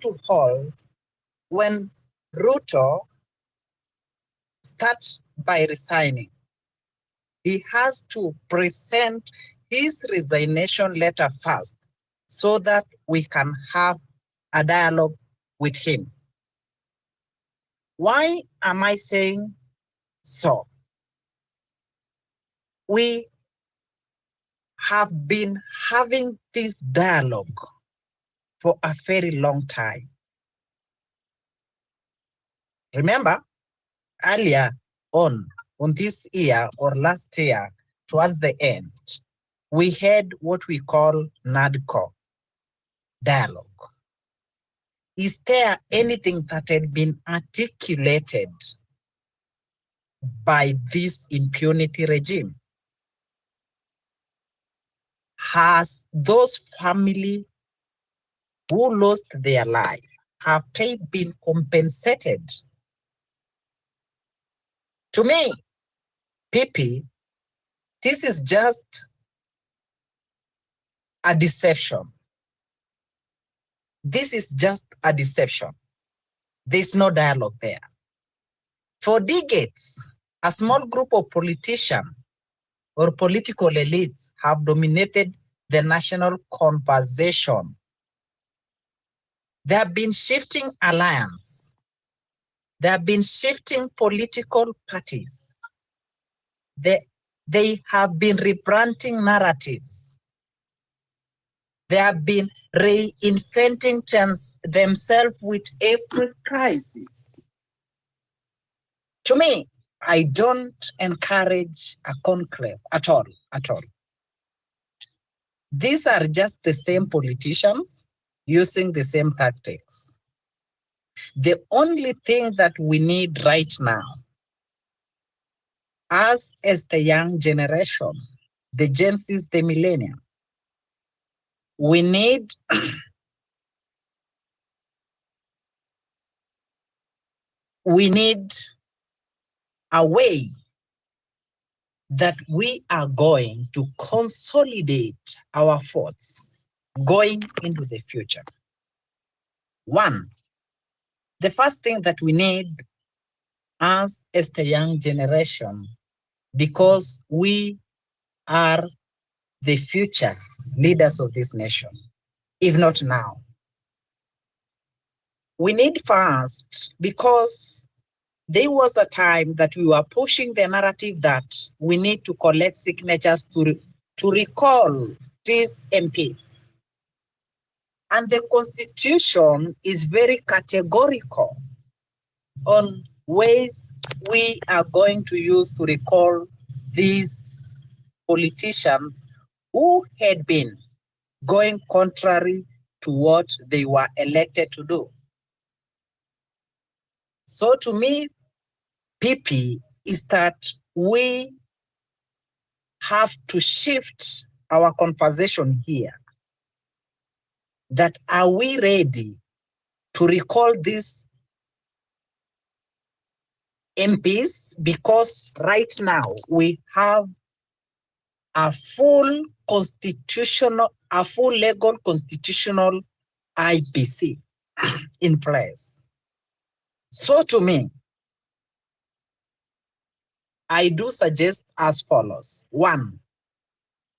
to hold when Ruto starts by resigning. He has to present his resignation letter first so that we can have a dialogue with him. Why am I saying so? We have been having this dialogue for a very long time. Remember, earlier on this year or last year, towards the end, we had what we call NADCO dialogue. Is there anything that had been articulated by this impunity regime? Has those families who lost their life, have they been compensated? To me, PP, this is just a deception. This is just a deception. There's no dialogue there. For decades, a small group of politicians or political elites have dominated the national conversation. They have been shifting alliance. They have been shifting political parties. They have been rebranding narratives. They have been reinventing themselves with every crisis. To me, I don't encourage a conclave at all. These are just the same politicians using the same tactics. The only thing that we need right now, as the young generation, the Gen Zs, the millennium, we need a way that we are going to consolidate our thoughts going into the future. One, the first thing that we need as the young generation, because we are the future leaders of this nation, if not now. We need first, because there was a time that we were pushing the narrative that we need to collect signatures to recall these MPs. And the Constitution is very categorical on ways we are going to use to recall these politicians who had been going contrary to what they were elected to do. So to me, PP, is that we have to shift our conversation here. That are we ready to recall these MPs? Because right now we have a full legal constitutional IPC in place. So to me, I do suggest as follows. One,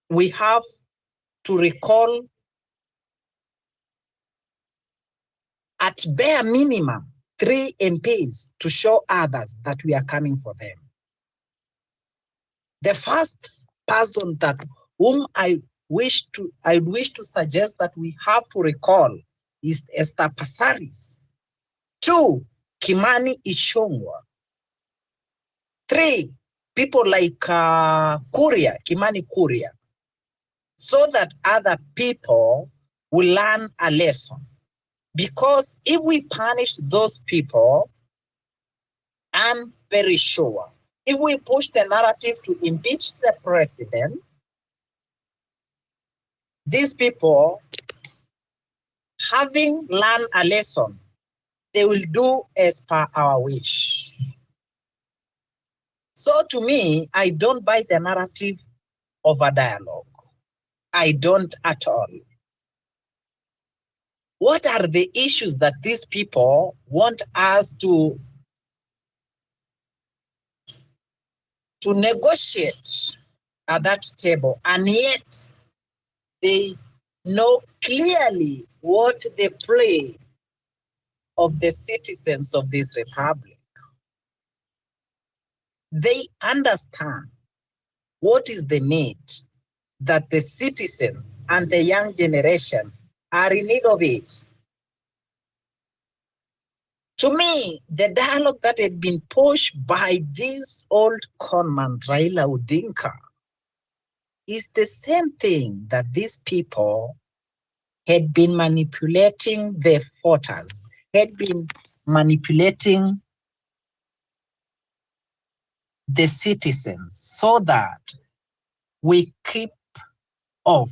we have to recall at bare minimum 3 MPs to show others that we are coming for them. The first person whom I wish to suggest that we have to recall is Esther Passaris. 2, Kimani Ichung'wah. 3, people like Kimani Kuria, so that other people will learn a lesson. Because if we punish those people, I'm very sure, if we push the narrative to impeach the president, these people, having learned a lesson, they will do as per our wish. So to me, I don't buy the narrative of a dialogue. I don't at all. what are the issues that these people want us to negotiate at that table, and yet they know clearly what the play of the citizens of this republic. They understand what is the need that the citizens and the young generation are in need of it. To me, the dialogue that had been pushed by this old conman, Raila Odinga, is the same thing that these people had been manipulating the voters, had been manipulating the citizens so that we keep off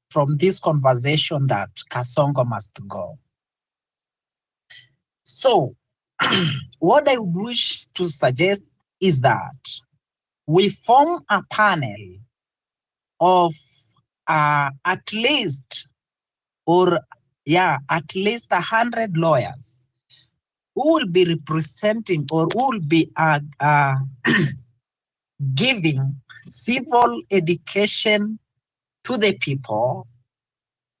from this conversation that Kasongo must go. So what I wish to suggest is that we form a panel of at least 100 lawyers who will be representing or who will be giving civil education to the people,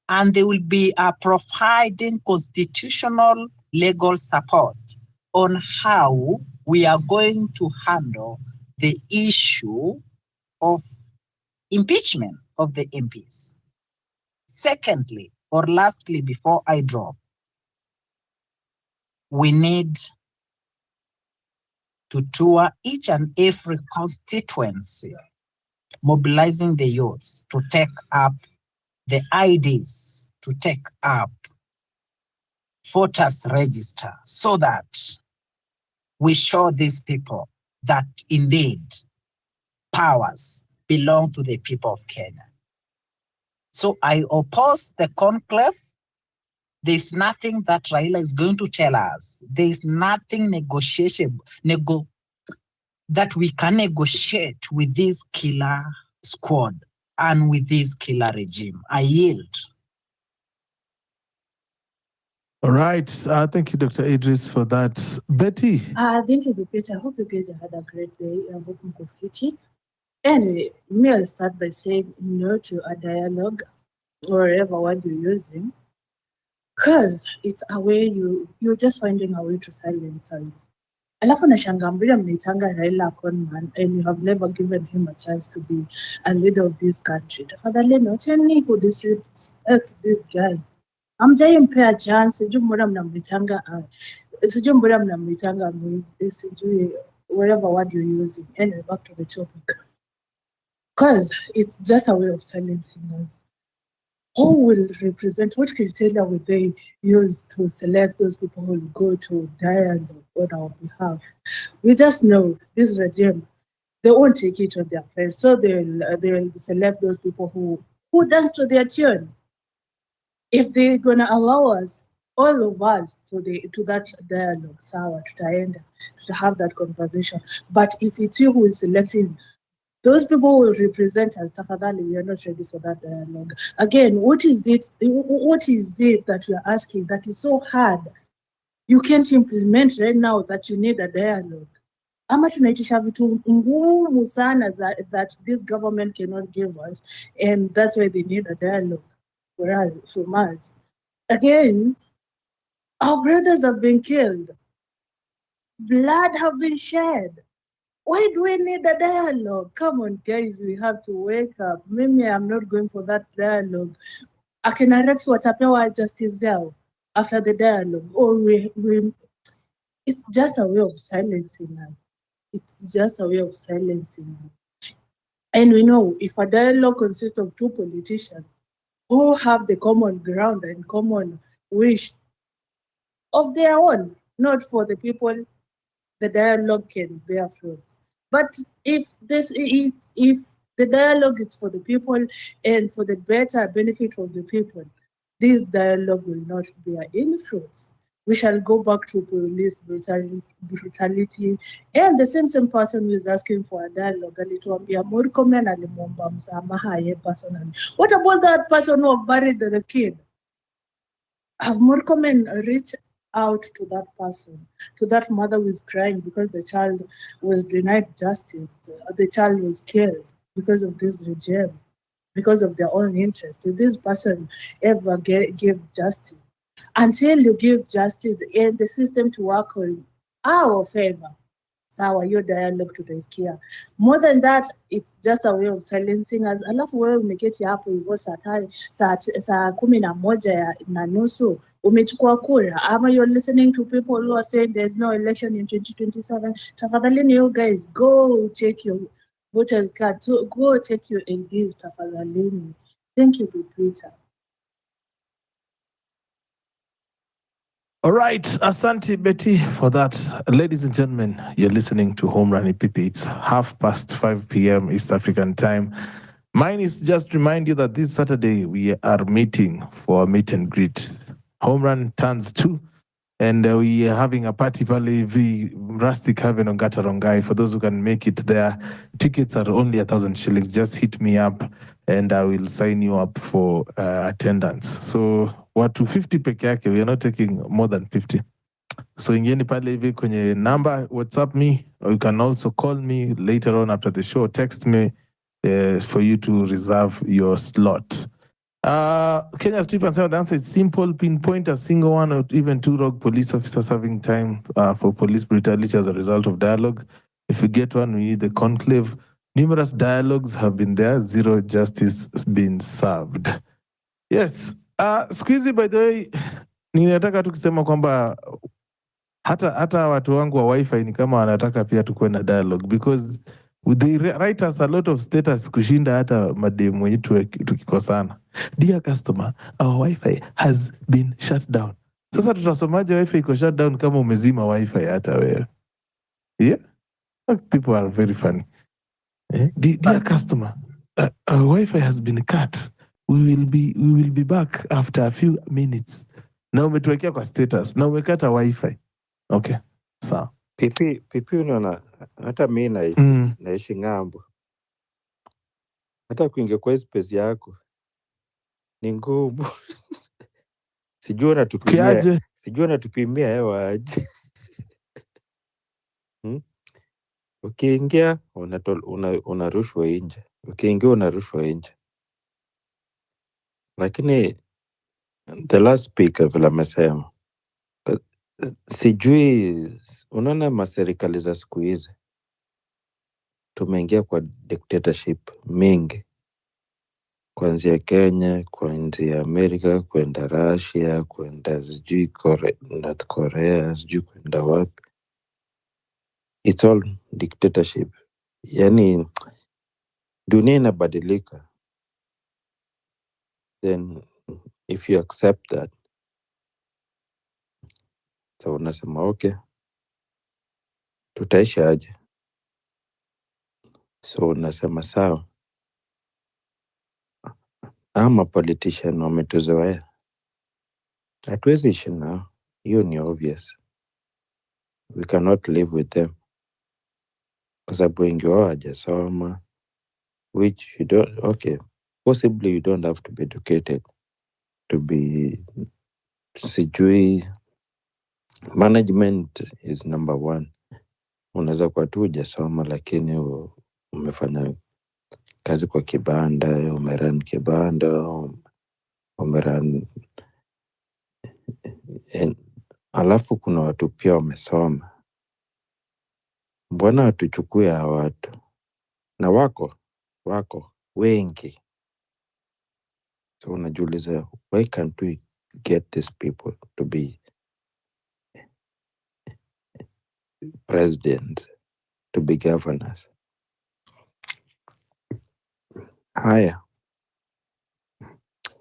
and they will be providing constitutional legal support on how we are going to handle the issue of impeachment of the MPs. Secondly, or lastly, before I drop, we need to tour each and every constituency, mobilizing the youths to take up the IDs, to take up voters register, so that we show these people that indeed powers belong to the people of Kenya. So I oppose the conclave. There's nothing that Raila is going to tell us. There's nothing negotiable that we can negotiate with this killer squad and with this killer regime. I yield. All right. Thank you, Dr. Idris, for that. Betty? Thank you, Peter. I hope you guys had a great day. I hope you go fit. Anyway, I'll start by saying no to a dialogue or whatever word you're using, because it's a way you're just finding a way to silence us. Alafu nashangaa mbona mnaitanga Raila conman and you have never given him a chance to be a leader of this country. Tafadhali wacheni ku disrespect this guy. Hamjaimpea chance, sijui mbona mnamwitanga sijui whatever word you're using. Anyway, back to the topic. Because it's just a way of silencing us. Who will represent, what criteria will they use to select those people who will go to dialogue on our behalf? We just know this regime, they won't take it on their face, so they'll select those people who dance to their tune. If they're gonna allow us, all of us, to that dialogue, sawa, tutaenda, to have that conversation. But if it's you who is selecting, those people will represent us. Tafadhali, we are not ready for that dialogue. Again, what is it that we are asking that is so hard? You can't implement right now that you need a dialogue. Ama tunaitisha vitu ngumu sana that this government cannot give us, and that's why they need a dialogue from us. Again, our brothers have been killed. Blood have been shed. Why do we need a dialogue? Come on, guys, we have to wake up. Maybe I'm not going for that dialogue. Akina Rex watapewa justice zao after the dialogue. Or it's just a way of silencing us. It's just a way of silencing us. And we know if a dialogue consists of two politicians who have the common ground and common wish of their own, not for the people, the dialogue can bear fruits. But if the dialogue is for the people and for the better benefit of the people, this dialogue will not bear any fruits. We shall go back to police brutality. And the same person who is asking for a dialogue, alituambia Murkomen alimwomba msamaha ye personally. What about that person who buried the kid? have Murkomen reached out to that person, to that mother who is crying because the child was denied justice, the child was killed because of this regime, because of their own interests? Did this person ever give justice? Until you give justice and the system to work in our favor, sawa, hiyo dialogue tutaisikia. More than that, it's just a way of silencing us. Alafu wewe umeketi hapo hivyo saa 11:30 umechukua kura, ama you're listening to people who are saying there's no election in 2027. Tafadhalini, you guys, go take your voters card, go take your IDs, tafadhalini. Thank you, Peter. All right, asante Betty for that. Ladies and gentlemen, you're listening to Home Run EPP. It's 5:30 p.m. East African time. Mine is just remind you that this Saturday we are meeting for a meet and greet. Home Run turns 2, and we are having a party pale Rustic Haven on Gatarongai. For those who can make it there, tickets are only 1,000 shillings. Just hit me up and I will sign you up for attendance. So watu 50 peke yake, we are not taking more than 50. So ingieni pale hivi kwenye number, WhatsApp me, or you can also call me later on after the show, text me for you to reserve your slot. Kenya Street and the answer is simple: pinpoint a single one or even 2 rogue police officers serving time for police brutality as a result of dialogue. If you get one, we need the conclave. Numerous dialogues have been there, 0 justice been served. Yes. Squeezy, by the way, ninataka tu kusema kwamba hata watu wangu wa wifi ni kama wanataka pia tukuwe na dialogue, because they write us a lot of status kushinda hata mademu wetu tukikosana. Dear customer, our wifi has been shut down. Sasa tutasomaje wifi iko shut down kama umezima wifi hata wewe? Yeah? People are very funny. Dear customer, our wifi has been cut. We will be back after a few minutes. Na umetuwekea kwa status, na umekata wifi. Okay, sawa. Pipi unaona, hata mi naishi ng'ambo. Hata kuingia kwa space yako ni ngumu. Sijui unatupimia hewa aje. Ukiingia unarushwa nje. Lakini the last speaker vile amesema, sijui, unaona maserikali za siku hizi tumeingia kwa dictatorship mingi, kuanzia Kenya, kuanzia Amerika, kwenda Russia, kwenda sijui North Korea, sijui kwenda wapi. It's all dictatorship. Yani dunia inabadilika. Then if you accept that, so unasema okay, tutaishi aje? So unasema sawa, ama politician wametuzoea, hatuwezi ishi nao. Hiyo ni obvious. We cannot live with them, kwa sababu wengi wao hajasoma, which you don't, okay, possibly you don't have to be educated to be, sijui, management is number 1. Unaweza kuwa tu hujasoma lakini umefanya kazi kwa kibanda, umerun kibanda, umerun. Alafu kuna watu pia wamesoma. Mbona hatuchukue hawa watu? Na wako wengi. So unajiuliza, why can't we get these people to be president, to be governors? Haya.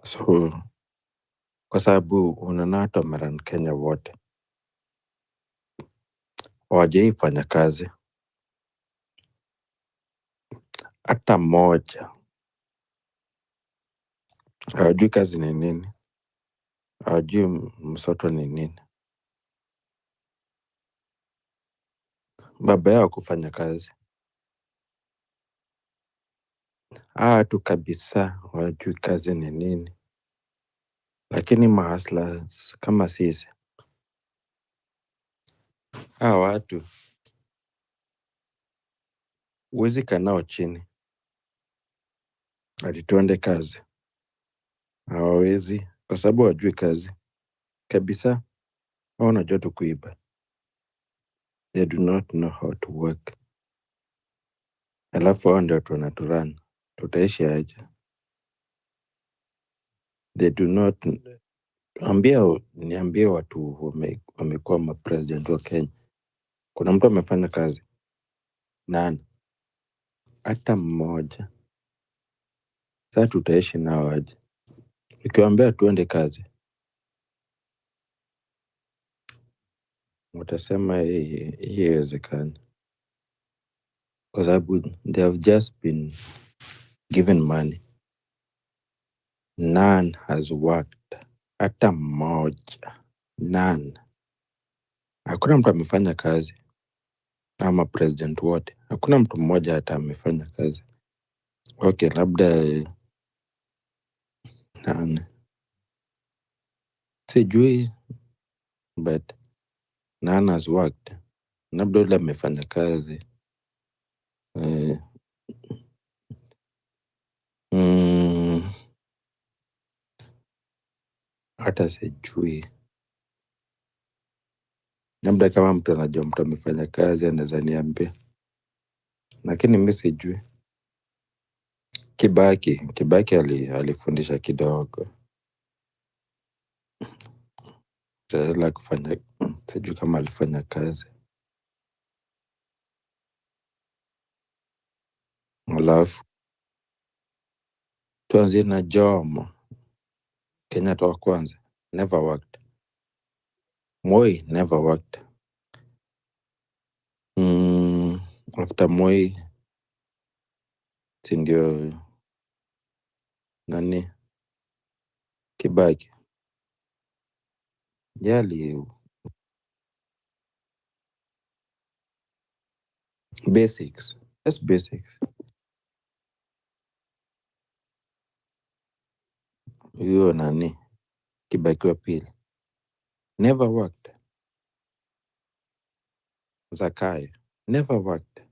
So kwa sababu unaona hata wamerun Kenya wote, hawajaifanya kazi hata moja. Hawajui kazi ni nini, hawajui msoto ni nini. Baba yao kufanya kazi, tu kabisa hawajui kazi ni nini. Lakini mahaslas kama sisi, hawa watu huwezi kaa nao chini ati tuende kazi. Hawawezi, kwa sababu hawajui kazi kabisa. Hao wanajua tu kuiba. They do not know how to work. Alafu hao ndio watu wanaturun. Tutaishi aje? They do not. Niambie watu wamekuwa mapresident wa Kenya, kuna mtu amefanya kazi? Nani? Hata mmoja. Sasa tutaishi nao aje? Ukiwaambia tuende kazi, watasema hii haiwezekani, kwa sababu they have just been given money. None has worked. Hata mmoja. None. Hakuna mtu amefanya kazi. Ama president wote, hakuna mtu mmoja hata amefanya kazi. Okay, labda nani, sijui, but none has worked. Labda ule amefanya kazi. Hata sijui. Labda kama mtu anajua mtu amefanya kazi anaweza niambia, lakini mimi sijui. Kibaki alifundisha kidogo. Raila kufanya, sijui kama alifanya kazi. Alafu tuanzie na Jomo Kenyatta wa kwanza. Never worked. Moi never worked. After Moi, si ndio nani, Kibaki. Yali basics. That's basics. Huyo nani, Kibaki wa pili, never worked. Zakayo never worked.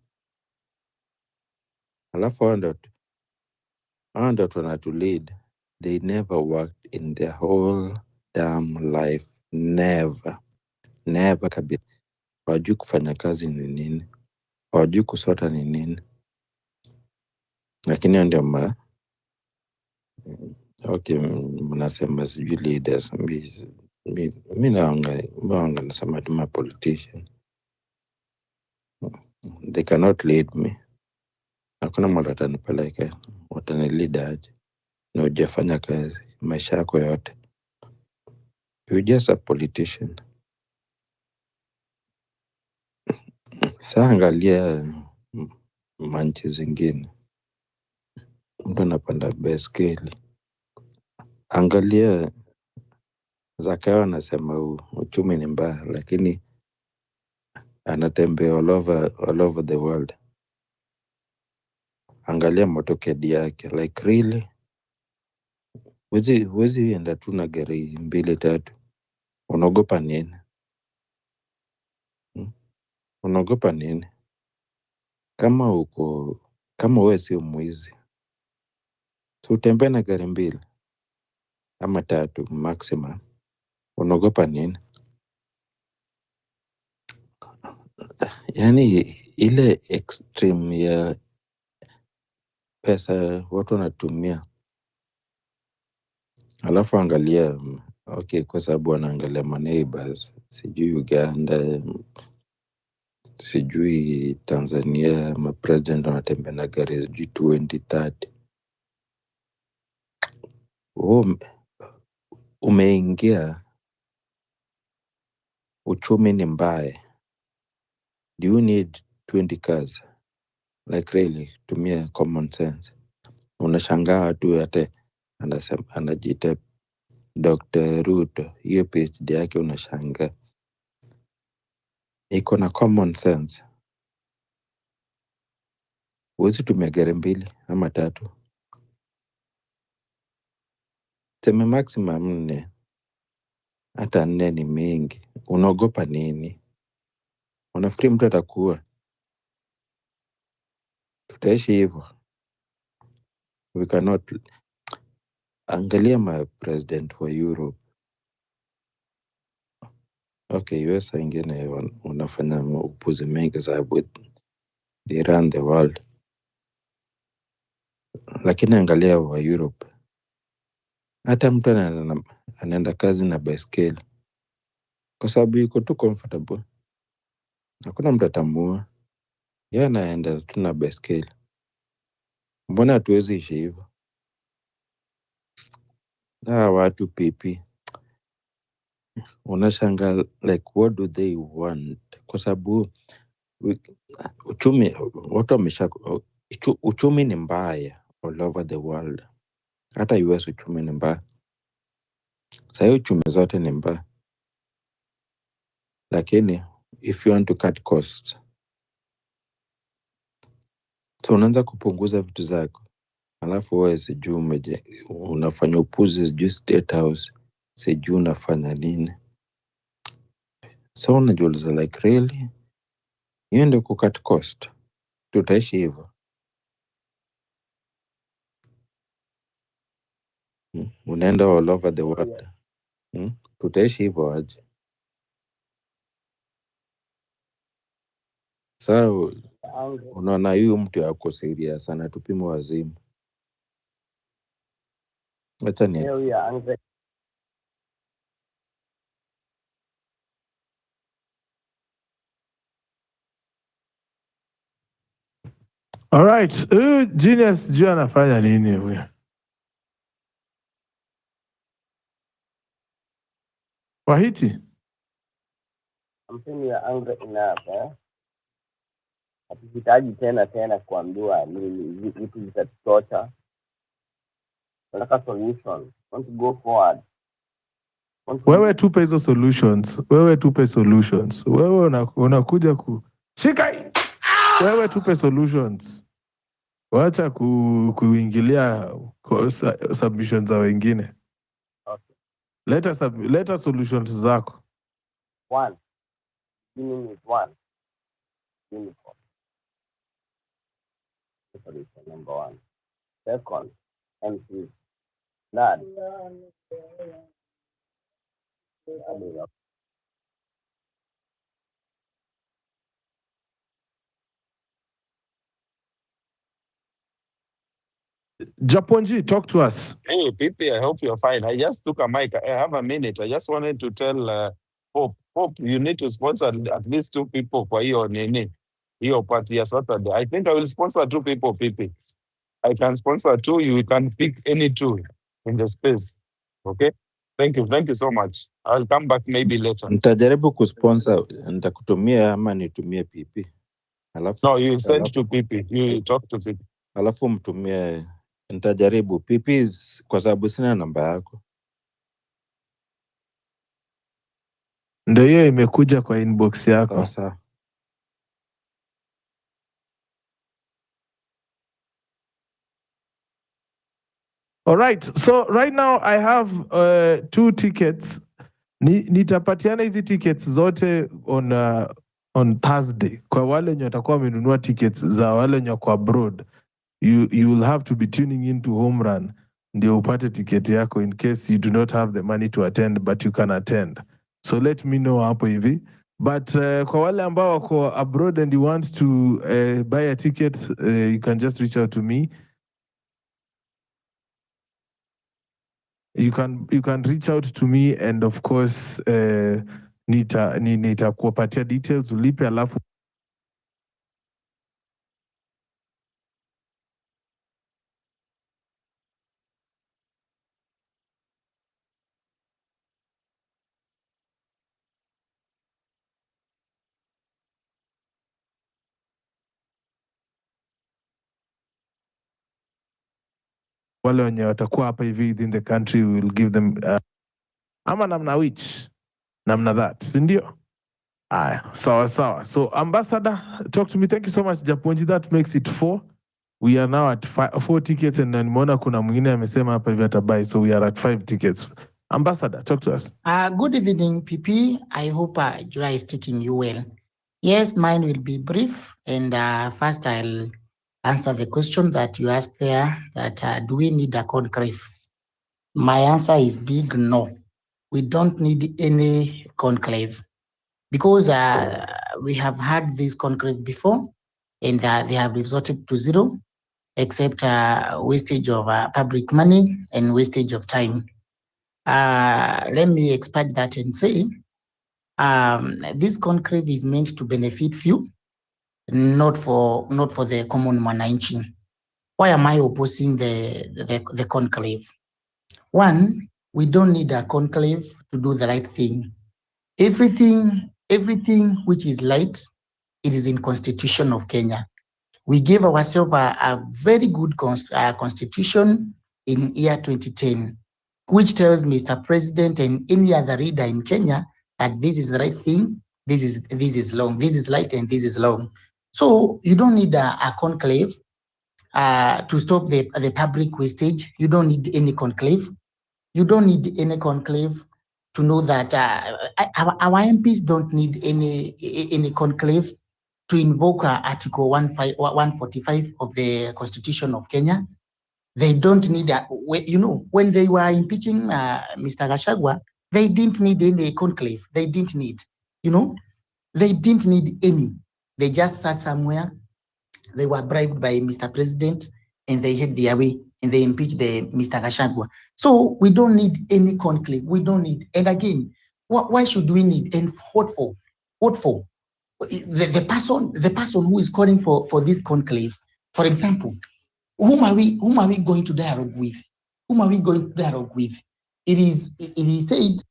Alafu hao ndio wanatulead. They never worked in their whole damn life. Never kabisa. Hawajui kufanya kazi ni nini, hawajui kusota ni nini. Lakini ndio okay, mnasema sijui leaders. Mi naonga nasema tu ma politician. They cannot lead me. Hakuna mtu atanipeleka, watanilid aje na hujafanya kazi maisha yako yote. You're just a politician. Saa angalia manchi zingine, mtu anapanda baiskeli. Angalia Zakayo anasema uchumi ni mbaya, lakini anatembea all over the world. Angalia motokedi yake, like really? Huwezi enda tu na gari 2-3. Unaogopa nini? Unaogopa nini? Kama wewe sio mwizi, utembea na gari 2 ama 3 maximum. Unaogopa nini? Yani ile extreme ya pesa watu wanatumia. Alafu angalia, okay, kwa sababu wanaangalia neighbors, sijui Uganda, sijui Tanzania, mapresident wanatembea na gari sijui 20-30. Umeingia, uchumi ni mbaya. Do you need 20 cars? Like really, tumia common sense. Unashangaa watu hata anajiita Dr. Ruto, hiyo PhD yake unashangaa iko na common sense. Huwezi tumia gari 2 ama 3. Seme maximum 4. Hata 4 ni mingi. Unaogopa nini? Unafikiri mtu atakuwa? Tutaishi hivyo? We cannot. Angalia ma president wa Europe. Okay, US ingine unafanya upuzi mengi sababu they run the world. Lakini angalia wa Europe. Hata mtu anaenda kazi na baiskeli kwa sababu yuko tu comfortable. Hakuna mtu atamua. Yeye anaenda tu na baiskeli. Mbona hatuwezi ishi hivyo? Watu pipi. Unashangaa like what do they want? Kwa sababu uchumi watu uchumi ni mbaya all over the world. Hata US uchumi ni mbaya. Sasa uchumi zote ni mbaya. Lakini if you want to cut costs, so unaanza kupunguza vitu zako. Alafu wewe sijui unafanya upuzi sijui State House, sijui unafanya nini. So unajiuliza like really? Hiyo ndio kucut cost? Tutaishi hivyo? Unaenda all over the world. Tutaishi hivyo aje? So unaona huyu mtu yako serious sana, tupime wazimu. Acha ni All right, genius juu anafanya nini huyu? Wahiti? Kampeni ya anga enough. Hatuhitaji tena kuambiwa nini vitu vitatutocha. Tunataka solution. Want to go forward. Wewe tupe hizo solutions. Wewe unakuja shika hii. Wewe tupe solutions. Wacha kuingilia submissions za wengine. Okay. Leta solutions zako. 1. Beginning with 1. Uniform. Solution number 1. Second, MC. Blood. Japonji, talk to us. Hey, Pipi, I hope you're fine. I just took a mic. I have a minute. I just wanted to tell Hope, you need to sponsor at least 2 people for your nini, your party Saturday. I think I will sponsor 2 people, Pipi. I can sponsor 2. You can pick any 2 in the space. Okay? Thank you so much. I'll come back maybe later. Nitajaribu kusponsor, nitakutumia ama nitumie Pipi. No, you send to Pipi. You talk to Pipi. Alafu mtumie, nitajaribu Pipi kwa sababu sina namba yako. Ndio hiyo imekuja kwa inbox yako. Sasa. All right. So right now I have 2 tickets. Nitapatiana hizi tickets zote on Thursday. Kwa wale wenye watakuwa wamenunua tickets za wale wenye kwa abroad. You will have to be tuning into Home Run ndio upate ticket yako in case you do not have the money to attend but you can attend. So let me know hapo hivi. But kwa wale ambao wako abroad and you want to buy a ticket, you can just reach out to me. You can reach out to me and of course nitakupatia details ulipe alafu wale wenye watakuwa hapa hivi within the country we will give them ama namna that, si ndio? Sawa. So ambassador, talk to me. Thank you so much Japonji. That makes it 4. we are now at 4 tickets, and then nimeona kuna mwingine amesema hapa hivi atabuy, so we are at 5 tickets. Ambassador, talk to us. Good evening, PP. I hope July is taking you well. Yes, mine will be brief, and first I'll answer the question that you asked there, that do we need a conclave? My answer is big no. We don't need any conclave, because we have had these conclaves before, and they have resorted to zero, except wastage of public money and wastage of time. Let me expand that and say, this conclave is meant to benefit few, not for the common mwananchi. Why am I opposing the conclave? One, we don't need a conclave to do the right thing. Everything which is light, it is in Constitution of Kenya. We gave ourselves a very good constitution in year 2010, which tells Mr. President and any other leader in Kenya that this is the right thing, this is long, this is light, and this is long. So you don't need a conclave to stop the public wastage. You don't need any conclave. You don't need any conclave to know that our MPs don't need any conclave to invoke Article 145 of the Constitution of Kenya. They don't need that. When they were impeaching Mr. Gachagua, they didn't need any conclave. They didn't need, they didn't need any. They just sat somewhere. They were bribed by Mr. President, and they had their way, and they impeached Mr. Gachagua. So we don't need any conclave. We don't need. And again, why should we need? And what for? What for? The person who is calling for this conclave, for example, whom are we going to dialogue with? Whom are we going to dialogue with? It is said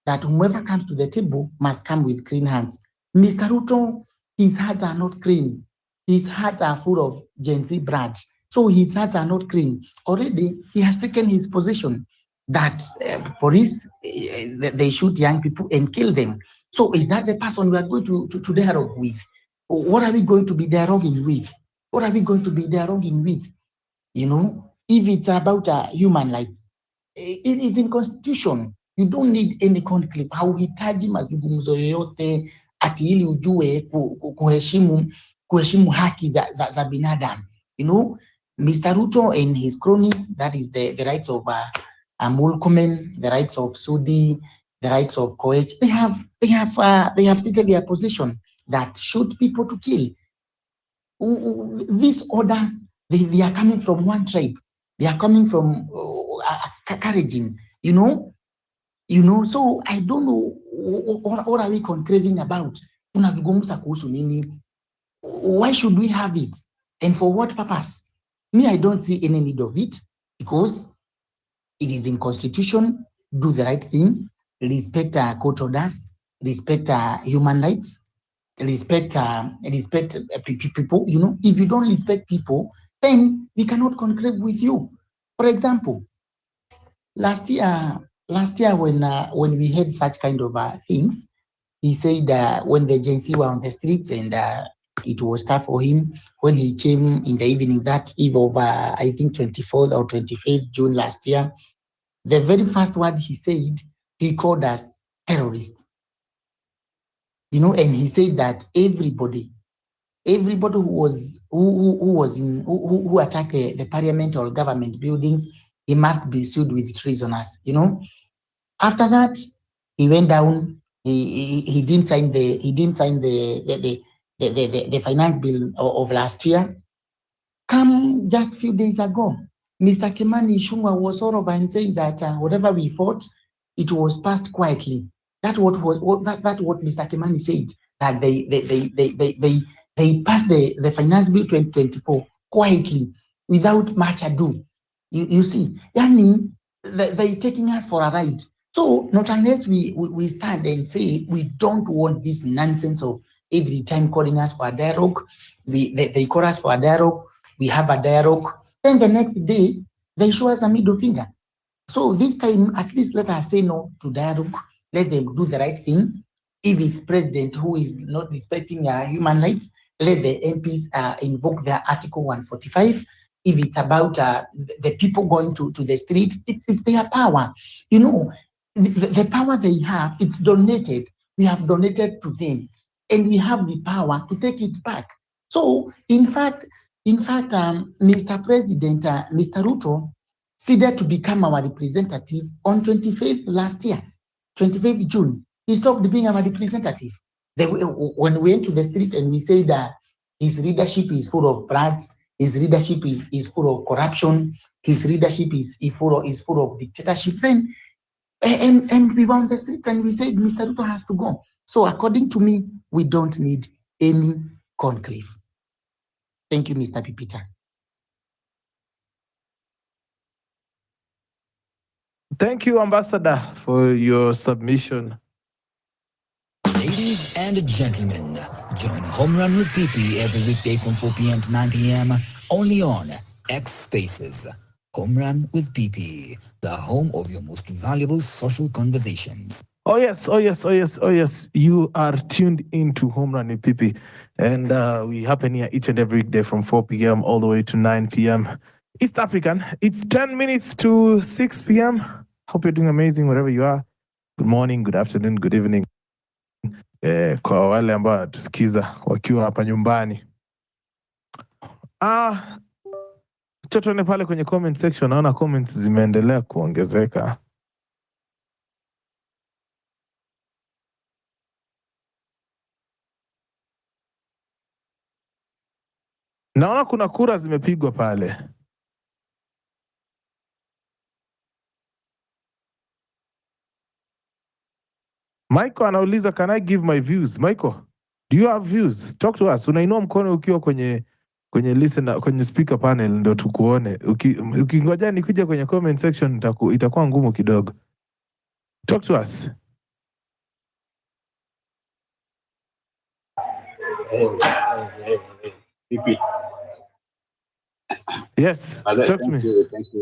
that whoever comes to the table must come with clean hands. Mr. Ruto, his hands are not clean. His hands are full of Gen Z blood. So his hands are not clean. Already, he has taken his position that police, they shoot young people and kill them. So is that the person we are going to dialogue with? What are we going to be dialoguing with? What are we going to be dialoguing with? If it's about human rights, it is in Constitution. You don't need any conclave. Hauhitaji mazungumzo yoyote ati ili ujue kuheshimu haki za binadamu. Mr. Ruto and his cronies, that is the rights of Murkomen, the rights of Sudi, the rights of Koech, they have stated their position that shoot people to kill. These orders, they are coming from one tribe. They are coming from Kalenjin, So I don't know what are we conclaving about. Unazungumza kuhusu nini? Why should we have it? And for what purpose? Me, I don't see any need of it, because it is in Constitution. Do the right thing. Respect court orders. Respect human rights. Respect people. If you don't respect people, then we cannot conclave with you. For example, last year when we had such kind of things, he said when the Gen Z were on the streets and it was tough for him, when he came in the evening, that eve of I think 24th or 25th June last year, the very first word he said, he called us terrorists. And he said that everybody who attacked the parliament or government buildings, he must be sued with treasoners. After that, he went down. He didn't sign the finance bill of last year. Come just a few days ago, Mr. Kimani Ichung'wah was all over and saying that whatever we fought, it was passed quietly. That's what Mr. Kimani said, that they passed the finance bill 2024 quietly, without much ado. You see, they're taking us for a ride. So not unless we stand and say we don't want this nonsense of every time calling us for a dialogue, they call us for a dialogue, we have a dialogue, then the next day they show us a middle finger. So this time, at least let us say no to dialogue. Let them do the right thing. If it's president who is not respecting human rights, let the MPs invoke their Article 145. If it's about the people going to the streets, it's their power. You know, the power they have, it's donated. We have donated to them, and we have the power to take it back. So, in fact, Mr. President, Mr. Ruto, seeded to become our representative on 25th last year, 25th June. He stopped being our representative. When we went to the street and we said that his leadership is full of bribes, his leadership is full of corruption, his leadership is full of dictatorship, then and we were on the street and we said Mr. Ruto has to go. So according to me, we don't need any conclave. Thank you, Mr. Pipita. Thank you, Ambassador, for your submission. Ladies and gentlemen, join Home Run with PP every weekday from 4 p.m. to 9 p.m. only on X Spaces. Home Run with PP, the home of your most valuable social conversations. Oh yes. You are tuned into Home Run with PP, and we happen here each and every weekday from 4 p.m. all the way to 9 p.m. East African. It's 10 minutes to 6 p.m. Hope you're doing amazing wherever you are. Good morning, good afternoon, good evening. Kwa wale ambao wanatusikiza wakiwa hapa nyumbani. Tuone pale kwenye comment section, naona comments zimeendelea kuongezeka. Naona kuna kura zimepigwa pale. Michael anauliza, can I give my views? Michael, do you have views? Talk to us. Unainua mkono ukiwa kwenye listen, kwenye speaker panel ndio tukuone. Ukingoja nikuje kwenye comment section itakuwa ngumu kidogo. Talk to us. PP. Yes, talk to me. Thank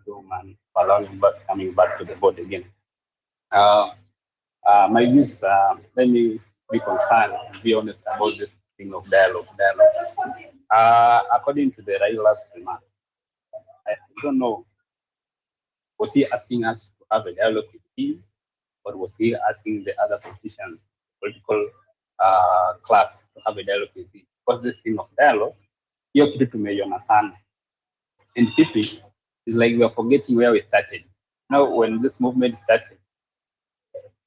you, man, for allowing me coming back to the board again. My views, let me be concerned, be honest about this thing of dialogue. According to the Raila's remarks, I don't know, was he asking us to have a dialogue with him, or was he asking the other politicians, political class, to have a dialogue with him? Because this thing of dialogue, you have to measure sana. And PP is like we are forgetting where we started. Now, when this movement started,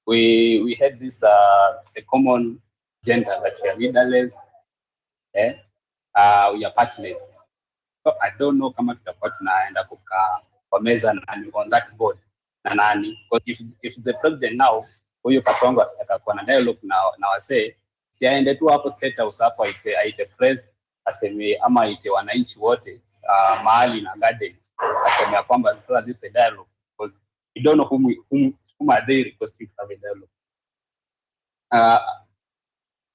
we had this a common gender that we are leaderless, we are partnerless. So I don't know kama tutakuwa tunaenda kwa meza nani on that board na nani, because if the president now huyo Kasongo atakuwa na dialogue na wasee, si aende tu hapo State House hapo aite press aseme ama aite wananchi wote mahali na garden aseme kwamba sasa this is a dialogue, because we don't know whom are they requesting to have a dialogue.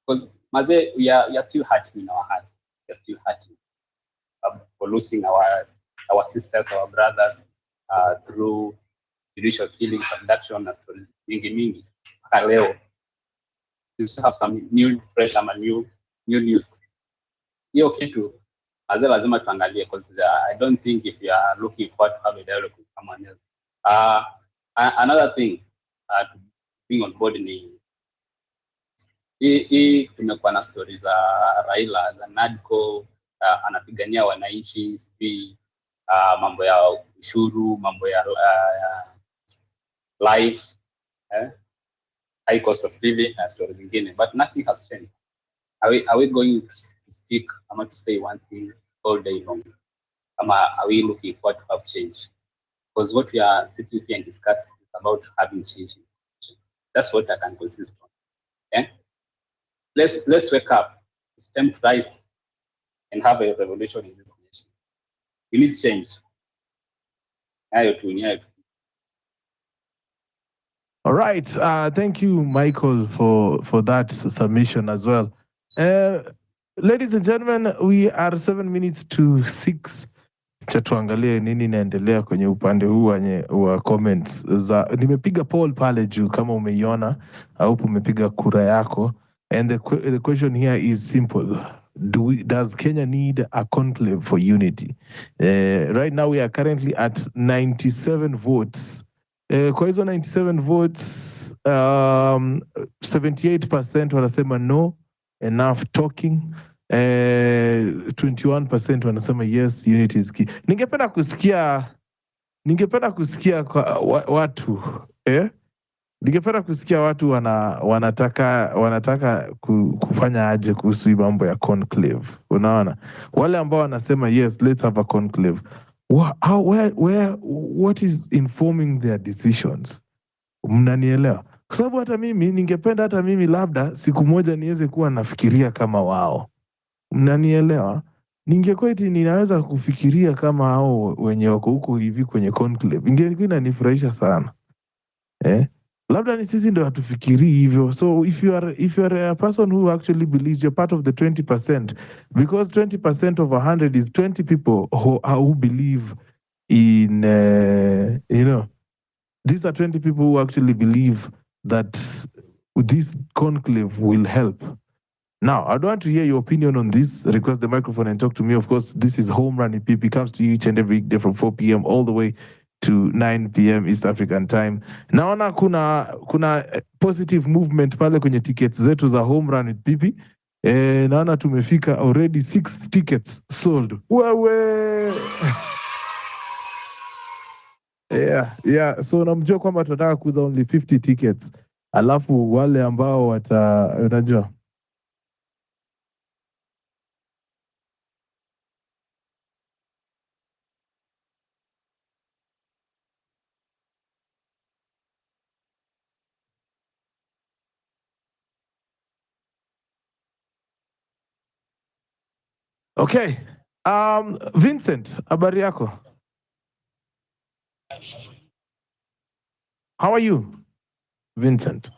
Because maze, we are still hurting in our hearts. We are still hurting for losing our sisters, our brothers through judicial killings, abduction, and stories. Mingi. Leo, we have some new, fresh, new news. Hiyo kitu lazima tuangalie, because I don't think if you are looking forward to have a dialogue with someone else. Another thing to bring on board ni hii tumekuwa na story za Raila za NADCO, anapigania wananchi, sijui mambo ya ushuru, mambo ya life, high cost of living na story zingine, but nothing has changed. Are we going to speak, I'm to say one thing all day long? Are we looking forward to have change? Because what we are sitting here and discussing is about having change. That's what I can consist on. Okay? Let's wake up. It's time to rise and have a revolution in this nation. We need change. All right. Thank you, Michael, for that submission as well. Ladies and gentlemen, we are 7 minutes to 6. Tuangalie nini inaendelea kwenye upande huu wa comments za. Nimepiga poll pale juu kama umeiona au umepiga kura yako, and the question here is simple. does Kenya need a conclave for unity? Right now we are currently at 97 votes. Kwa hizo 97 votes, 78% wanasema no, enough talking. 21% wanasema yes, unity is key. Ningependa kusikia kwa watu ningependa kusikia watu wanataka kufanya aje kuhusu mambo ya conclave. Unaona, wale ambao wanasema yes, let's have a conclave, what is informing their decisions? Mnanielewa? Kwa sababu hata mimi ningependa labda siku moja niweze kuwa nafikiria kama wao. Mnanielewa? Ningekuwa eti ninaweza kufikiria kama hao wenye wako huko hivi kwenye conclave, ingekuwa inanifurahisha sana. Labda ni sisi ndio hatufikirii hivyo. So if you are a person who actually believes you're part of the 20%, because 20% of 100 is 20 people who believe in these are 20 people who actually believe that this conclave will help. Now, I don't want to hear your opinion on this. Request the microphone and talk to me. Of course, this is Home Run EPP. Comes to you each and every day from 4 p.m. all the way to 9 p.m. East African time. Naona kuna positive movement pale kwenye tickets zetu za Home Run with PP. Naona tumefika already 6 tickets sold. Wewe. Yeah. So namjua kwamba tunataka kuuza only 50 tickets. Alafu wale ambao unajua. Okay. Vincent, habari yako? How are you, Vincent?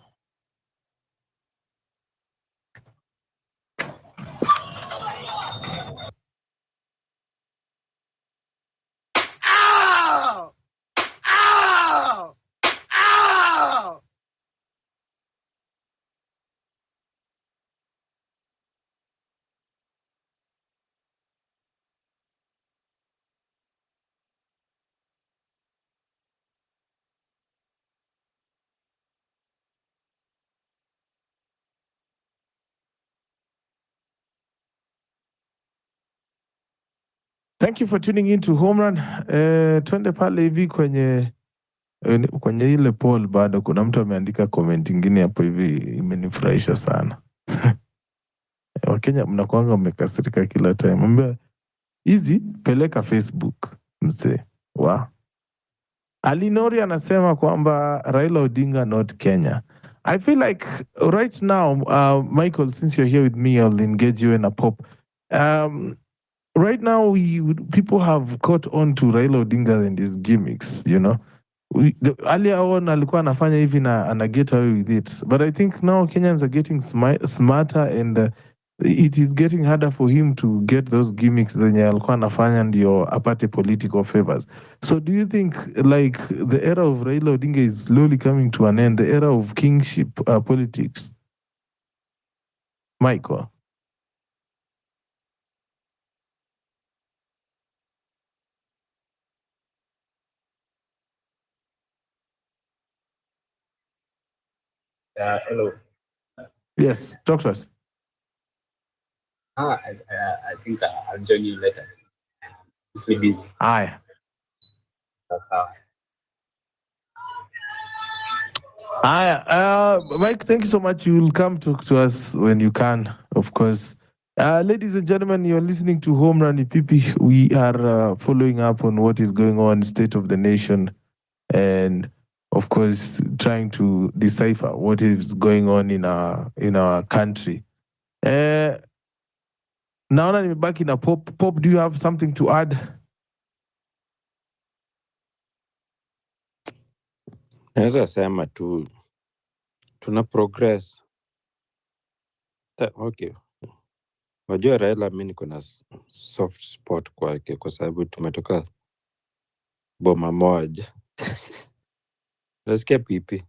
Ow! Ow! Ow! Thank you for tuning in to Home Run. Twende pale hivi kwenye ile poll, bado kuna mtu ameandika comment ingine hapo hivi imenifurahisha sana. Wakenya mnakuanga mmekasirika kila time. Mbona hizi peleka Facebook mzee. Alinori anasema kwamba Raila Odinga not Kenya. I feel like right now, Michael, since you're here with me, I'll engage you in a pop. Right now, people have caught on to Raila Odinga and his gimmicks, you know. Earlier on, alikuwa anafanya hivi na ana get away with it. But I think now Kenyans are getting smarter and it is getting harder for him to get those gimmicks zenye alikuwa anafanya ndio apate political favors. So do you think like the era of Raila Odinga is slowly coming to an end, the era of kingship politics? Michael? Hello. Yes, talk to us. I think I'll join you later. If we did. Aye. Mike, thank you so much. You will come talk to us when you can, of course. Ladies and gentlemen, you're listening to Home Run EPP. We are following up on what is going on, state of the nation, and of course, trying to decipher what is going on in our country. Naona nimebaki na Pop. Pop, do you have something to add? Naweza sema tu tuna progress. Okay. Wajua Raila, mimi niko na soft spot kwake kwa sababu tumetoka boma moja. Nasikia pipi.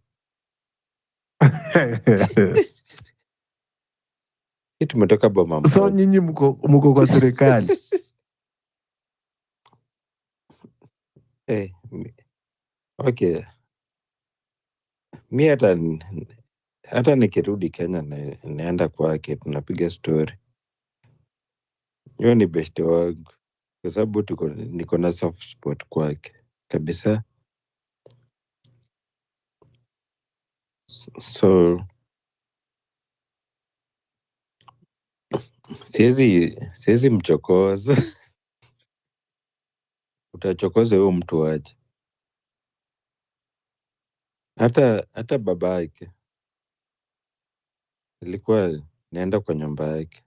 Hii tumetoka boma So moja. nyinyi mko kwa serikali. Okay. Mi hata nikirudi Kenya naenda kwake, tunapiga story. Hiyo ni beshte wangu, kwa sababu niko na soft spot kwake kabisa. So siwezi mchokoza. Utachokoza huyo mtu aje? Hata baba yake nilikuwa naenda kwa nyumba yake,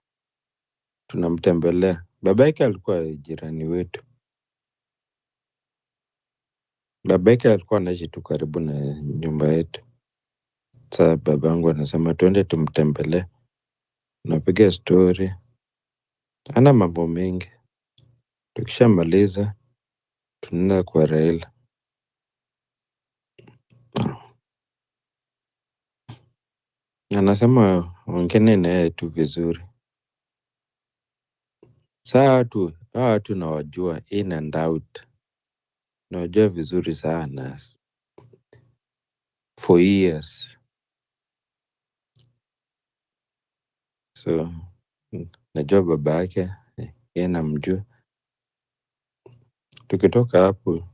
tunamtembelea. Baba yake alikuwa jirani wetu. Baba yake alikuwa anaishi tu karibu na nyumba yetu. Sasa babangu anasema tuende tumtembelee, tunapiga story. Ana mambo mengi. Tukishamaliza tunaenda kwa Raila. Anasema ongeni na yeye tu vizuri. Saa watu nawajua in and out. Nawajua vizuri sana. For years. So najua baba yake, yeye namjua. Tukitoka hapo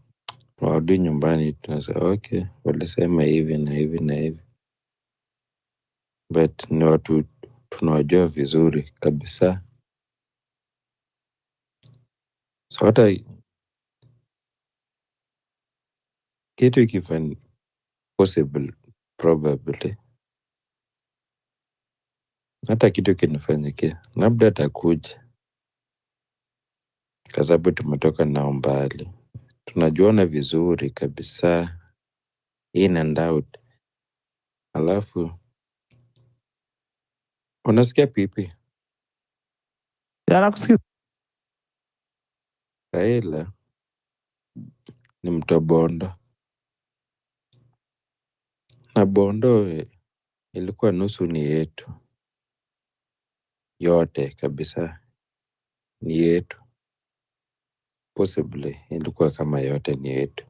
tunarudi nyumbani, tunasema okay, walisema hivi na hivi na hivi. But ni watu tunawajua vizuri kabisa. So hata kitu ikifanya possible, probably hata kitu kinifanyikia, labda atakuja, kwa sababu tumetoka nao mbali, tunajuana vizuri kabisa, in and out. Alafu unasikia pipi, Nakusikia. Raila ni mtu wa Bondo, na Bondo ilikuwa nusu ni yetu, yote kabisa ni yetu. Possibly ilikuwa kama yote ni yetu.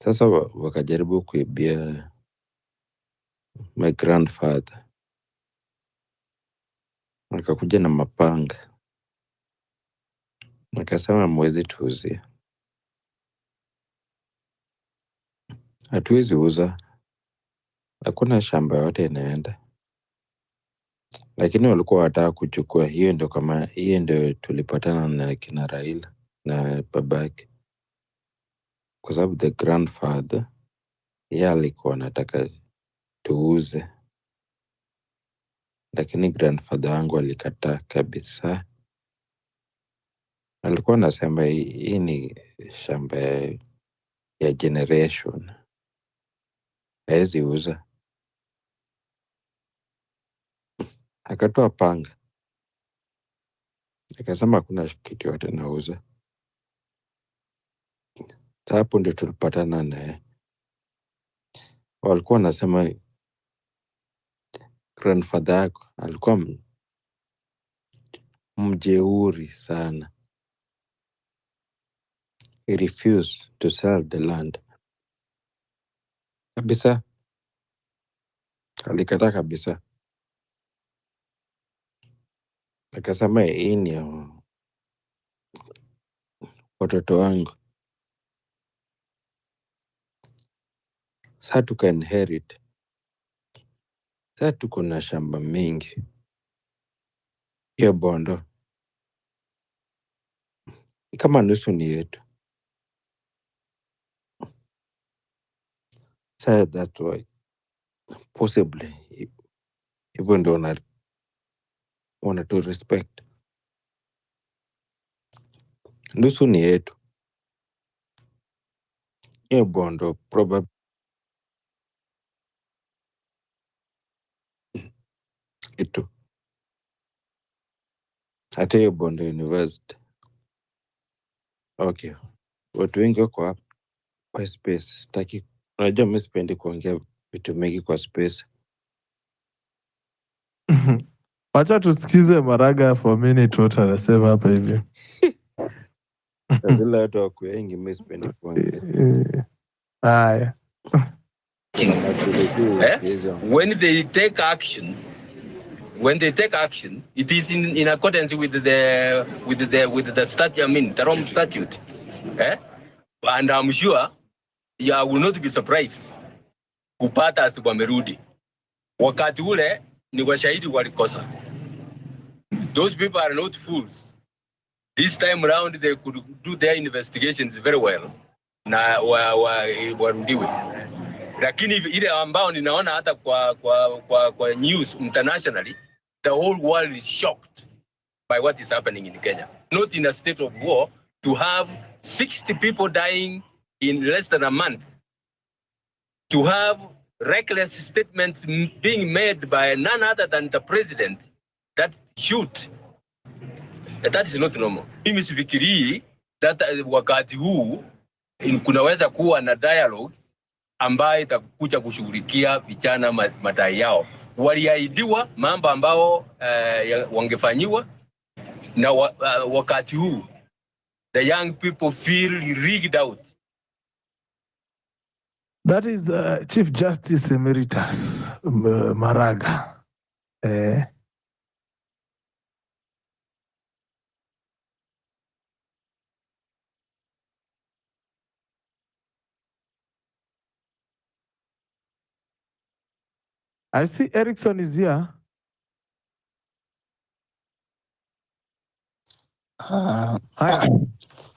Sasa wakajaribu kuibia my grandfather, wakakuja na mapanga, wakasema mwezi tuuzia. Hatuwezi uza, hakuna shamba yote inaenda. Lakini walikuwa wataka kuchukua. Hiyo ndio tulipatana na kina Raila na babake, kwa sababu the grandfather yeye alikuwa anataka tuuze, lakini grandfather wangu alikataa kabisa. Alikuwa anasema hii ni shamba ya generation, hawezi uza. Akatoa panga, akasema hakuna kitu yote nauza. Hapo ndio tulipatana naye. Walikuwa wanasema grandfather yako alikuwa mjeuri sana. He refused to sell the land. Kabisa. Alikataa kabisa. Akasema hii ni ya watoto wangu. Sasa tuka inherit. Sasa tuko na shamba mingi. Hiyo Bondo kama nusu ni yetu. Sasa that's why possibly hivyo ndio wana to respect. Nusu ni yetu. Hiyo Bondo probably itu. Hata hiyo Bondo University. Okay. Watu wengi wako hapa kwa space. Sitaki, unajua mimi sipendi kuongea vitu mengi kwa space. Wacha tusikize Maraga for a minute what anasema hapa hivi. Zile watu wako wengi mimi sipendi kuongea. Haya. When they take action, it is in accordance with the statute. I mean, the Rome Statute. And I'm sure I will not be surprised kupata asibamerudi. Wakati ule ni washahidi walikosa. Those people are not fools. This time around they could do their investigations very well. Na warudiwe. Lakini ile ambao ninaona hata kwa news internationally, the whole world is shocked by what is happening in Kenya. Not in a state of war to have 60 people dying in less than a month. To have reckless statements being made by none other than the president that shoot. That is not normal. Mimi sifikirii that wakati huu kunaweza kuwa na dialogue ambayo itakuja kushughulikia vijana madai yao. Waliahidiwa mambo ambao wangefanyiwa na wakati huu the young people feel rigged out. That is Chief Justice Emeritus Maraga. I see Erickson is here. Hi.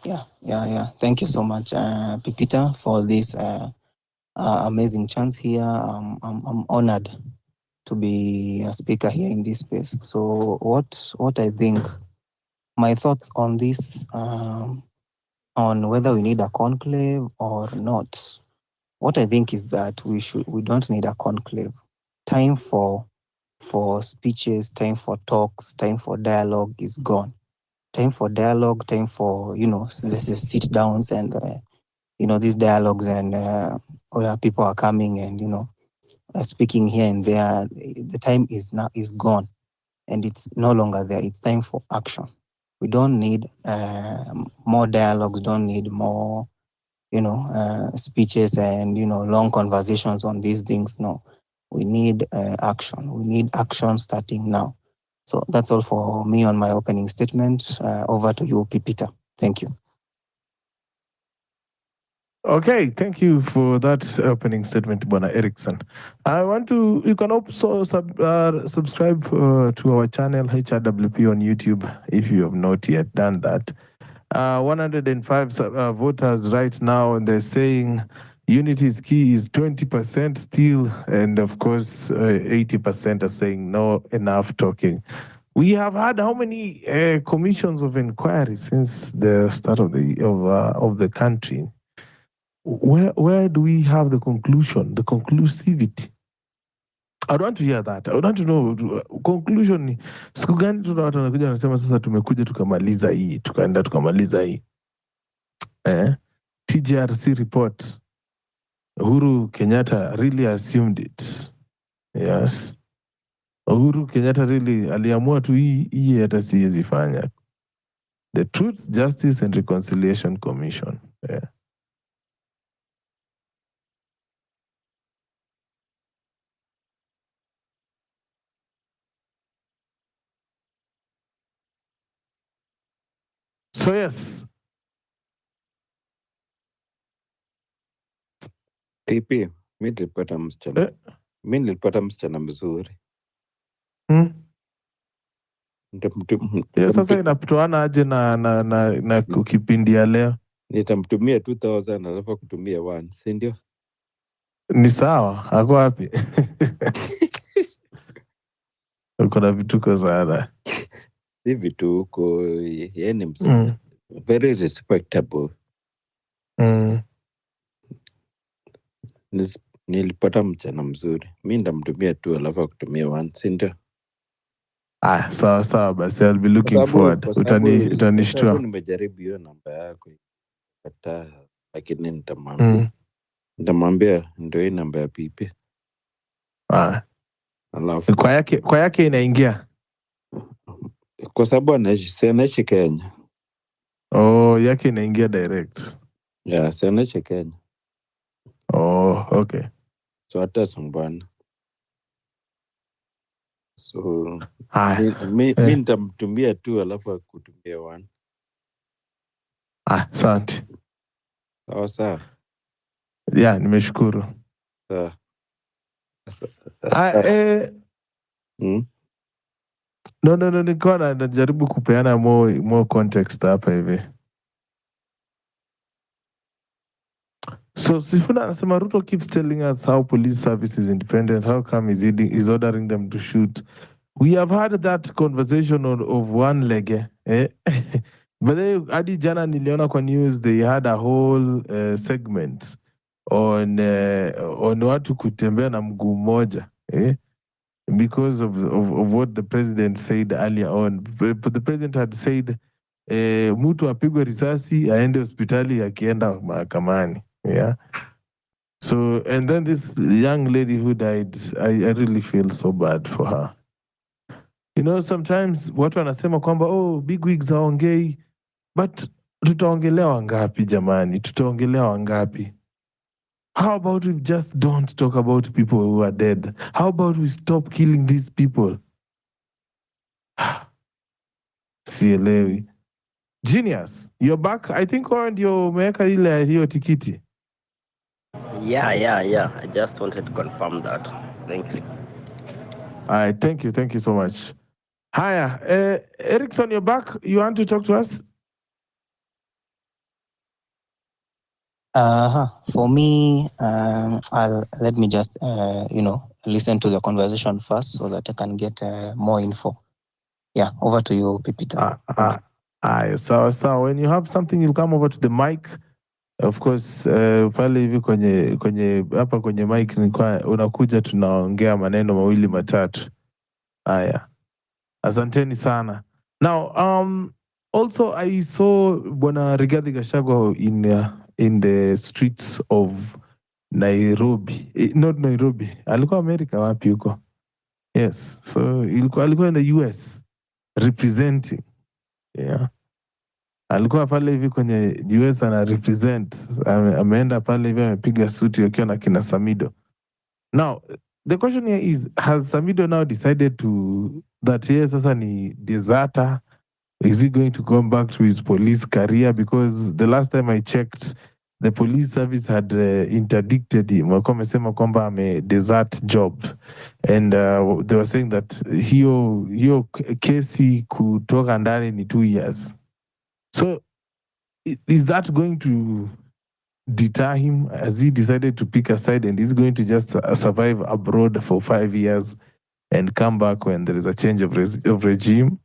Yeah. Thank you so much, Pipita, for this amazing chance here. I'm honored to be a speaker here in this space. So what I think, my thoughts on this, on whether we need a conclave or not. What I think is that we don't need a conclave. Time for speeches, time for talks, time for dialogue is gone. Time for dialogue, time for, let's just sit downs and, these dialogues and where people are coming and, speaking here and there. The time is gone and it's no longer there. It's time for action. We don't need more dialogues, don't need more, speeches and, long conversations on these things. No, we need action. We need action starting now. So that's all for me on my opening statement. Over to you, Pipita. Thank you. Okay, thank you for that opening statement, Bwana Erickson. You can also subscribe to our channel, HRWP on YouTube, if you have not yet done that. 105 voters right now, and they're saying unity is key is 20% still, and of course 80% are saying no, enough talking. We have had how many commissions of inquiry since the start of the country? Where do we have the conclusion, the conclusivity? I want to hear that. I want to know conclusion ni siku gani tuna watu wanakuja wanasema sasa tumekuja tukamaliza hii, tukaenda tukamaliza hii. TJRC report. Uhuru Kenyatta really assumed it. Yes. Uhuru Kenyatta really aliamua tu hii hata siwezi fanya. The Truth, Justice and Reconciliation Commission. Yeah. So yes. TP, mi nilipata msichana mzuri. Sasa inapitoana aje na kipindi ya leo? Nitamtumia 2000 alafu kutumia 1, si ndio? Ni sawa, ako wapi? Uko na vituko sana. Si vituko, yeye ni mzuri. Very respectable. Nilipata mchana mzuri. Mi ndamtumia 2 alafu kutumia 1, si ndio? Sawa basi, I'll be looking forward. Utanishtua. Nimejaribu hiyo namba yako. Kataa, lakini nitamwambia ndio hii namba ya pipi. Alafu kwa yake inaingia. kwa sababu anaishi Kenya. Oh, yake inaingia direct. Yeah, si anaishi Kenya. Oh, okay. So hata sumbana. So mi nitamtumia tu alafu akutumia one. Asante. Sawa. Yeah, nimeshukuru. Sawa. No, nilikuwa najaribu kupeana more context hapa hivi. So Sifuna anasema Ruto keeps telling us how police service is independent. How come is ordering them to shoot? We have had that conversation of one leg. But then hadi jana niliona kwa news they had a whole segment on watu kutembea na mguu moja. Because of what the president said earlier on. But the president had said mtu apigwe risasi aende hospitali akienda mahakamani. Yeah. So, and then this young lady who died, I really feel so bad for her. You know, sometimes watu wanasema kwamba big wigs haongei, but tutaongelea wangapi jamani? Tutaongelea wangapi? How about we just don't talk about people who are dead? How about we stop killing these people? Sielewi. Genius, you're back. I think ndio umeweka ile hiyo tikiti. Yeah. I just wanted to confirm that. Thank you. All right, thank you so much. Hiya, Erickson, you're back. You want to talk to us? For me, let me just listen to the conversation first so that I can get more info. Yeah, over to you, Pipita. So when you have something, you'll come over to the mic. Of course, pale hivi kwenye hapa kwenye mic unakuja tunaongea maneno mawili matatu. Haya. Asanteni sana. Now, also I saw Bwana Rigathi Gachagua in the streets of Nairobi. Not Nairobi. Alikuwa America wapi huko? Yes. So alikuwa in the US representing. Yeah. Alikuwa pale hivi kwenye US ana represent. Ameenda pale hivi amepiga suti akiwa na kina Samido. Now, the question here is, has Samido now decided that yes, sasa ni deserter? Is he going to come back to his police career? Because the last time I checked, the police service had interdicted him. Walikuwa wamesema kwamba desert job. And they were saying that hiyo kesi kutoka ndani ni 2 years. So is that going to deter him? Has he decided to pick a side and he's going to just survive abroad for 5 years and come back when there is a change of regime?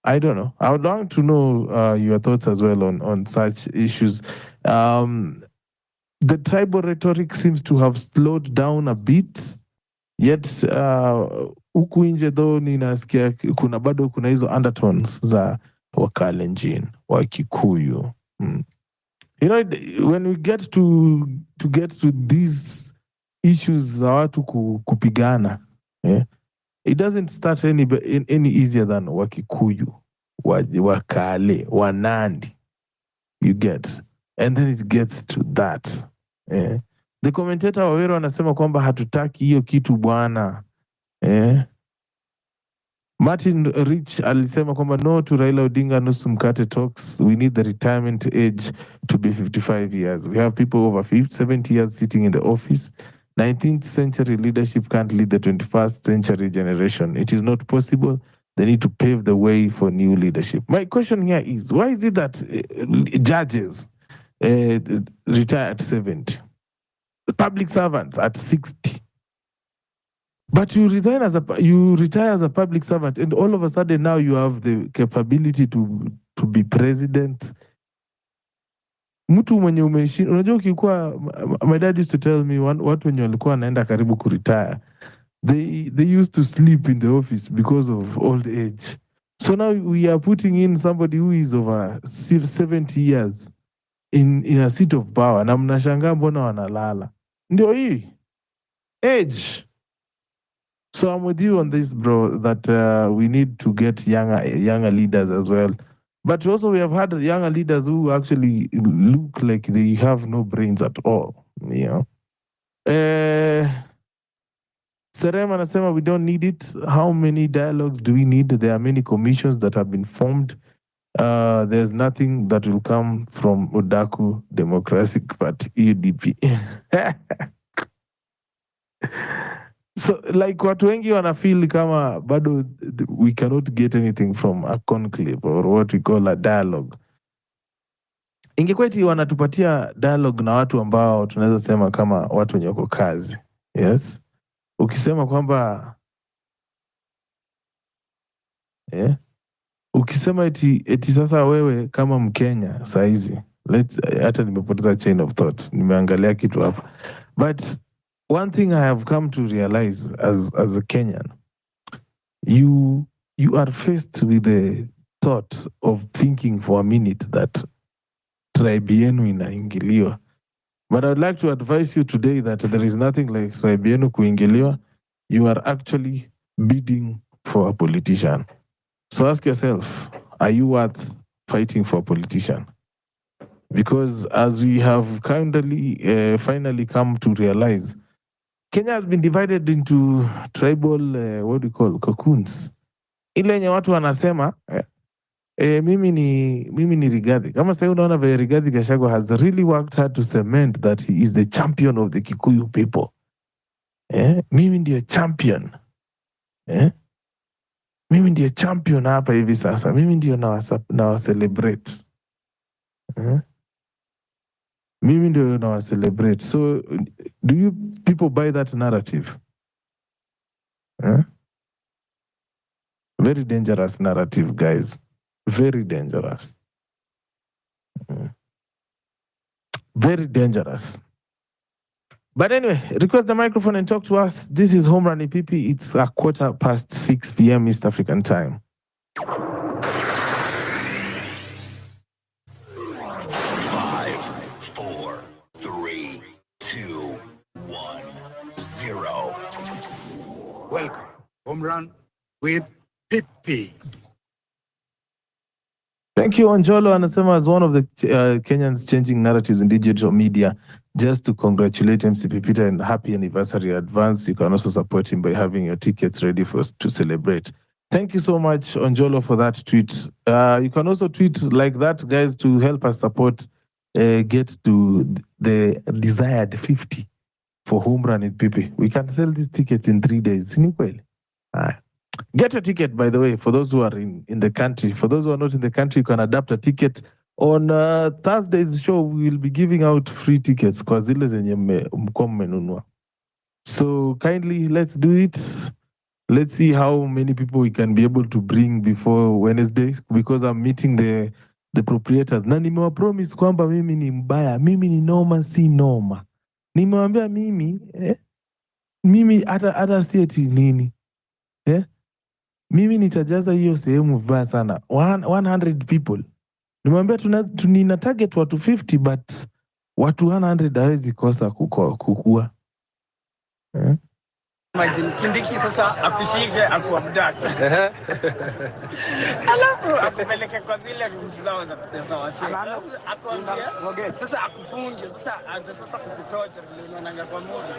I don't know. I would like to know your thoughts as well on such issues. The tribal rhetoric seems to have slowed down a bit, yet huku nje though ninasikia kuna hizo undertones za Wakalenjin, Wakikuyu. You know, when we get to these issues za watu kupigana, it doesn't start any easier than Wakikuyu, Wakale, Wanandi. You get, and then it gets to that. The commentator Wawero anasema kwamba hatutaki hiyo kitu bwana. Martin Rich alisema kwamba no to Raila Odinga nusu mkate talks. We need the retirement age to be 55 years. We have people over 70 years sitting in the office. 19th century leadership can't lead the 21st century generation. It is not possible. They need to pave the way for new leadership. My question here is, why is it that judges retire at 70? Public servants at 60? But you retire as a public servant, and all of a sudden now you have the capability to be president. Mtu mwenye umeshinda, unajua ukikuwa, my dad used to tell me watu wenye walikuwa wanaenda karibu kuretire, they used to sleep in the office because of old age. So now we are putting in somebody who is over 70 years in a seat of power, na mnashangaa mbona wanalala. Ndio hii age. So I'm with you on this, bro, that we need to get younger leaders as well. But also we have had younger leaders who actually look like they have no brains at all, you know. Serem anasema we don't need it. How many dialogues do we need? There are many commissions that have been formed. There's nothing that will come from Udaku Democratic Party, UDP. So like watu wengi wanafeel kama bado we cannot get anything from a conclave or what we call a dialogue. Ingekuwa eti wanatupatia dialogue na watu ambao tunaweza sema kama watu wenye wako kazi. Yes. Ukisema kwamba ukisema eti sasa wewe kama Mkenya saizi, hata nimepoteza chain of thought, nimeangalia kitu hapa. But one thing I have come to realize as a Kenyan, you are faced with the thought of thinking for a minute that tribe yenu inaingiliwa. But I would like to advise you today that there is nothing like tribe yenu kuingiliwa. You are actually bidding for a politician. So ask yourself, are you worth fighting for a politician? Because as we have finally come to realize, Kenya has been divided into tribal, what do you call, cocoons. Ile yenye watu wanasema, mimi ni Rigathi. Kama sasa unaona vile Rigathi Gachagua has really worked hard to cement that he is the champion of the Kikuyu people. Mimi ndiye champion. Mimi ndiye champion hapa hivi sasa. Mimi ndio na celebrate. Mimi ndio na celebrate. So do you people buy that narrative? Very dangerous narrative, guys. Very dangerous. Very dangerous. But anyway, request the microphone and talk to us. This is Home Run EPP. It's 6:15 p.m. East African time. 5, 4, 3, 2, 1, 0. Welcome. Home Run with PP. Thank you, Onjolo. Anasema as one of the Kenyans changing narratives in digital media, just to congratulate MC Peter and happy anniversary advance. You can also support him by having your tickets ready for us to celebrate. Thank you so much, Onjolo, for that tweet. You can also tweet like that, guys, to help us support, get to the desired 50 for Home Run in PP. We can sell these tickets in 3 days. Get a ticket, by the way, for those who are in the country. For those who are not in the country, you can adapt a ticket. On Thursday's show, we will be giving out free tickets. So kindly, let's do it. Let's see how many people we can be able to bring before Wednesday, because I'm meeting the proprietors. Na nimewapromise kwamba mimi ni mbaya, mimi ni noma, si noma. Nimewambia mimi hata si eti nini. Mimi nitajaza hiyo sehemu vibaya sana. 100 people. Nimwambia nina target watu 50, but watu 100 hawezi kosa kukua. Imagine Kindiki sasa akushike akuabduct. Alafu akupeleke kwa zile rooms zao za kutesa wasi. Akwambia sasa akufunge, sasa anza sasa kukutocha vile unaonanga kwa movie.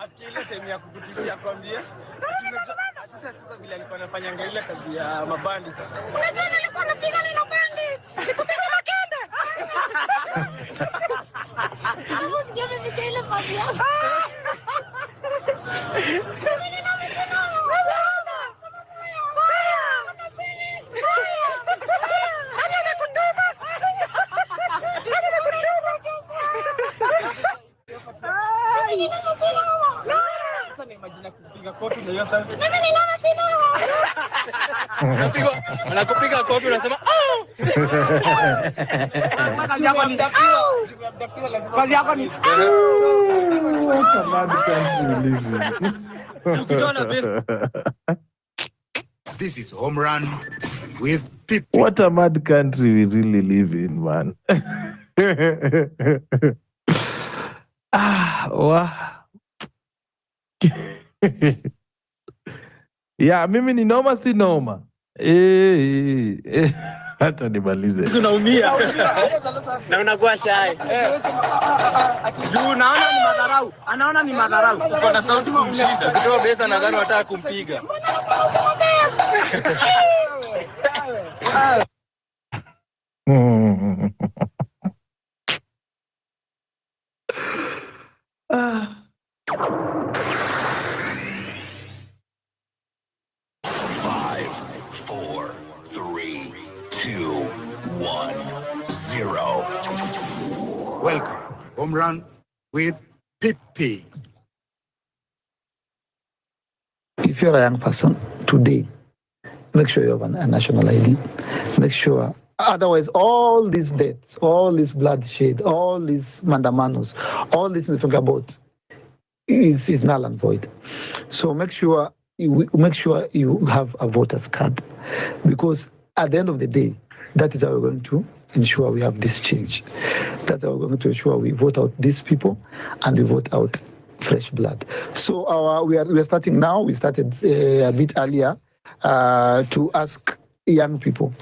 Akili sehemu ya kukutishia kwambia. Sasa vile alikuwa anafanya ile kazi ya mabandi sasa. Unajua nilikuwa napiga na mabandi. Nikupiga makende. Hapo sijui mimi ile kazi ya. Mimi na mimi. Hadi nakutuma. Sasa nimagine kupiga kofi na hiyo sauti. Mimi niliona sina. Anakupiga kofi unasema kazi yako ni kazi yako ni This is Home Run with PP. What a mad country we really live in, man. Wow. Yeah, mimi ni noma si noma. Hata nimalize. Tunaumia. Na unakuwa shy. Juu naona ni madharau. Anaona ni madharau. Uko na sauti kumshinda. Kutoa besa na gari wataka kumpiga. Welcome to Home Run with PP. If you're a young person today, make sure you have a national ID. Make sure, otherwise, all these deaths, all this bloodshed, all these mandamanos, all this you think about is null and void. So make sure you have a voter's card, because at the end of the day, that is how we're going to ensure we have this change. That's how we're going to ensure we vote out these people and we vote out fresh blood. So we are starting now. We started a bit earlier to ask young people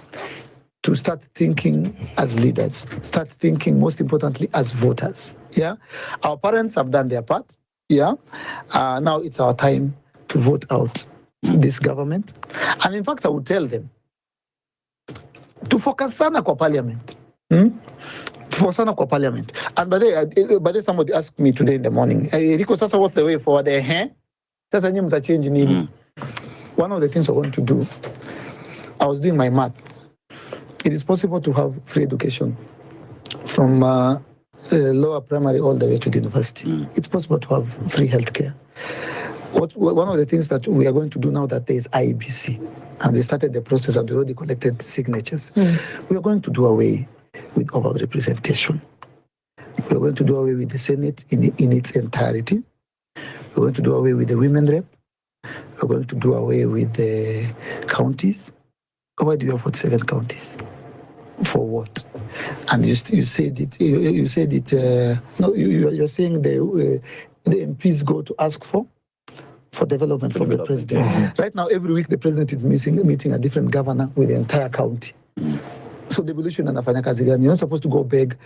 to start thinking as leaders, start thinking most importantly as voters. Yeah, our parents have done their part. Yeah, now it's our time to vote out this government. And in fact, I would tell them to focus sana kwa parliament. For sana kwa parliament. And by the way, somebody asked me today in the morning, Rico, sasa what's the way forward? Sasa nyinyi mta change nini? One of the things we're going to do, I was doing my math. It is possible to have free education from lower primary all the way to the university. It's possible to have free healthcare. One of the things that we are going to do now that there is IEBC, and we started the process and we already collected signatures, we are going to do away with over-representation. We're going to do away with the Senate in its entirety. We're going to do away with the women rep. We're going to do away with the counties. Why do you have 47 counties? For what? And you said it. You're saying the MPs go to ask for development from the president. Right now, every week the president is meeting a different governor with the entire county. So devolution anafanya kazi gani? You're not supposed to go beg.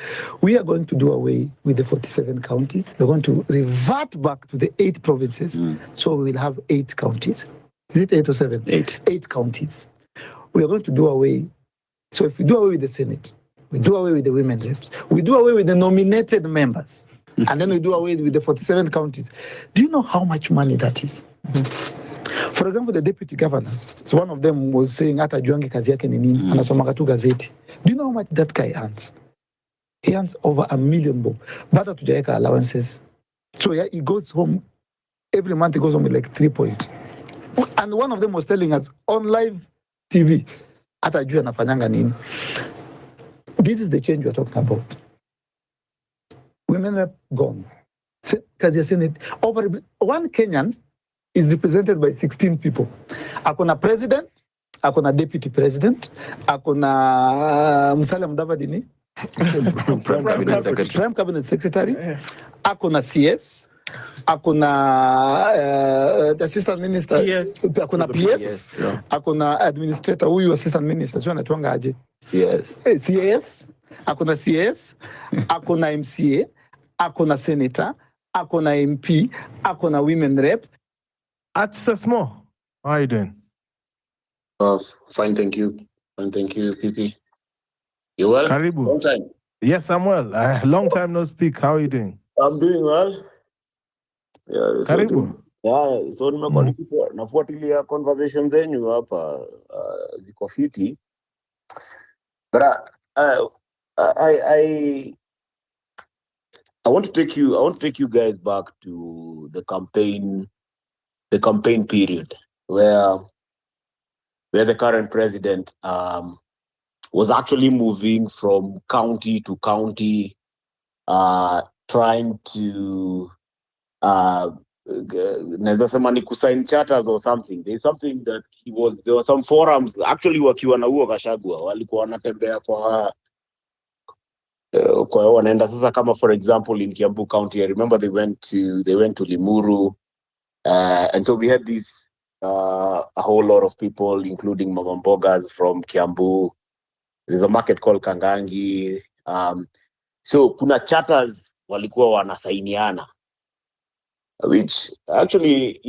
We are going to do away with the 47 counties. We're going to revert back to the 8 provinces. So we will have 8 counties. Is it 8 or 7? 8. 8 counties. We are going to do away. So if we do away with the Senate, we do away with the women reps, we do away with the nominated members, and then we do away with the 47 counties. Do you know how much money that is? For example, the deputy governors. So one of them was saying, "Hata juange kazi yake ni nini? Anasomanga tu gazeti." Do you know how much that guy earns? He earns over $1 million. But hatujaeka allowances. So yeah, he goes home every month. He goes home with like 3 points. And one of them was telling us on live TV, "Hata jua anafanyanga nini." This is the change we're talking about. Women are gone. Kazi ya Senate over 1 Kenyan is represented by 16 people. Akona president, akona deputy president, akona Musalia Mudavadi ni Prime Cabinet Secretary, akona CS, akona assistant minister, akona PS, akona administrator huyu assistant minister, sio anatuanga aje? CS, akona CS, akona MCA, akona senator, akona MP, akona women rep. Small. How are you doing? Fine, thank you. Fine, thank you, PP. You well? Karibu. Long time. Yes, I'm well. Long time no speak. How are you doing? I'm doing well. Yeah, Karibu. So nimekuwa nafuatilia conversations zenyu hapa ziko fiti. But I want to take you guys back to the campaign period where the current president was actually moving from county to county, trying to naweza sema ni kusign charters or something. There's something that there were some forums actually wakiwa na huo Gachagua walikuwa wanatembea kwa wanaenda sasa, kama for example in Kiambu County, I remember they went to Limuru, and so we had this a whole lot of people, including Mama Mbogas from Kiambu. There's a market called Kangangi. So kuna charters walikuwa wanasainiana, which actually,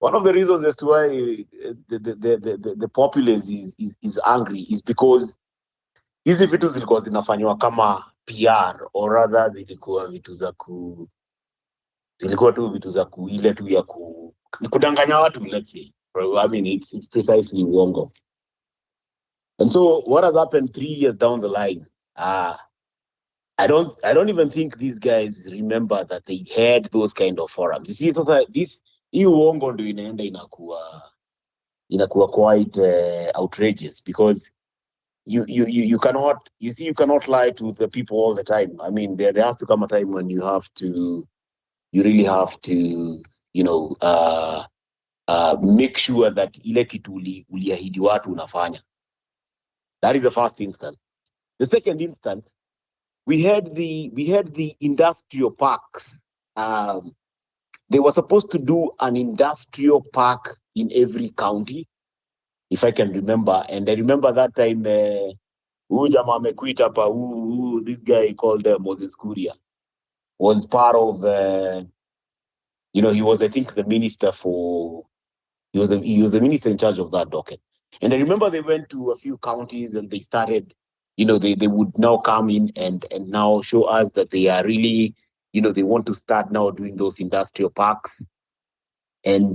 one of the reasons as to why the populace is angry is because hizi vitu zilikuwa zinafanywa kama PR, or rather zilikuwa tu vitu za ile tu ya kudanganya watu, let's say. I mean, it's precisely uongo. And so what has happened 3 years down the line? I don't even think these guys remember that they had those kind of forums. You see, so hii uongo ndio inaenda inakuwa quite outrageous, because you cannot lie to the people all the time. I mean, there has to come a time when you really have to make sure that ile kitu uliahidi watu unafanya. That is the first instance. The second instance, we had the industrial park. They were supposed to do an industrial park in every county, if I can remember. And I remember that time, this guy called Moses Kuria was part of, he was, I think, the minister he was the minister in charge of that docket. And I remember they went to a few counties and they started, they would now come in and now show us that they are really, they want to start now doing those industrial parks. And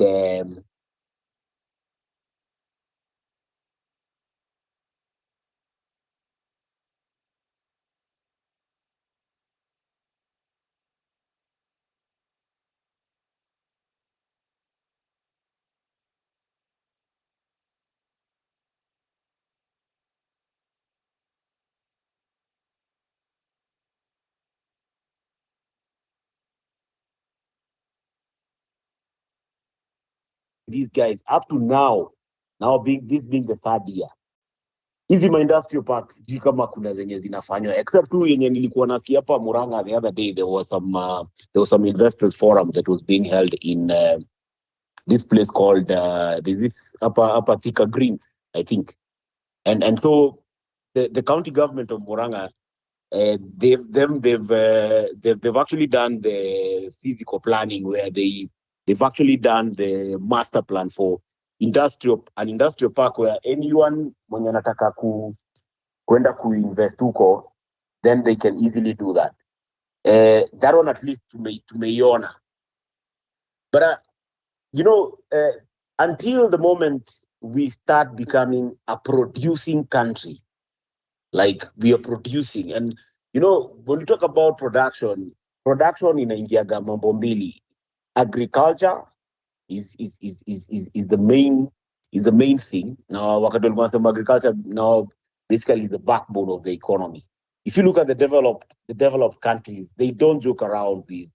these guys up to now being the third year, hizi ma industrial parks sijui kama kuna zenye zinafanywa, except tu yenye nilikuwa nasikia hapa Murang'a the other day. There was some investors forum that was being held in this place called this upper Thika Greens, I think. And so the county government of Murang'a, they've actually done the physical planning, where they've actually done the master plan for an industrial park, where anyone mwenye anataka kwenda kuinvest huko, then they can easily do that. That one at least tumeiona. But until the moment we start becoming a producing country, like we are producing, and when you talk about production inaingiaga mambo mbili. Agriculture is the main thing. Now wakati walikuwa wanasema agriculture now basically is the backbone of the economy. If you look at the developed countries, they don't joke around with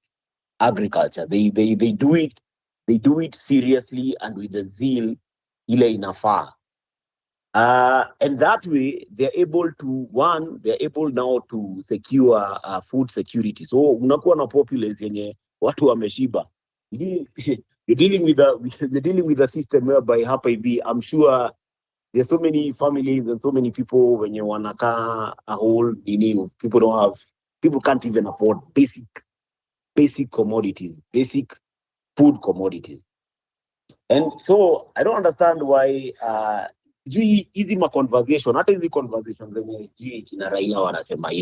agriculture. They do it seriously and with the zeal ile inafaa. And that way they're able now to secure food security. So unakuwa na populace yenye watu wameshiba. You're dealing with a system whereby hapa hivi, I'm sure there's so many families and so many people wenye wanakaa a whole people can't even afford basic commodities, basic food commodities. And so I don't understand why hizi conversation, hata hizi conversations zenye kina Raila wanasema,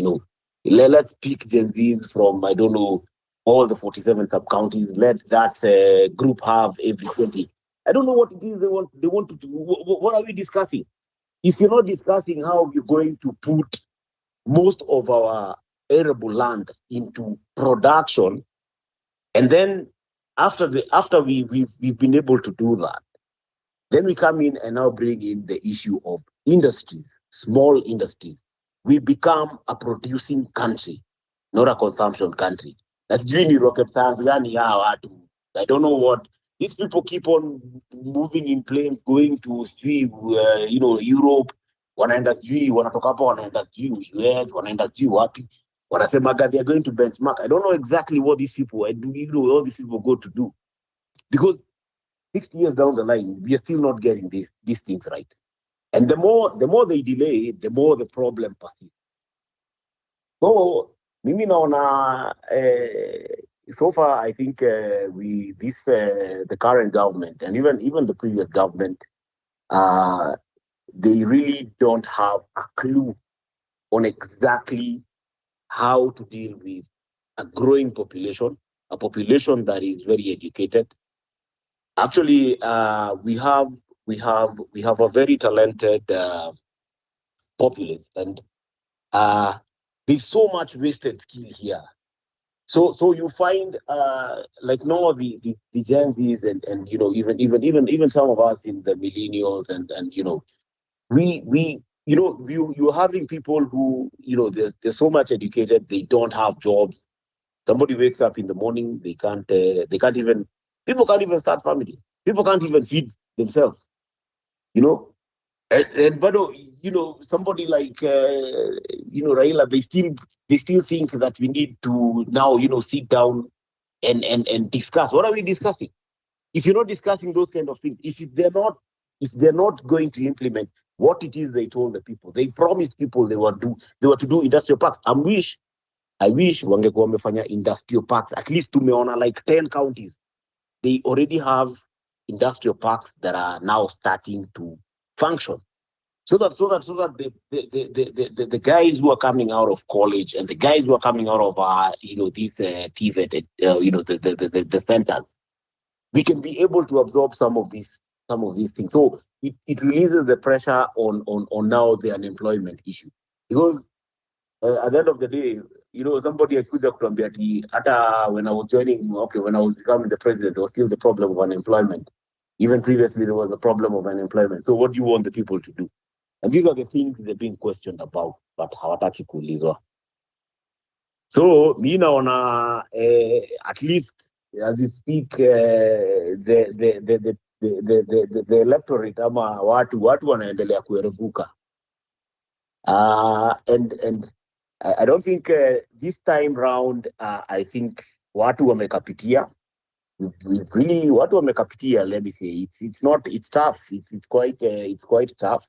let's pick Gen Zs from, I don't know, all the 47 sub-counties, let that group have every 20. I don't know what it is they want to do. What are we discussing? If you're not discussing how you're going to put most of our arable land into production, and then after we've been able to do that, then we come in and now bring in the issue of industries, small industries. We become a producing country, not a consumption country. That's really rocket science gani ya watu I don't know what these people keep on moving in planes going to Europe, wanaenda sijui wanatoka hapo wanaenda sijui US, wanaenda sijui wapi, wanasemaga they are going to benchmark. I don't know exactly what these people all these people go to do, because 60 years down the line we are still not getting these things right, and the more they delay, the more the problem persists. So mimi naona so far I think the current government and even the previous government, they really don't have a clue on exactly how to deal with a growing population, a population that is very educated. Actually, we have a very talented populace, and there's so much wasted skill here. So you find like now the Gen Zs and even some of us in the millennials and you're having people who they're so much educated, they don't have jobs. Somebody wakes up in the morning, people can't even start family. People can't even feed themselves. But somebody like Raila, they still think that we need to now sit down and discuss. What are we discussing? If you're not discussing those kind of things, if they're not going to implement what it is they told the people, they promised people they were to do industrial parks. I wish wangekuwa wamefanya industrial parks. At least tumeona like 10 counties, they already have industrial parks that are now starting to function. So that the guys who are coming out of college and the guys who are coming out of these TVET, the centers, we can be able to absorb some of these things. So it releases the pressure on now the unemployment issue, because at the end of the day, somebody akuja kutuambia ati hata when I was becoming the president, there was still the problem of unemployment. Even previously there was a problem of unemployment. So what do you want the people to do? And these are the things they're being questioned about, but hawataki kuulizwa. So mi naona at least as we speak, the electorate ama watu wanaendelea kuerevuka. And I don't think this time round, I think watu wamekapitia. Really, watu wamekapitia. Let me say, it's tough. It's quite tough.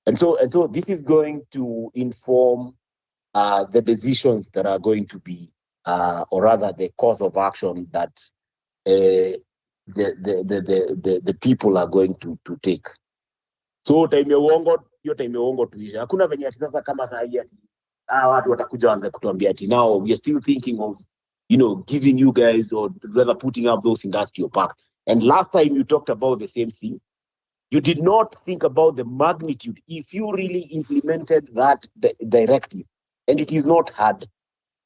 And so this is going to inform the decisions that are going to be, or rather the course of action that the people are going to take. So time ya uongo tuisha. Hakuna venye ati sasa kama saa hii ati watu watakuja waanze kutuambia ati now we are still thinking of giving you guys or rather putting up those industrial parks. And last time you talked about the same thing. You did not think about the magnitude if you really implemented that directive. And it is not hard.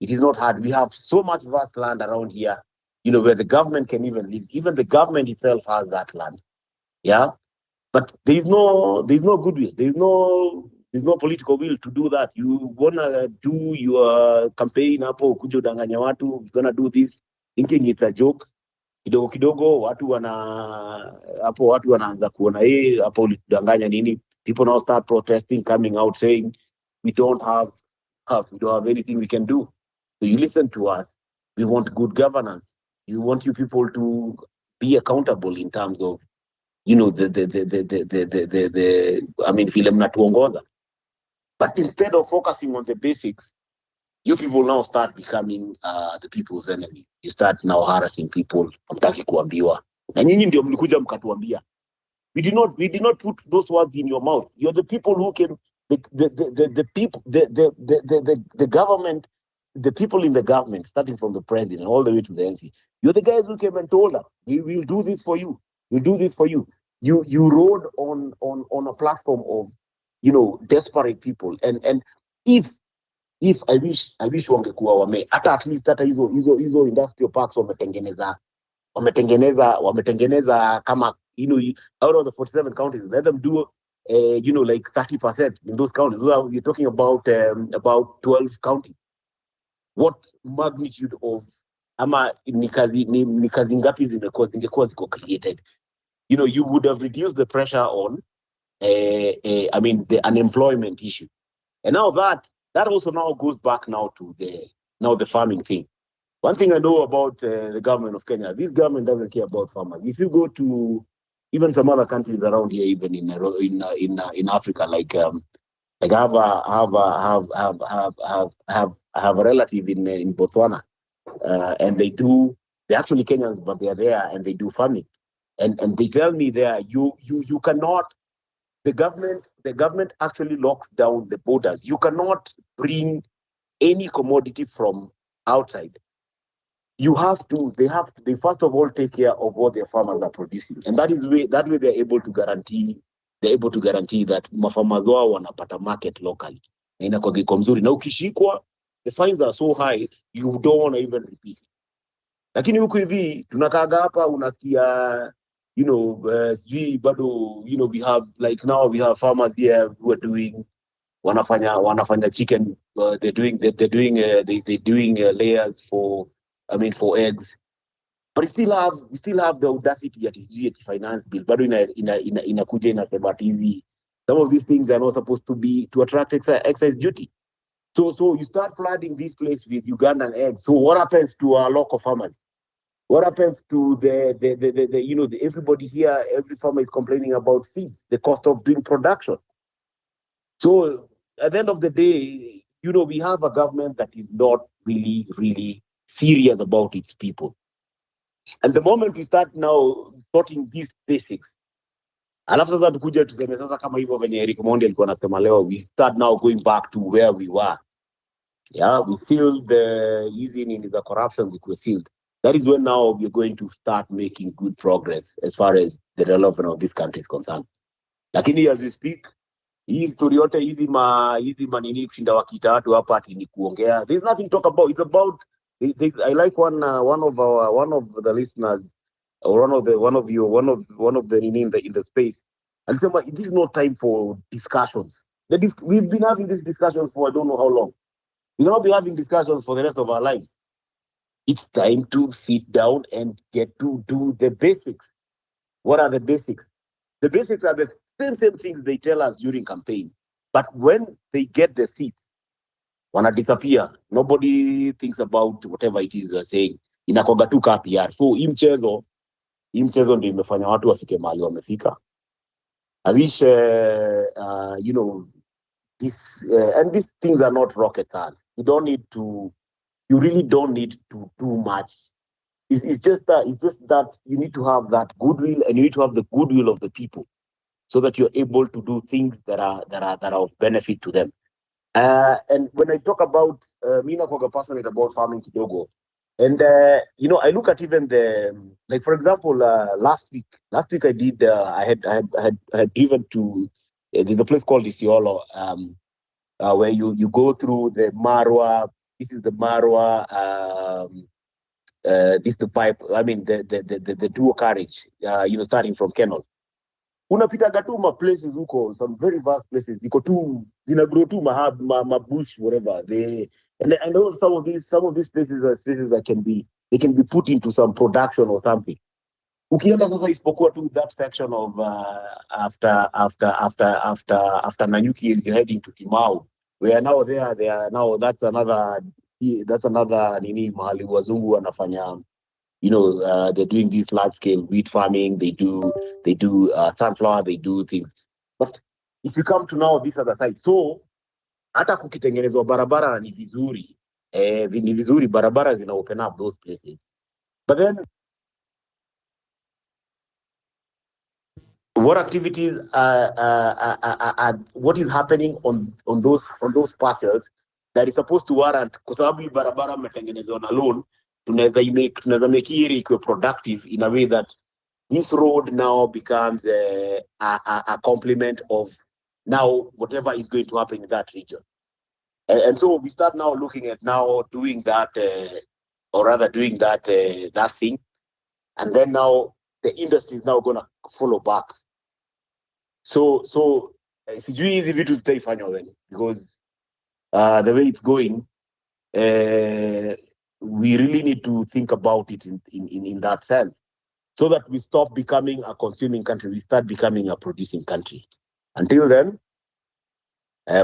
It is not hard. We have so much vast land around here, where the government can even live. Even the government itself has that land. Yeah. But there's no goodwill. There's no political will to do that. You wanna do your campaign hapo kuja udanganya watu, you're gonna do this thinking it's a joke. Kidogo watu wanaanza kuona hapo ulidanganya nini. People now start protesting, coming out saying we don't have anything we can do. So you listen to us. We want good governance. You want you people to be accountable in terms of vile mnatuongoza. But instead of focusing on the basics, you people now start becoming the people's enemy. You start now harassing people. Hamtaki kuambiwa. Na nyinyi ndio mlikuja mkatuambia. We did not put those words in your mouth. You're the people who came, the people, the government, the people in the government, starting from the president all the way to the MC. You're the guys who came and told us, we will do this for you. We'll do this for you. You rode on a platform of desperate people. And if I wish wangekuwa hata at least hata hizo industrial parks wametengeneza kama out of the 47 counties, let them do like 30% in those counties. So you're talking about 12 counties. What magnitude of ama ni kazi ngapi zingekuwa ziko created, you would have reduced the pressure on the unemployment issue. And now that also now goes back now to the farming thing. One thing I know about the government of Kenya, this government doesn't care about farmers. If you go to even some other countries around here, even in Africa, like I have a relative in Botswana, and they're actually Kenyans, but they're there and they do farming, and they tell me there you cannot. The government actually locks down the borders. You cannot bring any commodity from outside. They first of all take care of what their farmers are producing, and that way they're able to guarantee that mafarmers wao wanapata market locally. Na inakuwa iko mzuri, na ukishikwa the fines are so high you don't want to even repeat. Lakini huku hivi tunakaaga hapa unasikia bado we have, like now we have farmers here who are doing wanafanya chicken, they're doing layers for eggs, but we still have the audacity at finance bill bado inakuja inasema hivi some of these things are not supposed to attract excise duty. So you start flooding this place with Ugandan eggs. So what happens to our local farmers? What happens to the everybody here? Every farmer is complaining about feeds, the cost of doing production. So at the end of the day, we have a government that is not really, really serious about its people. And the moment we start now sorting these basics, alafu sasa tukuja tuseme sasa kama hivyo venye Eric Mondi alikuwa anasema leo, we start now going back to where we were. Yeah, we feel the easing is a corruption zikuwe sealed. That is when now we're going to start making good progress as far as the development of this country is concerned. Lakini as we speak, hii story yote hizi manini kushinda wakiita watu hapa ati ni kuongea. There's nothing to talk about. It's about I like one of the listeners, or one of the in the space. Alisema this is not time for discussions. We've been having these discussions for I don't know how long. We cannot be having discussions for the rest of our lives. It's time to sit down and get to do the basics. What are the basics? The basics are the same things they tell us during campaign. But when they get the seat, wanna disappear. Nobody thinks about whatever it is they're saying. Inakoga tu ka PR. So hii mchezo ndio imefanya watu wafike mahali wamefika. I wish this and these things are not rocket science. You really don't need to do much. It's just that you need to have that goodwill, and you need to have the goodwill of the people, so that you're able to do things that are of benefit to them. And when I talk about Mina Koga passionate about farming kidogo, and I look at even like for example last week I did I had driven to there's a place called Isiolo, where you go through the Marwa. This is the Marwa. This is the pipe. I mean the dual carriage. Starting from Kenol. Unapitaga tu ma places huko, some very vast places. Ziko tu zinagrow tu ma bush, whatever. And I know some of these places are spaces that can be put into some production or something. Ukienda sasa isipokuwa tu that section of after Nanyuki is heading to Kimau, where now they are now that's another nini mahali wazungu wanafanya. They're doing this large scale wheat farming. They do sunflower. They do things. But if you come to now this other side, so hata kukitengenezwa barabara ni vizuri, barabara zina open up those places. But then what activities are what is happening on those parcels that is supposed to warrant, kwa sababu hii barabara mmetengenezwa na loan, tunaweza make hii ikuwe productive in a way that this road now becomes a complement of now whatever is going to happen in that region. And so we start now looking at now doing that, or rather doing that thing, and then now the industry is now going to follow back. So sijui hizi vitu zitaifanywa when, because the way it's going, we really need to think about it in that sense, so that we stop becoming a consuming country, we start becoming a producing country. Until then,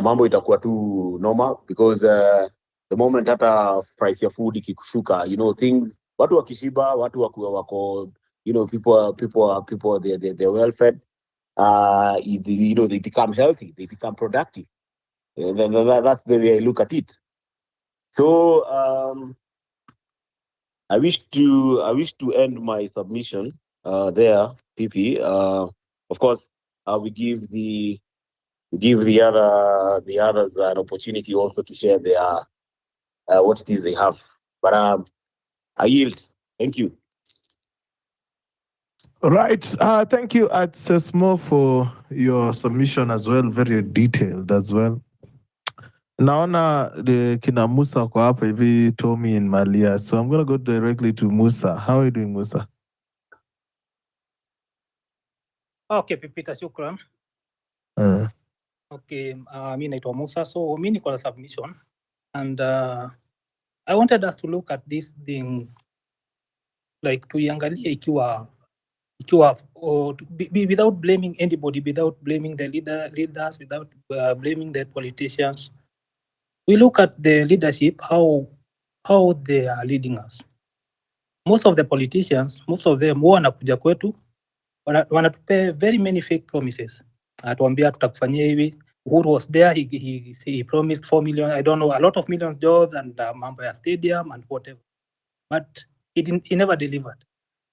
mambo itakuwa tu normal, because the moment hata price ya food ikikushuka, things, watu wakishiba, watu wako, people they're well fed, they become healthy, they become productive. That's the way I look at it. So I wish to end my submission there, PP. Of course, we give the others an opportunity also to share their what it is they have. But I yield. Thank you. Right. Thank you, Atsesmo, for your submission as well. Very detailed as well. Naona the kina Musa kwa hapa hivi, Tommy and Malia. So I'm going to go directly to Musa. How are you doing, Musa? Okay, Pipita, shukran. Okay, mi naitwa Musa. So mi niko na submission, and I wanted us to look at this thing, like tuiangalie ikiwa without blaming anybody, without blaming the leaders, without blaming the politicians. We look at the leadership, how they are leading us. Most of the politicians, most of them wanakuja kwetu, wanatupe very many fake promises. Atuambia tutakufanyia hivi. Uhuru was there, he promised 4 million, I don't know, a lot of million jobs and mambo ya stadium and whatever. But he never delivered.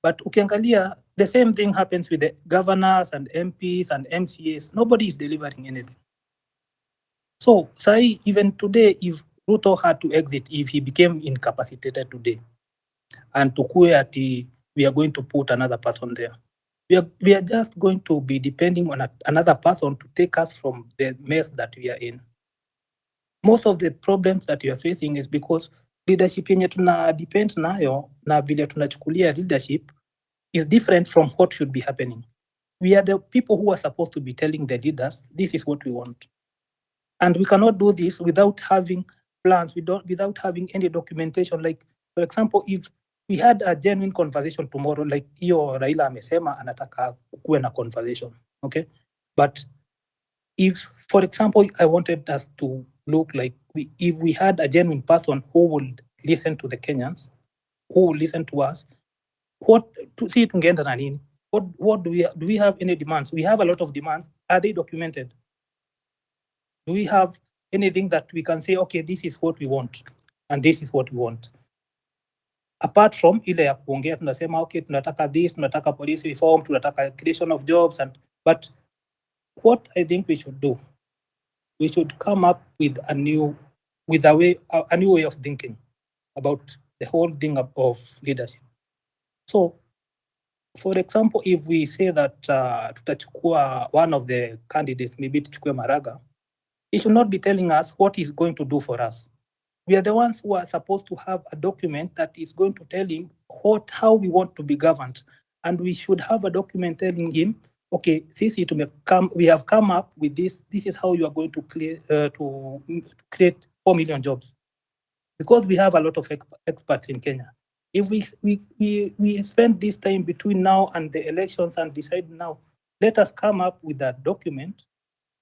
But ukiangalia, the same thing happens with the governors and MPs and MCAs. Nobody is delivering anything. So, say even today, if Ruto had to exit, if he became incapacitated today, and Tukuyati, we are going to put another person there. We are just going to be depending on another person to take us from the mess that we are in. Most of the problems that we are facing is because leadership yenye tuna depend nayo na vile tunachukulia leadership is different from what should be happening. We are the people who are supposed to be telling the leaders, this is what we want. And we cannot do this without having plans, without having any documentation. Like, for example, if we had a genuine conversation tomorrow, like hiyo Raila amesema anataka kuwe na conversation, okay? But if, for example, I wanted us to look like if we had a genuine person who would listen to the Kenyans, who will listen to us, what do we have any demands? We have a lot of demands. Are they documented? Do we have anything that we can say, okay, this is what we want and this is what we want? Apart from ile ya kuongea tunasema, okay, tunataka this, tunataka police reform, tunataka creation of jobs, but what I think we should do, we should come up with a new way of thinking about the whole thing of leadership. So, for example, if we say that tutachukua one of the candidates, maybe tuchukue Maraga, he should not be telling us what he's going to do for us. We are the ones who are supposed to have a document that is going to tell him how we want to be governed. And we should have a document telling him, okay, Sisi, we have come up with this. This is how you are going to create 4 million jobs. Because we have a lot of experts in Kenya. If we spend this time between now and the elections and decide now, let us come up with a document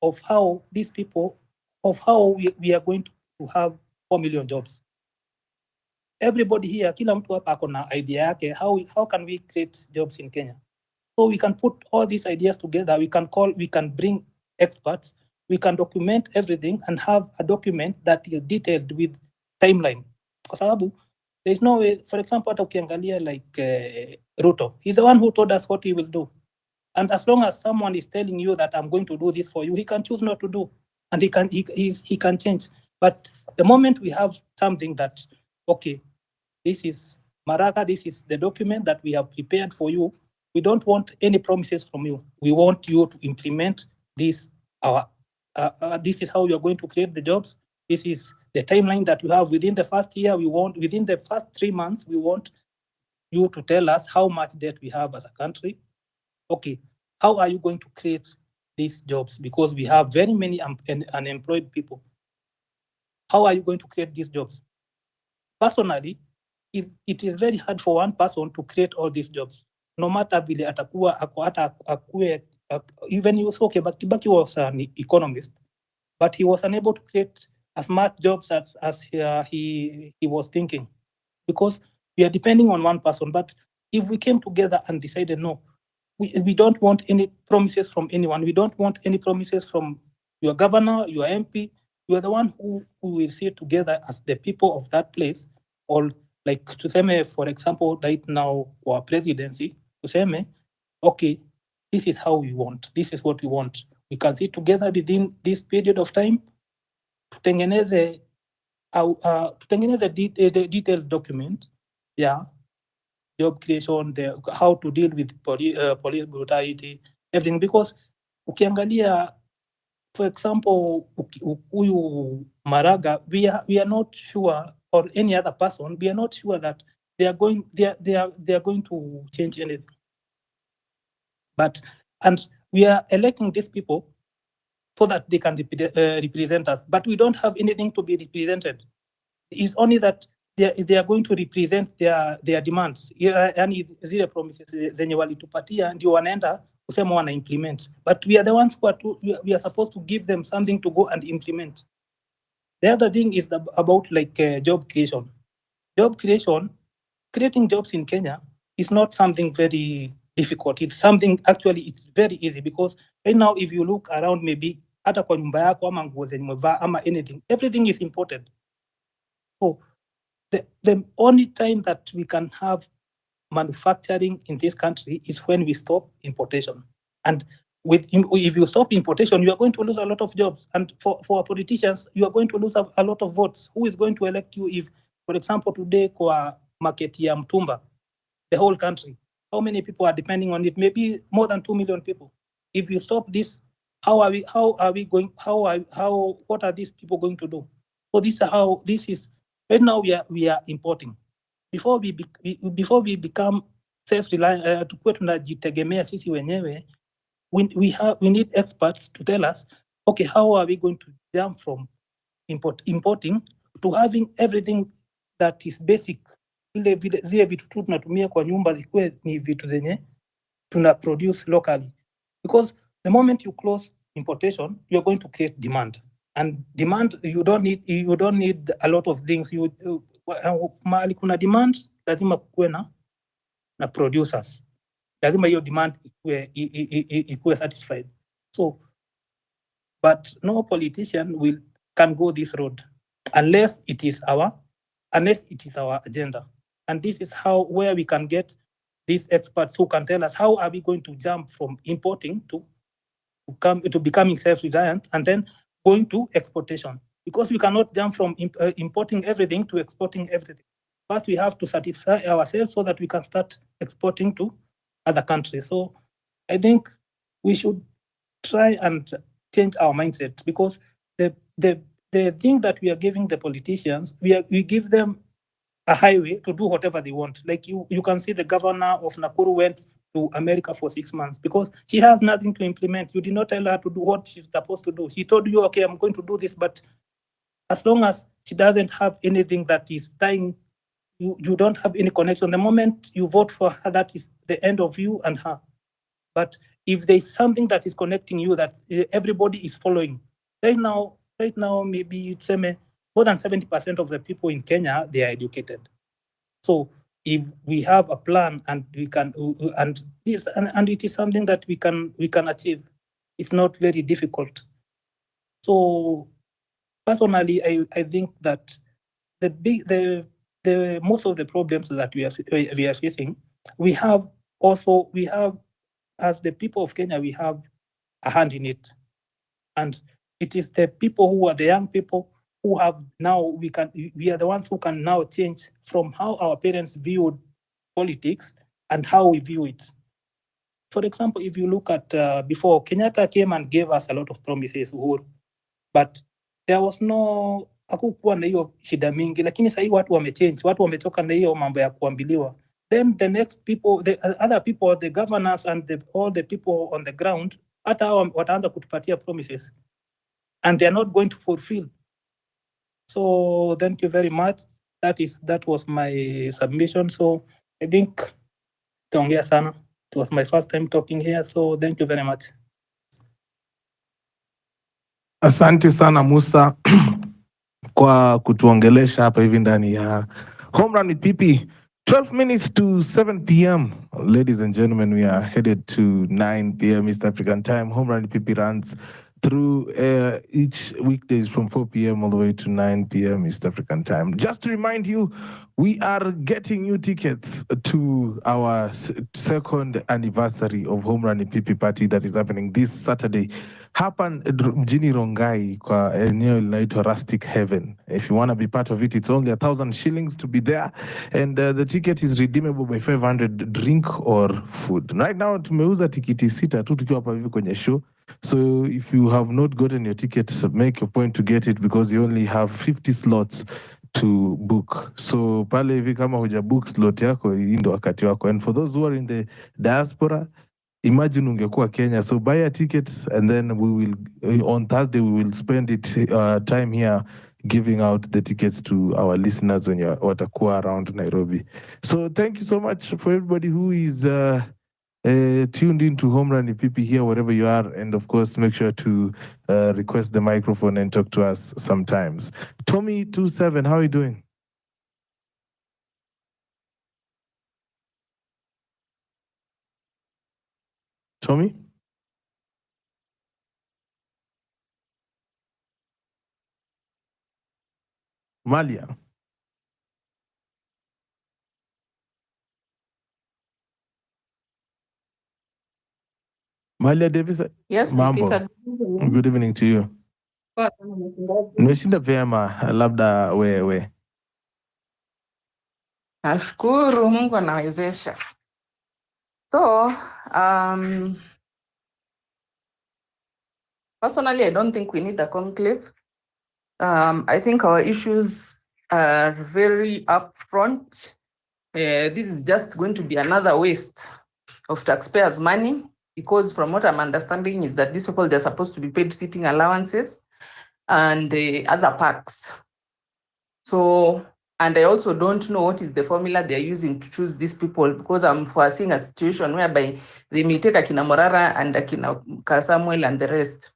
of how these people, of how we are going to have 4 million jobs. Everybody here, kila mtu hapa ako na idea yake, how can we create jobs in Kenya? So we can put all these ideas together, we can bring experts, we can document everything and have a document that is detailed with timeline. Kwa sababu, there is no way, for example, hata ukiangalia like Ruto, he's the one who told us what he will do. And as long as someone is telling you that I'm going to do this for you, he can choose not to do. And he can change. But the moment we have something that, okay, this is Maraga, this is the document that we have prepared for you. We don't want any promises from you. We want you to implement this. This is how you are going to create the jobs. This is the timeline that you have within the first year. Within the first 3 months, we want you to tell us how much debt we have as a country. Okay, how are you going to create these jobs? Because we have very many unemployed people. How are you going to create these jobs? Personally, it is very hard for one person to create all these jobs. No matter vile atakuwa hata akue, even you okay, but Kibaki was an economist, but he was unable to create as much jobs as he was thinking, because we are depending on one person. But if we came together and decided, no, we don't want any promises from anyone. We don't want any promises from your governor, your MP. You are the one who will sit together as the people of that place. Or like tuseme, for example, right now our presidency, tuseme, okay, this is how we want. This is what we want. We can sit together within this period of time. Tutengeneze the detailed document, yeah, job creation, how to deal with police brutality, everything. Because ukiangalia, for example, huyu Maraga, we are not sure, or any other person, we are not sure that they are going to change anything. And we are electing these people so that they can represent us, but we don't have anything to be represented. It's only that they are going to represent their demands, yani zile promises zenye walitupatia ndio wanaenda kusema wana implement, but we are the ones who we are supposed to give them something to go and implement. The other thing is about like job creation. Creating jobs in Kenya is not something very difficult. It's something, actually, it's very easy, because right now if you look around, maybe hata kwa nyumba yako ama nguo zenye umevaa ama anything, everything is imported. So the only time that we can have manufacturing in this country is when we stop importation. And if you stop importation, you are going to lose a lot of jobs. And for our politicians, you are going to lose a lot of votes. Who is going to elect you if, for example, today kwa market ya mtumba, the whole country, how many people are depending on it? Maybe more than 2 million people. If you stop this, what are these people going to do? So this is right now we are importing. Before we become self-reliant, tukuwe tunajitegemea sisi wenyewe, we need experts to tell us, okay, how are we going to jump from importing to having everything that is basic, zile vitu tu tunatumia kwa nyumba zikuwe ni vitu zenye tuna produce locally. Because the moment you close importation, you are going to create demand. And demand, you don't need a lot of things. Mahali kuna demand, lazima kuwe na producers. Lazima hiyo demand ikuwe satisfied. So, but no politician can go this road unless it is our agenda. And this is where we can get these experts who can tell us how are we going to jump from importing to becoming self-reliant and then going to exportation. Because we cannot jump from importing everything to exporting everything. First, we have to satisfy ourselves so that we can start exporting to other countries. So I think we should try and change our mindset, because the thing that we are giving the politicians, we give them a highway to do whatever they want. Like you can see the governor of Nakuru went to America for 6 months because she has nothing to implement. You did not tell her to do what she's supposed to do. She told you, okay, I'm going to do this, but as long as she doesn't have anything that is tying, you don't have any connection. The moment you vote for her, that is the end of you and her. But if there's something that is connecting you, that everybody is following, right now, maybe you'd say more than 70% of the people in Kenya, they are educated. So if we have a plan and we can, and it is something that we can achieve, it's not very difficult. So personally, I think that the most of the problems that we are facing, we have as the people of Kenya, we have a hand in it. And it is the people who are the young people who have now, we are the ones who can now change from how our parents viewed politics and how we view it. For example, if you look at before, Kenyatta came and gave us a lot of promises, Uhuru, but there was no, hakukuwa na hiyo shida mingi, lakini sasa watu wamechange, watu wametoka na hiyo mambo ya kuambiliwa. Then the next people, the other people, the governors and all the people on the ground, hata wataanza kutupatia promises and they are not going to fulfill. So thank you very much. that was my submission. So I think taongea sana. It was my first time talking here, so thank you very much. Asante sana Musa kwa kutuongelesha hapa hivi ndani ya Home Run with PP. 12 minutes to 7 p.m. Ladies and gentlemen, we are headed to 9 p.m. East African time. Home Run with PP runs through each weekdays from 4 p.m. all the way to 9 p.m. East African time. Just to remind you, we are getting new tickets to our second anniversary of Home Run PP party that is happening this Saturday hapa mjini Rongai kwa eneo linaitwa Rustic Heaven. If you want to be part of it, it's only 1,000 shillings to be there, and the ticket is redeemable by 500 drink or food. Right now tumeuza tikiti 6 tu tukiwa hapa hivi kwenye show. So if you have not gotten your ticket, make your point to get it because you only have 50 slots to book. So pale hivi kama huja book slot yako, hii ndo wakati wako. And for those who are in the diaspora, imagine ungekuwa Kenya. So buy a ticket and then we will, on Thursday, we will spend it time here giving out the tickets to our listeners when you're watakuwa around Nairobi. So thank you so much for everybody who is tuned into Home Run PP here, wherever you are. And of course, make sure to request the microphone and talk to us sometimes. Tommy27, how are you doing? Tommy? Malia? Malia Davis? Yes, Mambo. Peter. Good evening to you. Nimeshinda vyema, labda wewe. Nashukuru Mungu anawezesha. So, personally, I don't think we need a conclave. I think our issues are very upfront. This is just going to be another waste of taxpayers' money because from what I'm understanding is that these people, they're supposed to be paid sitting allowances and other perks. So, and I also don't know what is the formula they're using to choose these people because I'm foreseeing a situation whereby they may take Akina Morara and Akina Samuel and the rest,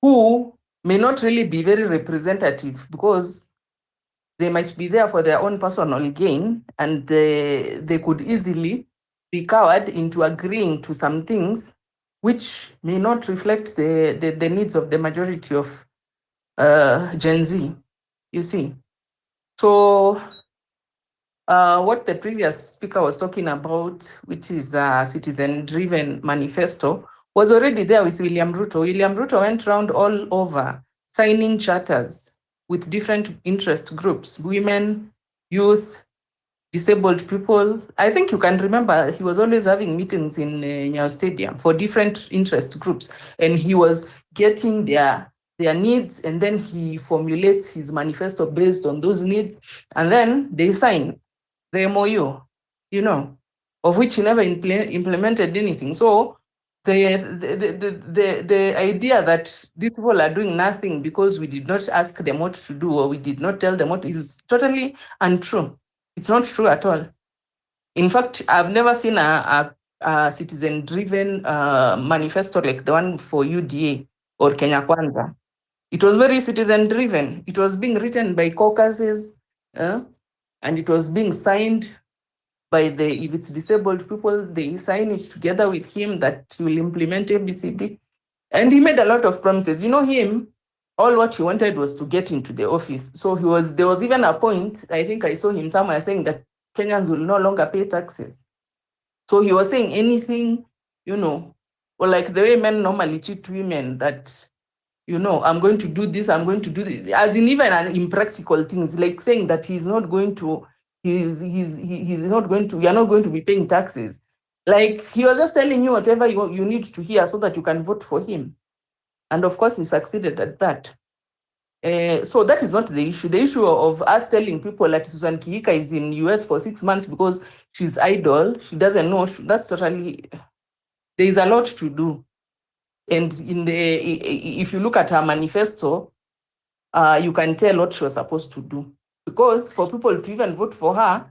who may not really be very representative because they might be there for their own personal gain and they could easily be cowered into agreeing to some things which may not reflect the needs of the majority of Gen Z, you see. So what the previous speaker was talking about, which is a citizen-driven manifesto, was already there with William Ruto. William Ruto went around all over signing charters with different interest groups, women, youth, disabled people. I think you can remember he was always having meetings in Nyayo Stadium for different interest groups, and he was getting their needs, and then he formulates his manifesto based on those needs, and then they sign the MOU, you know, of which he never implemented anything. So the idea that these people are doing nothing because we did not ask them what to do or we did not tell them what is totally untrue. It's not true at all. In fact, I've never seen a citizen-driven manifesto like the one for UDA or Kenya Kwanza. It was very citizen-driven. It was being written by caucuses, and it was being signed by if it's disabled people, they sign it together with him that he will implement ABCD. And he made a lot of promises. You know him, all what he wanted was to get into the office. So there was even a point, I think I saw him somewhere saying that Kenyans will no longer pay taxes. So he was saying anything, you know, or like the way men normally cheat women that, you know, I'm going to do this, I'm going to do this, as in even impractical things, like saying that he's not going to, he's not going to, you're not going to be paying taxes. Like he was just telling you whatever you need to hear so that you can vote for him. And of course, he succeeded at that. So that is not the issue. The issue of us telling people that Susan Kihika is in US for 6 months because she's idle, she doesn't know, that's totally, there is a lot to do. And if you look at her manifesto, you can tell what she was supposed to do. Because for people to even vote for her,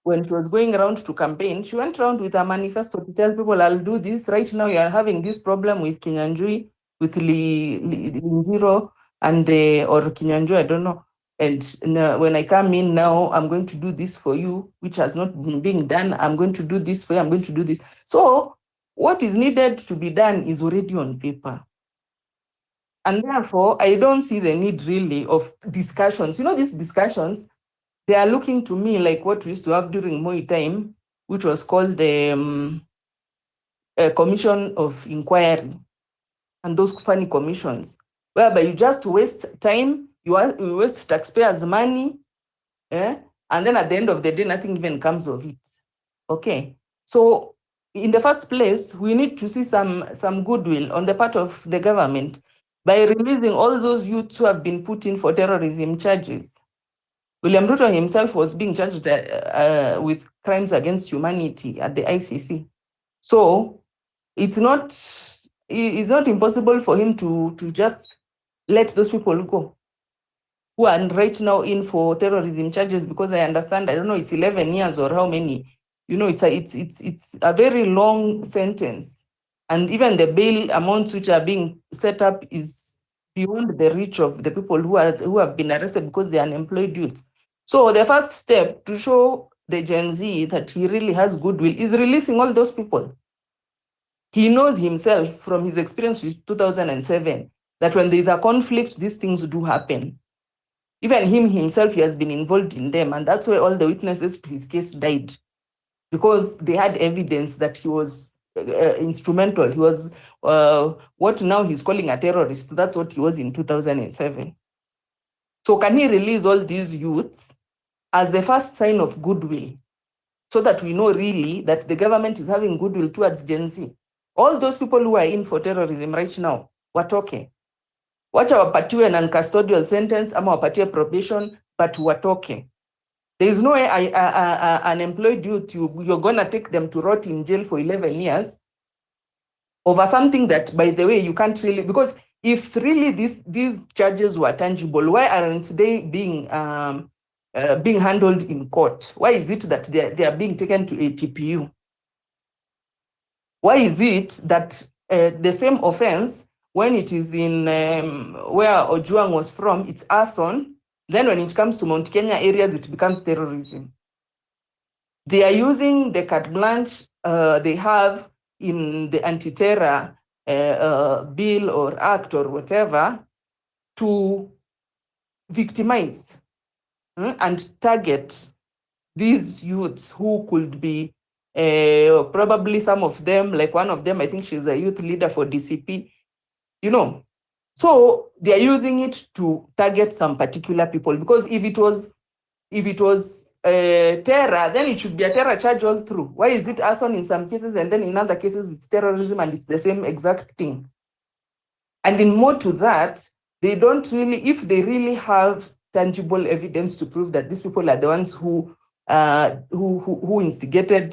when she was going around to campaign, she went around with a manifesto to tell people, I'll do this. Right now, you are having this problem with Kinyanjui, with Linjiro, and or Kinyanjui, I don't know. And when I come in now, I'm going to do this for you, which has not been being done. I'm going to do this for you. I'm going to do this. So what is needed to be done is already on paper. And therefore, I don't see the need really of discussions. You know, these discussions, they are looking to me like what we used to have during Moi time, which was called the Commission of Inquiry, and those funny commissions, whereby you just waste time, you waste taxpayers' money, and then at the end of the day, nothing even comes of it. Okay, so in the first place, we need to see some goodwill on the part of the government by releasing all those youths who have been put in for terrorism charges. William Ruto himself was being charged with crimes against humanity at the ICC. So it's not impossible for him to just let those people go who are right now in for terrorism charges, because I understand, I don't know, it's 11 years or how many. You know, it's a very long sentence. And even the bail amounts which are being set up is beyond the reach of the people who have been arrested because they are unemployed youths. So the first step to show the Gen Z that he really has goodwill is releasing all those people. He knows himself from his experience with 2007 that when there is a conflict, these things do happen. Even him himself, he has been involved in them, and that's why all the witnesses to his case died, because they had evidence that he was instrumental. He was what now he's calling a terrorist. That's what he was in 2007. So can he release all these youths as the first sign of goodwill, so that we know really that the government is having goodwill towards Gen Z? All those people who are in for terrorism right now, we're talking. Wacha wapatiwe non-custodial sentence ama wapatie probation, but we're talking. There is no way an employed youth, you're going to take them to rot in jail for 11 years over something that, by the way, you can't really, because if really these charges were tangible, why aren't they being handled in court? Why is it that they are being taken to a TPU? Why is it that the same offense, when it is in where Ojuang was from, it's arson, then when it comes to Mount Kenya areas, it becomes terrorism? They are using the carte blanche they have in the anti-terror bill or act or whatever to victimize and target these youths who could be probably some of them, like one of them, I think she's a youth leader for DCP, you know. So they are using it to target some particular people, because if it was terror, then it should be a terror charge all through. Why is it arson in some cases and then in other cases it's terrorism and it's the same exact thing? And in more to that, they don't really, if they really have tangible evidence to prove that these people are the ones who instigated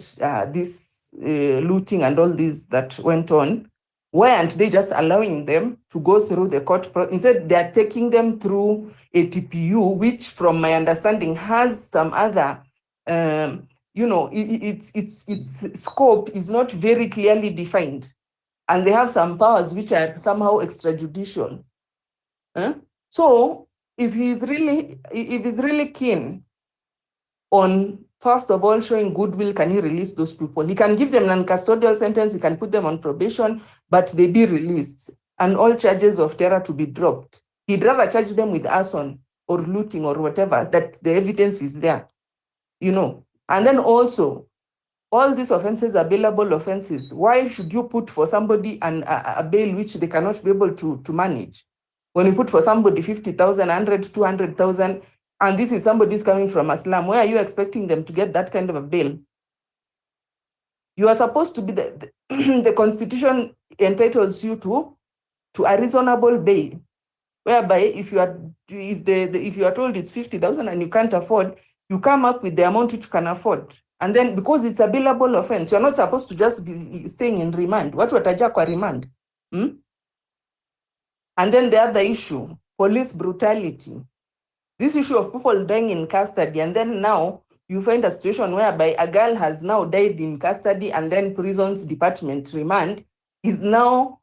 this looting and all this that went on, why aren't they just allowing them to go through the court process? Instead, they are taking them through a TPU, which from my understanding has some other, you know, its scope is not very clearly defined. And they have some powers which are somehow extrajudicial. So if he's really keen on, first of all, showing goodwill, can he release those people? He can give them an non-custodial sentence, he can put them on probation, but they be released and all charges of terror to be dropped. He'd rather charge them with arson or looting or whatever, that the evidence is there, you know. And then also, all these offenses are bailable offenses. Why should you put for somebody a bail which they cannot be able to manage? When you put for somebody 50,000, 100, 200,000, and this is somebody who's coming from a slum, where are you expecting them to get that kind of a bail? You are supposed to be the Constitution entitles you to a reasonable bail, whereby if you are told it's 50,000 and you can't afford, you come up with the amount which you can afford. And then because it's a bailable offense, you're not supposed to just be staying in remand. What wataja kwa remand? And then the other issue, police brutality. This issue of people dying in custody, and then now you find a situation whereby a girl has now died in custody, and then prisons department remand is now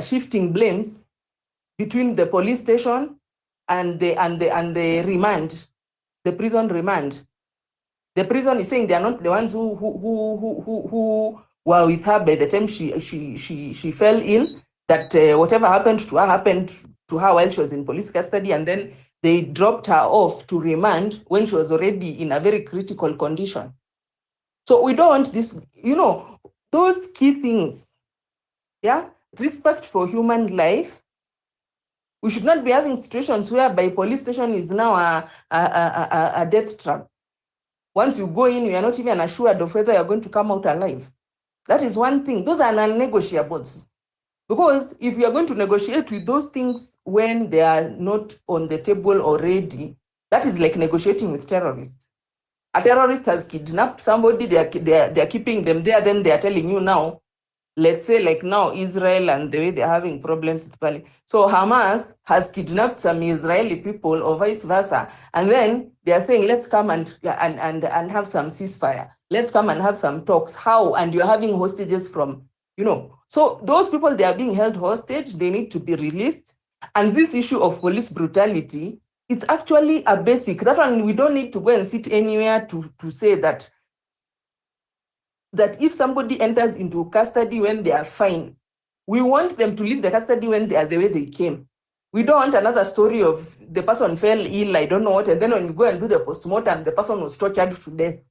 shifting blames between the police station and the remand, the prison remand. The prison is saying they are not the ones who were with her by the time she fell ill. That whatever happened to her while she was in police custody, and then they dropped her off to remand when she was already in a very critical condition. So we don't want this, those key things. Yeah, respect for human life. We should not be having situations whereby police station is now a death trap. Once you go in, you are not even assured of whether you're going to come out alive. That is one thing. Those are non-negotiables. Because if you are going to negotiate with those things when they are not on the table already, that is like negotiating with terrorists. A terrorist has kidnapped somebody, they are keeping them there, then they are telling you now, let's say like now Israel and the way they're having problems with Palestine. So Hamas has kidnapped some Israeli people or vice versa. And then they are saying, let's come and have some ceasefire. Let's come and have some talks. How? And you're having hostages from, So those people, they are being held hostage. They need to be released. And this issue of police brutality, it's actually a basic. That one, we don't need to go and sit anywhere to say that if somebody enters into custody when they are fine, we want them to leave the custody when they are the way they came. We don't want another story of the person fell ill, I don't know what, and then when you go and do the postmortem, the person was tortured to death.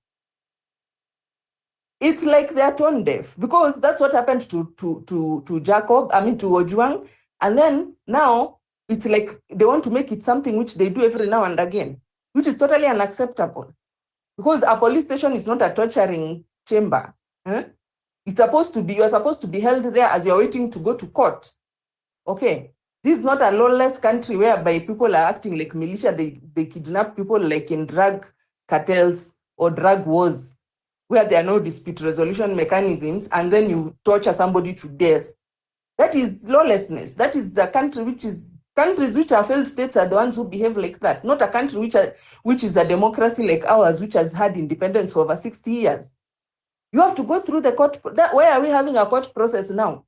It's like they are tone deaf, because that's what happened to Ojwang, and then now it's like they want to make it something which they do every now and again, which is totally unacceptable. Because a police station is not a torturing chamber. It's supposed to be, you're supposed to be held there as you're waiting to go to court. Okay. This is not a lawless country whereby people are acting like militia. They kidnap people like in drug cartels or drug wars, where there are no dispute resolution mechanisms, and then you torture somebody to death. That is lawlessness. That is a country countries which are failed states are the ones who behave like that, not a country which is a democracy like ours, which has had independence for over 60 years. You have to go through the court. Why are we having a court process now?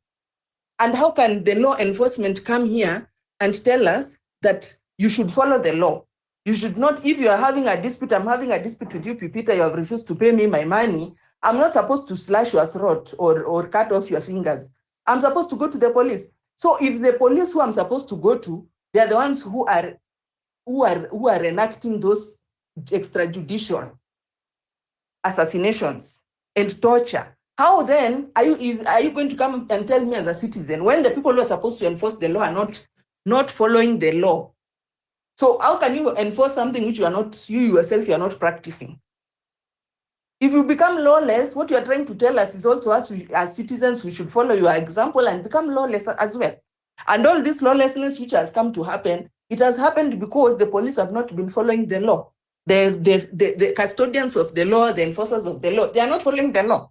And how can the law enforcement come here and tell us that you should follow the law? You should not, if you are having a dispute, I'm having a dispute with you, Pipita, you have refused to pay me my money, I'm not supposed to slash your throat or cut off your fingers. I'm supposed to go to the police. So if the police who I'm supposed to go to, they're the ones who are enacting those extrajudicial assassinations and torture, how then are you going to come and tell me as a citizen when the people who are supposed to enforce the law are not following the law? So how can you enforce something which you yourself are not practicing? If you become lawless, what you are trying to tell us is also us as citizens, we should follow your example and become lawless as well. And all this lawlessness which has come to happen, it has happened because the police have not been following the law. The custodians of the law, the enforcers of the law, they are not following the law.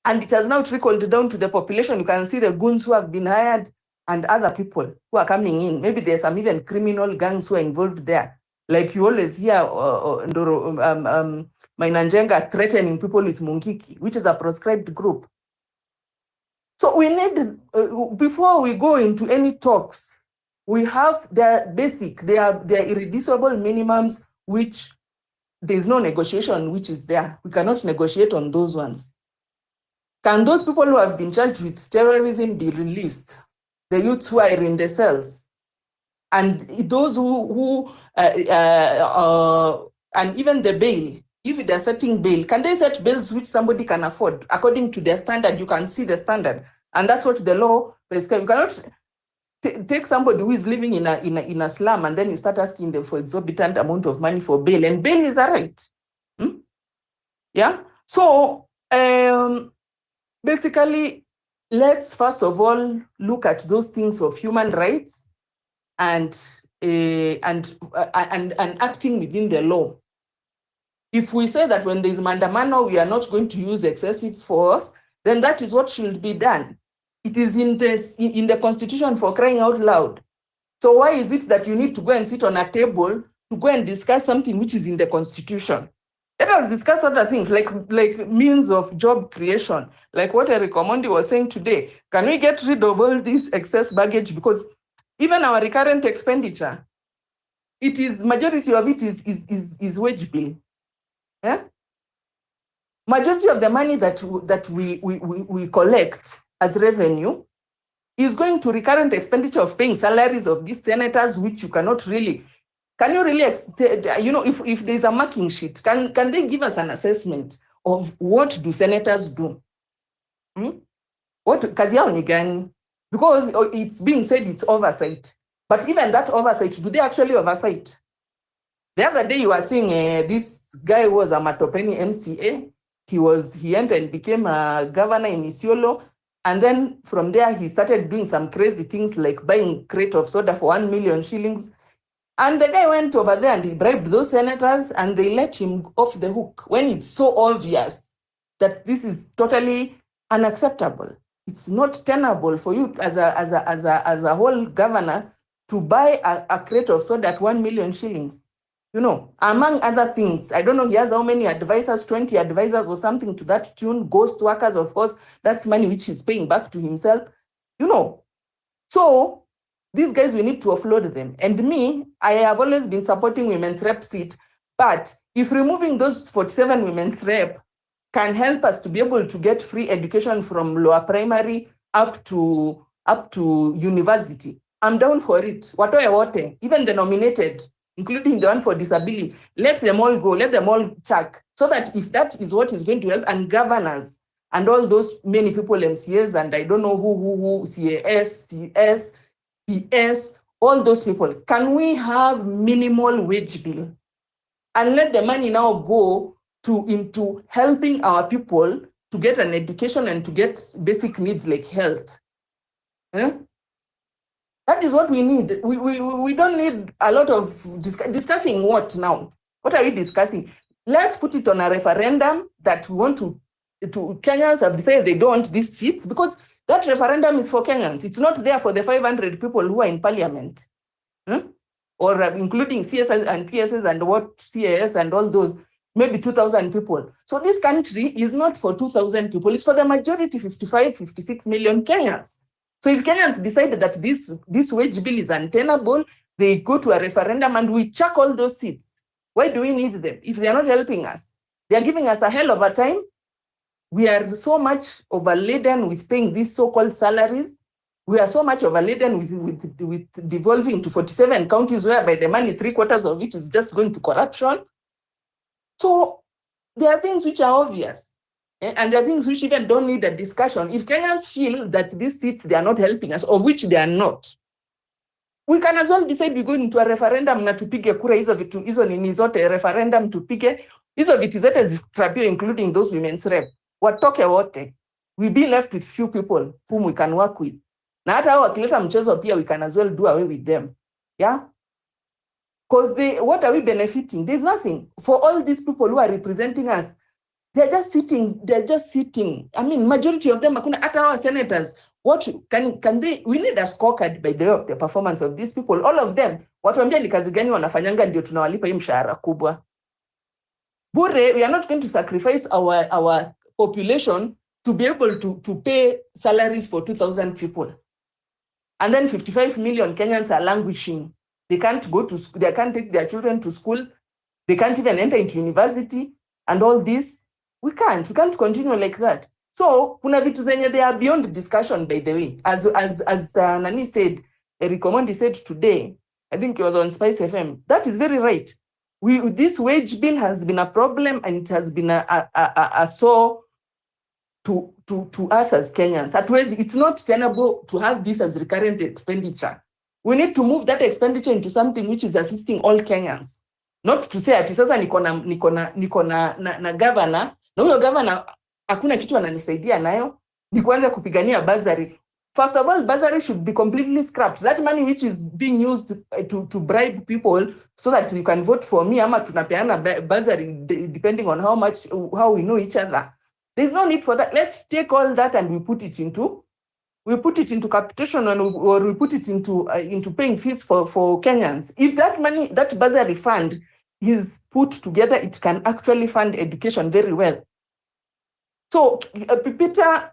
And it has now trickled down to the population. You can see the goons who have been hired and other people who are coming in. Maybe there's some even criminal gangs who are involved there. Like you always hear Mainanjenga threatening people with Mungiki, which is a proscribed group. So we need, before we go into any talks, we have their basic, their irreducible minimums, which there's no negotiation which is there. We cannot negotiate on those ones. Can those people who have been charged with terrorism be released? The youths who are in the cells, and those and even the bail, if they're setting bail, can they set bails which somebody can afford according to their standard? You can see the standard, and that's what the law prescribes. You cannot take somebody who is living in a slum and then you start asking them for exorbitant amount of money for bail, and bail is a right. Yeah. So basically, let's first of all look at those things of human rights and acting within the law. If we say that when there is mandamano, we are not going to use excessive force, then that is what should be done. It is in the Constitution, for crying out loud. So why is it that you need to go and sit on a table to go and discuss something which is in the constitution? Let us discuss other things like means of job creation, like what Eric Omondi was saying today. Can we get rid of all this excess baggage? Because even our recurrent expenditure, it is majority of it is wage bill. Yeah? Majority of the money that we collect as revenue is going to recurrent expenditure of paying salaries of these senators, which you cannot really. Can you really, if there's a marking sheet, can they give us an assessment of what do senators do? What kazi yao ni gani? Because it's being said it's oversight, but even that oversight, do they actually oversight? The other day you were seeing this guy was a Matopeni MCA. He entered and became a governor in Isiolo. And then from there, he started doing some crazy things like buying a crate of soda for 1 million shillings. And the guy went over there and he bribed those senators and they let him off the hook when it's so obvious that this is totally unacceptable. It's not tenable for you as a whole governor to buy a crate of soda at 1 million shillings. Among other things, I don't know, he has how many advisors, 20 advisors or something to that tune, ghost workers, of course, that's money which he's paying back to himself, So these guys, we need to offload them. And me, I have always been supporting women's rep seat, but if removing those 47 women's rep can help us to be able to get free education from lower primary up to university, I'm down for it. Watoe, even the nominated, including the one for disability, let them all go, let them all check, so that if that is what is going to help, and governors and all those many people, MCAs and I don't know who CAS, CS, PS, all those people, can we have minimal wage bill and let the money now go into helping our people to get an education and to get basic needs like health? That is what we need. We don't need a lot of discussing what now. What are we discussing? Let's put it on a referendum that we want to Kenyans have decided they don't want these seats, because that referendum is for Kenyans. It's not there for the 500 people who are in parliament. Or including CSS and PSS and what CAS and all those, maybe 2,000 people. So this country is not for 2,000 people. It's for the majority, 55, 56 million Kenyans. So if Kenyans decided that this wage bill is untenable, they go to a referendum and we chuck all those seats. Why do we need them if they are not helping us? They are giving us a hell of a time. We are so much overladen with paying these so-called salaries. We are so much overladen with devolving to 47 counties, whereby the money, 3/4 of it is just going to corruption. So there are things which are obvious. And there are things which even don't need a discussion. If Kenyans feel that these seats, they are not helping us, of which they are not, we can as well decide we go into a referendum na tupige kura hizo nini zote referendum tupige hizo viti zote zistrapio, including those women's rep. Watoke wote. We be left with few people whom we can work with. Na hata hao wakileta mchezo pia, we can as well do away with them. Yeah? Because what are we benefiting? There's nothing. For all these people who are representing us, they're just sitting. I mean, majority of them, hata our senators, what can they, we need a scorecard by the way of the performance of these people. All of them, watuambia ni kazi gani wanafanyanga ndio tunawalipa hii mshahara kubwa. Bure, we are not going to sacrifice our population to be able to pay salaries for 2,000 people. And then 55 million Kenyans are languishing. They can't go to school, they can't take their children to school, they can't even enter into university, and all this. We can't continue like that. So, kuna vitu zenye they are beyond discussion, by the way. As Nani said, Eric Omondi said today, I think it was on Spice FM, that is very right. This wage bill has been a problem, and it has been a sore to us as Kenyans. It's not tenable to have this as recurrent expenditure. We need to move that expenditure into something which is assisting all Kenyans. Not to say ati sasa niko na governor, na huyo governor hakuna kitu ananisaidia nayo, ni kuanza kupigania bursary. First of all, bursary should be completely scrapped. That money which is being used to bribe people so that you can vote for me, ama tunapeana bursary depending on how we know each other. There's no need for that. Let's take all that and we put it into we put it into capitation or we put it into paying fees for Kenyans. If that money, that bursary fund is put together, it can actually fund education very well. So Pipita,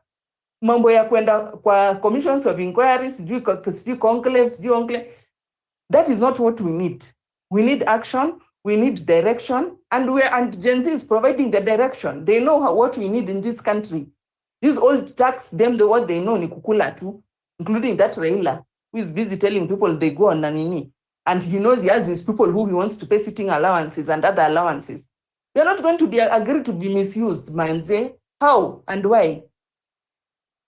mambo ya kwenda kwa commissions of inquiries, sijui conclaves, that is not what we need. We need action, we need direction, and Gen Z is providing the direction. They know what we need in this country. These old tax, what they know ni kukula tu, including that Raila, who is busy telling people they go on nanini. And he knows he has his people who he wants to pay sitting allowances and other allowances. We are not going to be agreed to be misused, manze. How and why?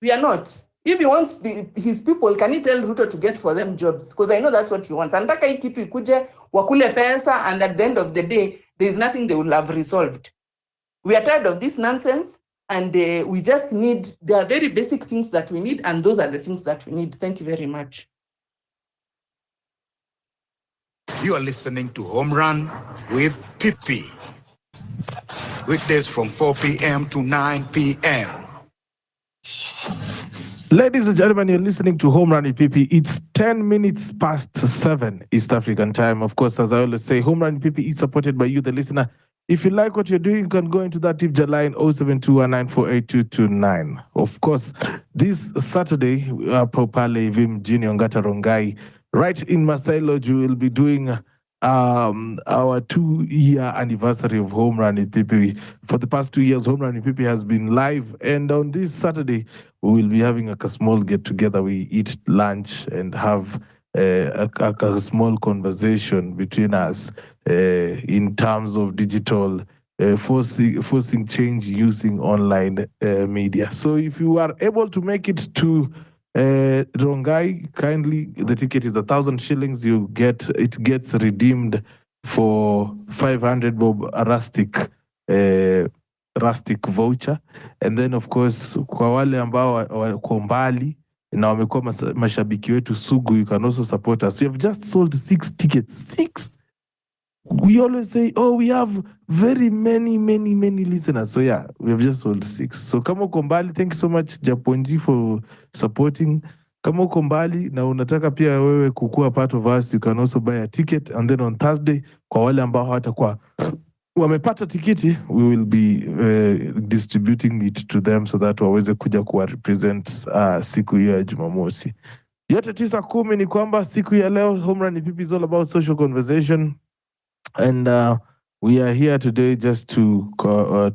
We are not. If he wants his people, can he tell Ruto to get for them jobs? Because I know that's what he wants. Antaka hii kitu ikuje, wakule pesa, and at the end of the day, there is nothing they will have resolved. We are tired of this nonsense. And we just need, there are very basic things that we need, and those are the things that we need. Thank you very much. You are listening to Home Run with Pipi. Weekdays from 4 p.m. to 9 p.m. Ladies and gentlemen, you're listening to Home Run with Pipi. It's 10 minutes past 7 East African time. Of course, as I always say, Home Run with Pipi is supported by you, the listener. If you like what you're doing, you can go into that tip line 0721948229. Of course, this Saturday, Popale Vim Junior Ngata Rongai, right in Masai Lodge, we will be doing our 2-year anniversary of Home Run with Pipi. For the past 2 years, Home Run with Pipi has been live, and on this Saturday, we will be having a small get together. We eat lunch and have a small conversation between us in terms of digital, forcing change using online media. So if you are able to make it to Rongai, kindly, the ticket is 1,000 shillings. It gets redeemed for 500 bob rustic voucher, and then of course kwa wale ambao wako mbali na wamekuwa mashabiki wetu sugu, you can also support us. We have just sold 6 tickets. 6. We always say, oh, we have very many listeners. So yeah, we have just sold 6. So kama uko mbali, thank you so much Japonji for supporting. Kama uko mbali na unataka pia wewe kukua part of us, you can also buy a ticket, and then on Thursday, kwa wale ambao hawatakuwa wamepata tikiti, we will be distributing it to them so that waweze kuja kuwa represent siku hiyo ya Jumamosi. Yote 9:10 ni kwamba siku ya leo Home Run Pipi is all about social conversation, and we are here today just to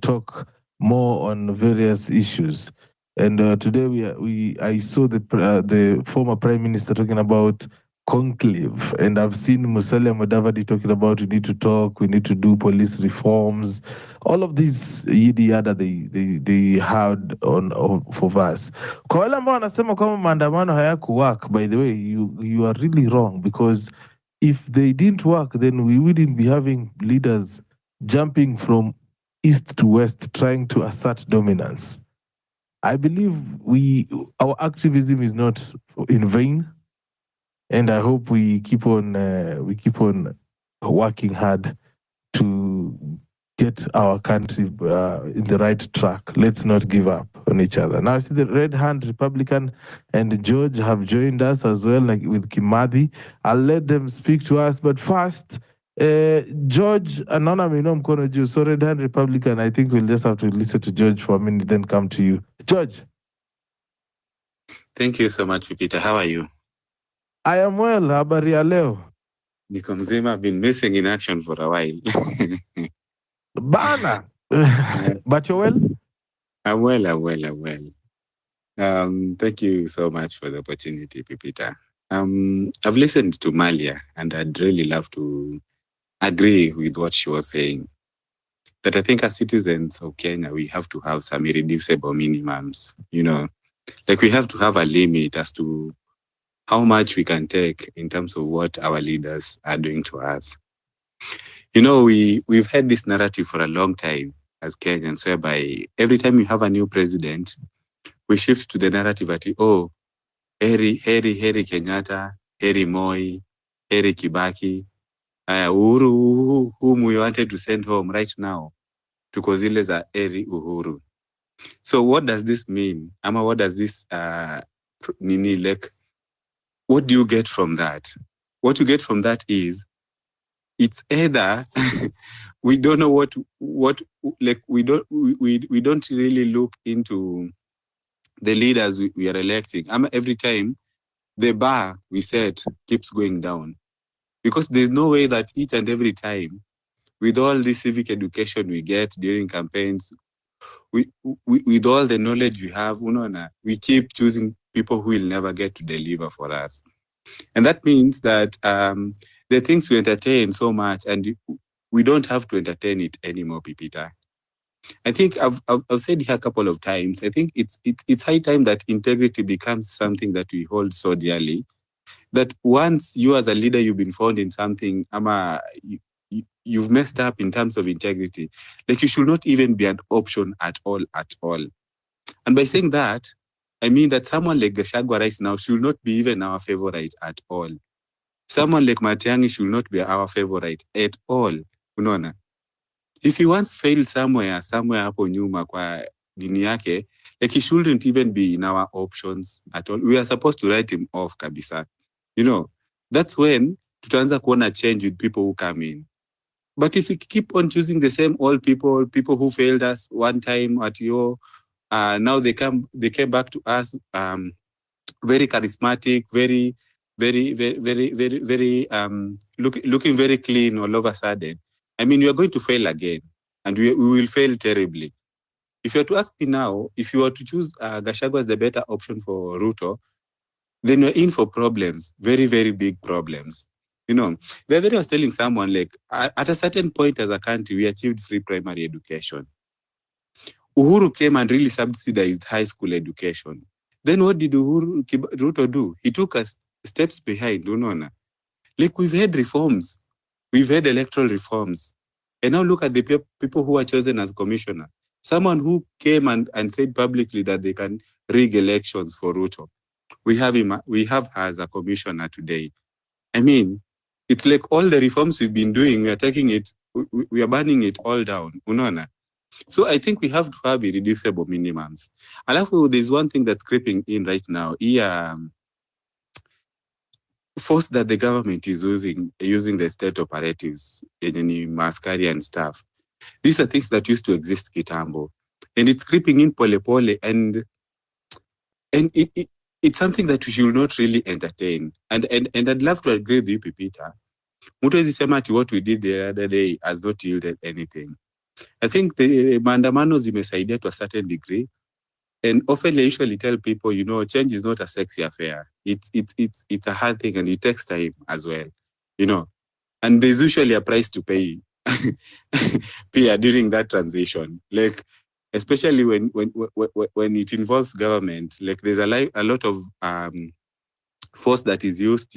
talk more on various issues. And today I saw the former Prime Minister talking about conclave, and I've seen Musalia Mudavadi talking about we need to talk, we need to do police reforms, all of these yada they had on for us. Kwa wale ambao wanasema kwamba maandamano hayakuwork, by the way, you are really wrong, because if they didn't work, then we wouldn't be having leaders jumping from east to west trying to assert dominance. I believe our activism is not in vain. And I hope we keep on working hard to get our country in the right track. Let's not give up on each other. Now I see the Red Hand Republican and George have joined us as well, like with Kimathi. I'll let them speak to us, but first, George, anaona mino mkono juu. So Red Hand Republican, I think we'll just have to listen to George for a minute, then come to you. George. Thank you so much, Peter. How are you? I am well. Habari ya leo? Niko mzima. I've been missing in action for a while. Bana. But you're well? I'm well. Thank you so much for the opportunity, Peter. I've listened to Malia, and I'd really love to agree with what she was saying. That I think as citizens of Kenya, we have to have some irreducible minimums. You know, like we have to have a limit as to how much we can take in terms of what our leaders are doing to us. You know, we've had this narrative for a long time as Kenyans, whereby every time you have a new president, we shift to the narrative that, oh, Heri Kenyatta, Heri Moi, Heri Kibaki, Uhuru, whom we wanted to send home right now, tuko zile za Heri Uhuru. So what does this mean? What does this nini, like, what do you get from that? What you get from that is, it's either we don't know what like we don't really look into the leaders we are electing. Every time the bar we set keeps going down, because there's no way that each and every time, with all the civic education we get during campaigns, with all the knowledge we have, we keep choosing people who will never get to deliver for us. And that means that the things we entertain so much, and we don't have to entertain it anymore, Pipita. I think I've said here a couple of times, I think it's high time that integrity becomes something that we hold so dearly, that once you as a leader, you've been found in something, you've messed up in terms of integrity, like you should not even be an option at all. And by saying that, I mean that someone like Gachagua right now should not be even our favorite at all. Someone like Matiang'i should not be our favorite at all. Unaona? If he once failed somewhere hapo nyuma kwa dini yake, like he shouldn't even be in our options at all. We are supposed to write him off kabisa. That's when tutaanza kuona change with people who come in. But if we keep on choosing the same old people who failed us one time at now they came back to us, very charismatic, very looking very clean all of a sudden. I mean, we are going to fail again, and we will fail terribly. If you were to ask me now, if you were to choose Gachagua as the better option for Ruto, then you're in for problems, very, very big problems. The other day I was telling someone, like, at a certain point as a country, we achieved free primary education. Uhuru came and really subsidized high school education. Then what did Ruto do? He took us steps behind. Like, we've had reforms. We've had electoral reforms. And now look at the people who are chosen as commissioner. Someone who came and said publicly that they can rig elections for Ruto. We have her as a commissioner today. I mean, it's like all the reforms we've been doing, we are taking it, we are burning it all down. So I think we have to have irreducible minimums. Alafu, there's one thing that's creeping in right now. Force that the government is using the state operatives in Maskari and stuff. These are things that used to exist kitambo. And it's creeping in pole, and it's something that we should not really entertain. And I'd love to agree with you, Pipita. What we did the other day has not yielded anything. I think the maandamano zimesaidia to a certain degree. And often I usually tell people, change is not a sexy affair. It's a hard thing, and it takes time as well. And there's usually a price to pay during that transition. Like, especially when it involves government, like there's a lot of force that is used,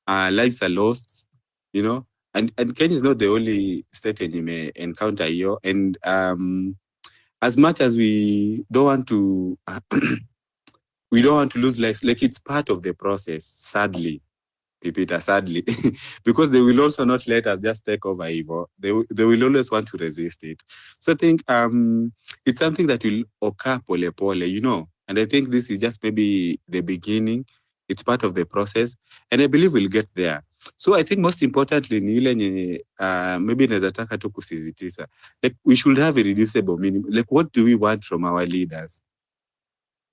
lives are lost, and Kenya is not the only state you may encounter here. And as much as we don't want to lose lives, like, it's part of the process, sadly, Pipita, sadly, because they will also not let us just take over evil. They will always want to resist it. So I think it's something that will occur pole, and I think this is just maybe the beginning. It's part of the process, and I believe we'll get there. So I think most importantly, maybe nazataka tu kusisitiza, like, we should have a reducible minimum. Like, what do we want from our leaders?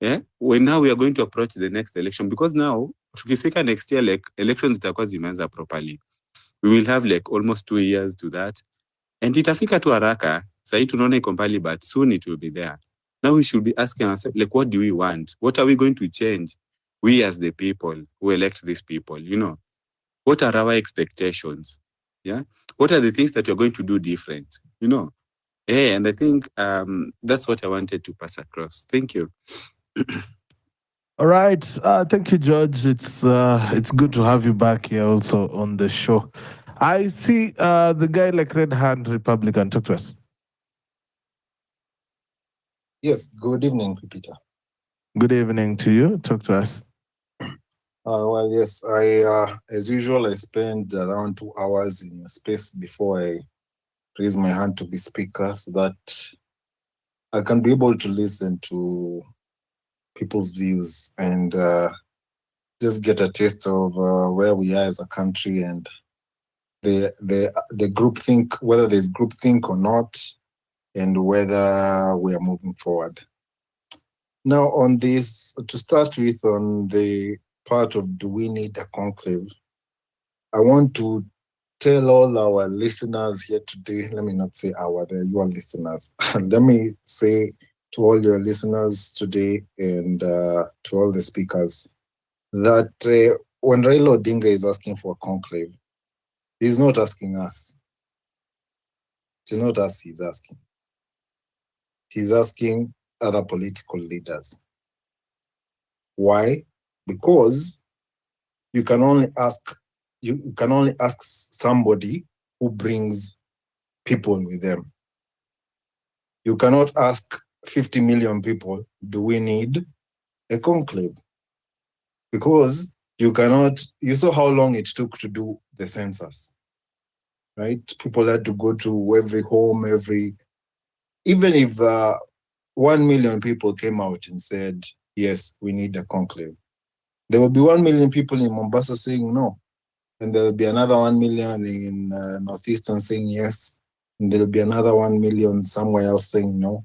Yeah, when now we are going to approach the next election, because now tukifika next year, like, elections zitakuwa zimeanza properly. We will have like almost 2 years to that, and itafika tu haraka. Sahi tunaona iko mbali, but soon it will be there. Now we should be asking ourselves, like, what do we want? What are we going to change? We as the people who elect these people, what are our expectations? Yeah, what are the things that you're going to do different? Hey, and I think that's what I wanted to pass across. Thank you. All right. Thank you, George. It's good to have you back here also on the show. I see the guy like Red Hand Republican. Talk to us. Yes, good evening, Peter. Good evening to you. Talk to us. Well, yes, I as usual, I spend around 2 hours in your space before I raise my hand to be speaker, so that I can be able to listen to people's views and just get a taste of where we are as a country and the group think, whether there's group think or not, and whether we are moving forward. Now, on this, to start with, on the part of do we need a conclave, I want to tell all our listeners here today, let me not say our, they're your listeners. Let me say to all your listeners today and to all the speakers that when Raila Odinga is asking for a conclave, he's not asking us. It's not us he's asking. He's asking other political leaders. Why? Because you can only ask somebody who brings people with them. You cannot ask 50 million people, do we need a conclave? Because you saw how long it took to do the census, right? People had to go to every home, even if 1 million people came out and said, yes, we need a conclave, there will be 1 million people in Mombasa saying no. And there will be another 1 million in Northeastern saying yes. And there will be another 1 million somewhere else saying no.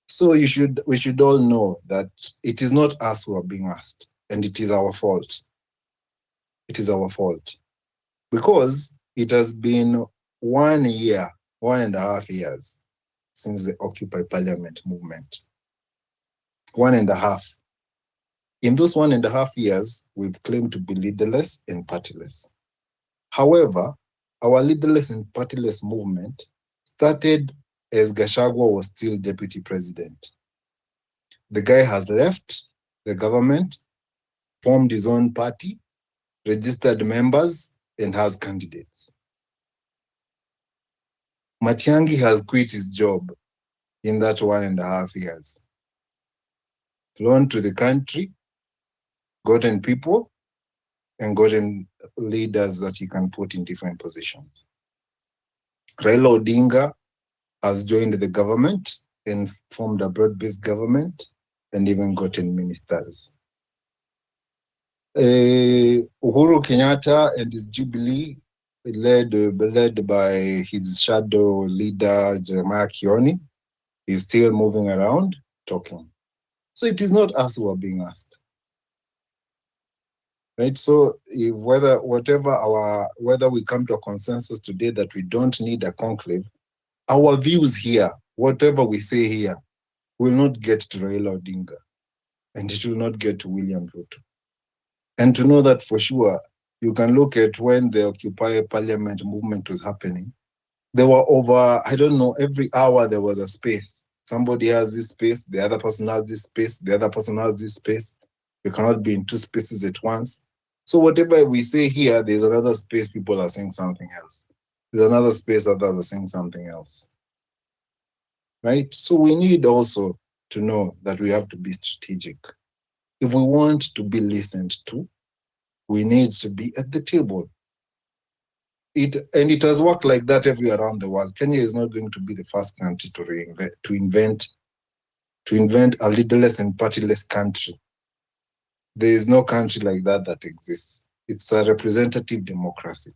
So we should all know that it is not us who are being asked, and it is our fault. It is our fault. Because it has been 1 year, 1.5 years since the Occupy Parliament movement. 1.5. In those 1.5 years, we've claimed to be leaderless and partyless. However, our leaderless and partyless movement started as Gachagua was still deputy president. The guy has left the government, formed his own party, registered members, and has candidates. Matiang'i has quit his job in that 1.5 years. Flown to the country, gotten people, and gotten leaders that he can put in different positions. Raila Odinga has joined the government and formed a broad-based government and even gotten ministers. Uhuru Kenyatta and his Jubilee, led by his shadow leader, Jeremiah Kioni, is still moving around talking. So it is not us who are being asked. Right? So whether we come to a consensus today that we don't need a conclave, our views here, whatever we say here, will not get to Raila Odinga, and it will not get to William Ruto. And to know that for sure, you can look at when the Occupy Parliament movement was happening. There were over, I don't know, every hour there was a space. Somebody has this space, the other person has this space, the other person has this space. You cannot be in two spaces at once. So whatever we say here, there's another space, people are saying something else. There's another space, others are saying something else. Right? So we need also to know that we have to be strategic. If we want to be listened to, we need to be at the table. It has worked like that everywhere around the world. Kenya is not going to be the first country to invent a leaderless and partyless country. There is no country like that exists. It's a representative democracy.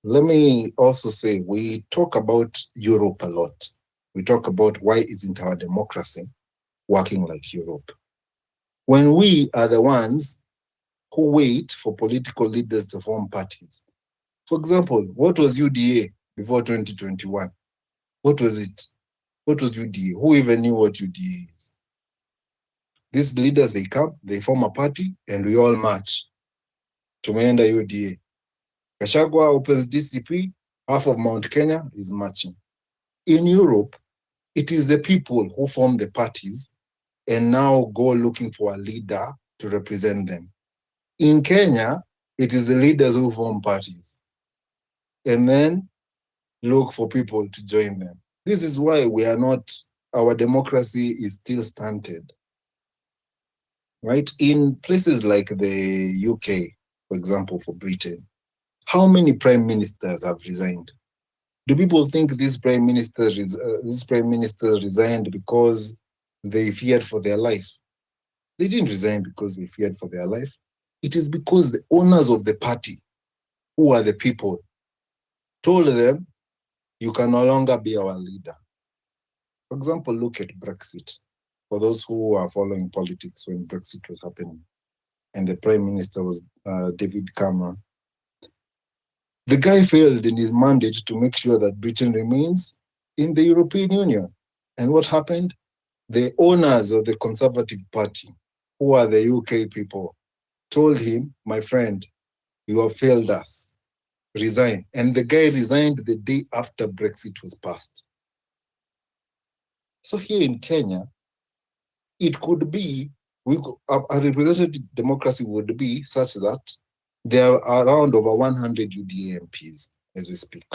Let me also say, we talk about Europe a lot. We talk about why isn't our democracy working like Europe? When we are the ones who wait for political leaders to form parties. For example, what was UDA before 2021? What was it? What was UDA? Who even knew what UDA is? These leaders, they come, they form a party, and we all march. Tumeenda UDA. Gachagua opens DCP, half of Mount Kenya is marching. In Europe, it is the people who form the parties and now go looking for a leader to represent them. In Kenya, it is the leaders who form parties and then look for people to join them. This is why our democracy is still stunted. Right? In places like the UK, for example, for Britain, how many prime ministers have resigned? Do people think this prime minister resigned because they feared for their life. They didn't resign because they feared for their life. It is because the owners of the party, who are the people, told them, you can no longer be our leader. For example, look at Brexit. For those who are following politics when Brexit was happening, and the Prime Minister was David Cameron, the guy failed in his mandate to make sure that Britain remains in the European Union. And what happened? The owners of the Conservative Party, who are the UK people, told him, my friend, you have failed us. Resign. And the guy resigned the day after Brexit was passed. So here in Kenya, it could be, a representative democracy would be such that there are around over 100 UDA MPs as we speak.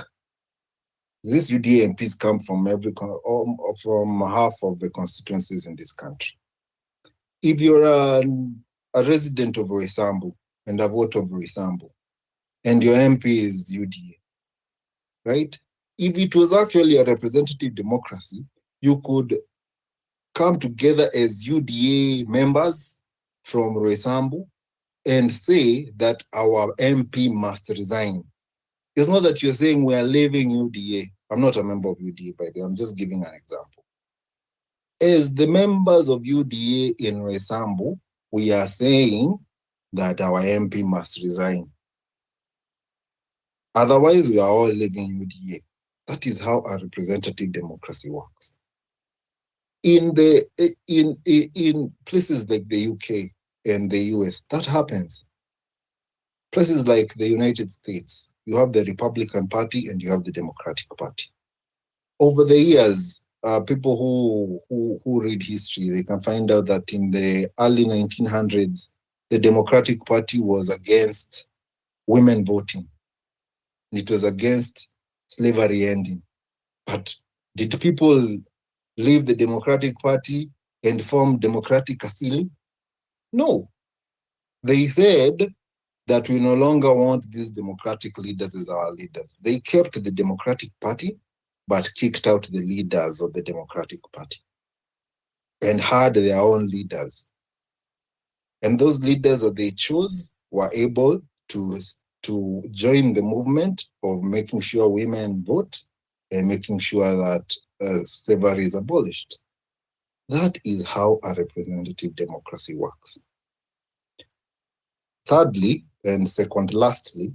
These UDA MPs come from from half of the constituencies in this country. If you're a resident of Roysambu and a voter of Roysambu, and your MP is UDA, right? If it was actually a representative democracy, you could come together as UDA members from Roysambu and say that our MP must resign. It's not that you're saying we are leaving UDA. I'm not a member of UDA, by the way. I'm just giving an example. As the members of UDA in Roysambu, we are saying that our MP must resign. Otherwise, we are all leaving UDA. That is how a representative democracy works. In places like the UK and the US, that happens. Places like the United States, you have the Republican Party and you have the Democratic Party. Over the years, people who read history, they can find out that in the early 1900s, the Democratic Party was against women voting. It was against slavery ending. But did people leave the Democratic Party and form Democratic Asili? No. They said that we no longer want these democratic leaders as our leaders. They kept the Democratic Party, but kicked out the leaders of the Democratic Party and had their own leaders. And those leaders that they chose were able to join the movement of making sure women vote and making sure that slavery is abolished. That is how a representative democracy works. Thirdly, and second lastly,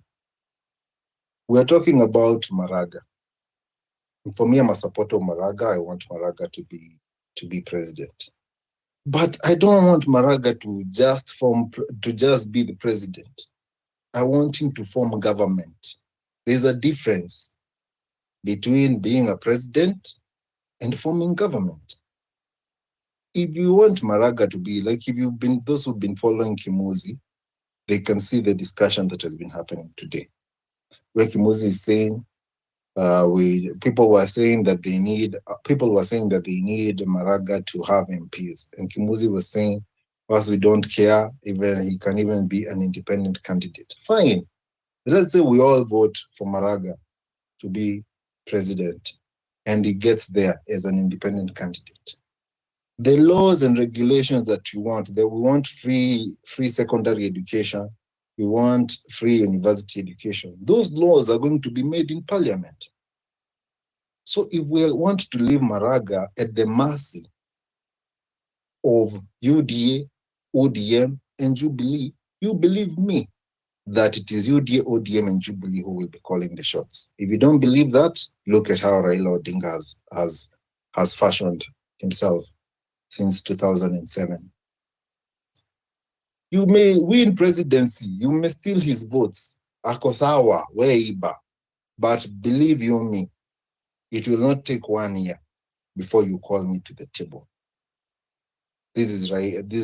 we are talking about Maraga. For me, I'm a supporter of Maraga. I want Maraga to be president. But I don't want Maraga to just be the president. I want him to form government. There's a difference between being a president and forming government. If you want Maraga to be, like if you've been, those who've been following Kimuzi, they can see the discussion that has been happening today. Where Kimuzi is saying, people were saying that they need Maraga to have MPs. And Kimuzi was saying, us, we don't care, even he can even be an independent candidate. Fine. Let's say we all vote for Maraga to be president, and he gets there as an independent candidate. The laws and regulations that we want free secondary education, we want free university education. Those laws are going to be made in parliament. So if we want to leave Maraga at the mercy of UDA, ODM, and Jubilee, you believe me that it is UDA, ODM, and Jubilee who will be calling the shots. If you don't believe that, look at how Raila Odinga has fashioned himself since 2007. You may win presidency, you may steal his votes, akosawa, weiba, but believe you me, it will not take 1 year before you call me to the table. This is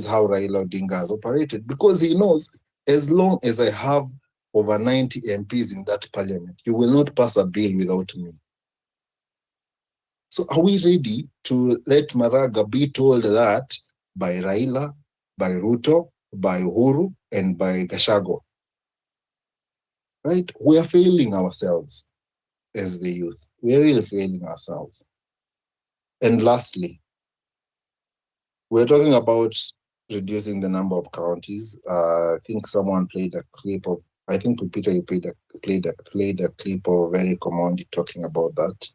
how Raila Odinga has operated, because he knows as long as I have over 90 MPs in that parliament, you will not pass a bill without me. So are we ready to let Maraga be told that by Raila, by Ruto, by Uhuru, and by Gachagua? Right? We are failing ourselves as the youth. We are really failing ourselves. And lastly, We're talking about reducing the number of counties. I think someone played a clip of. I think Peter, you played a clip of Very Commandi talking about that.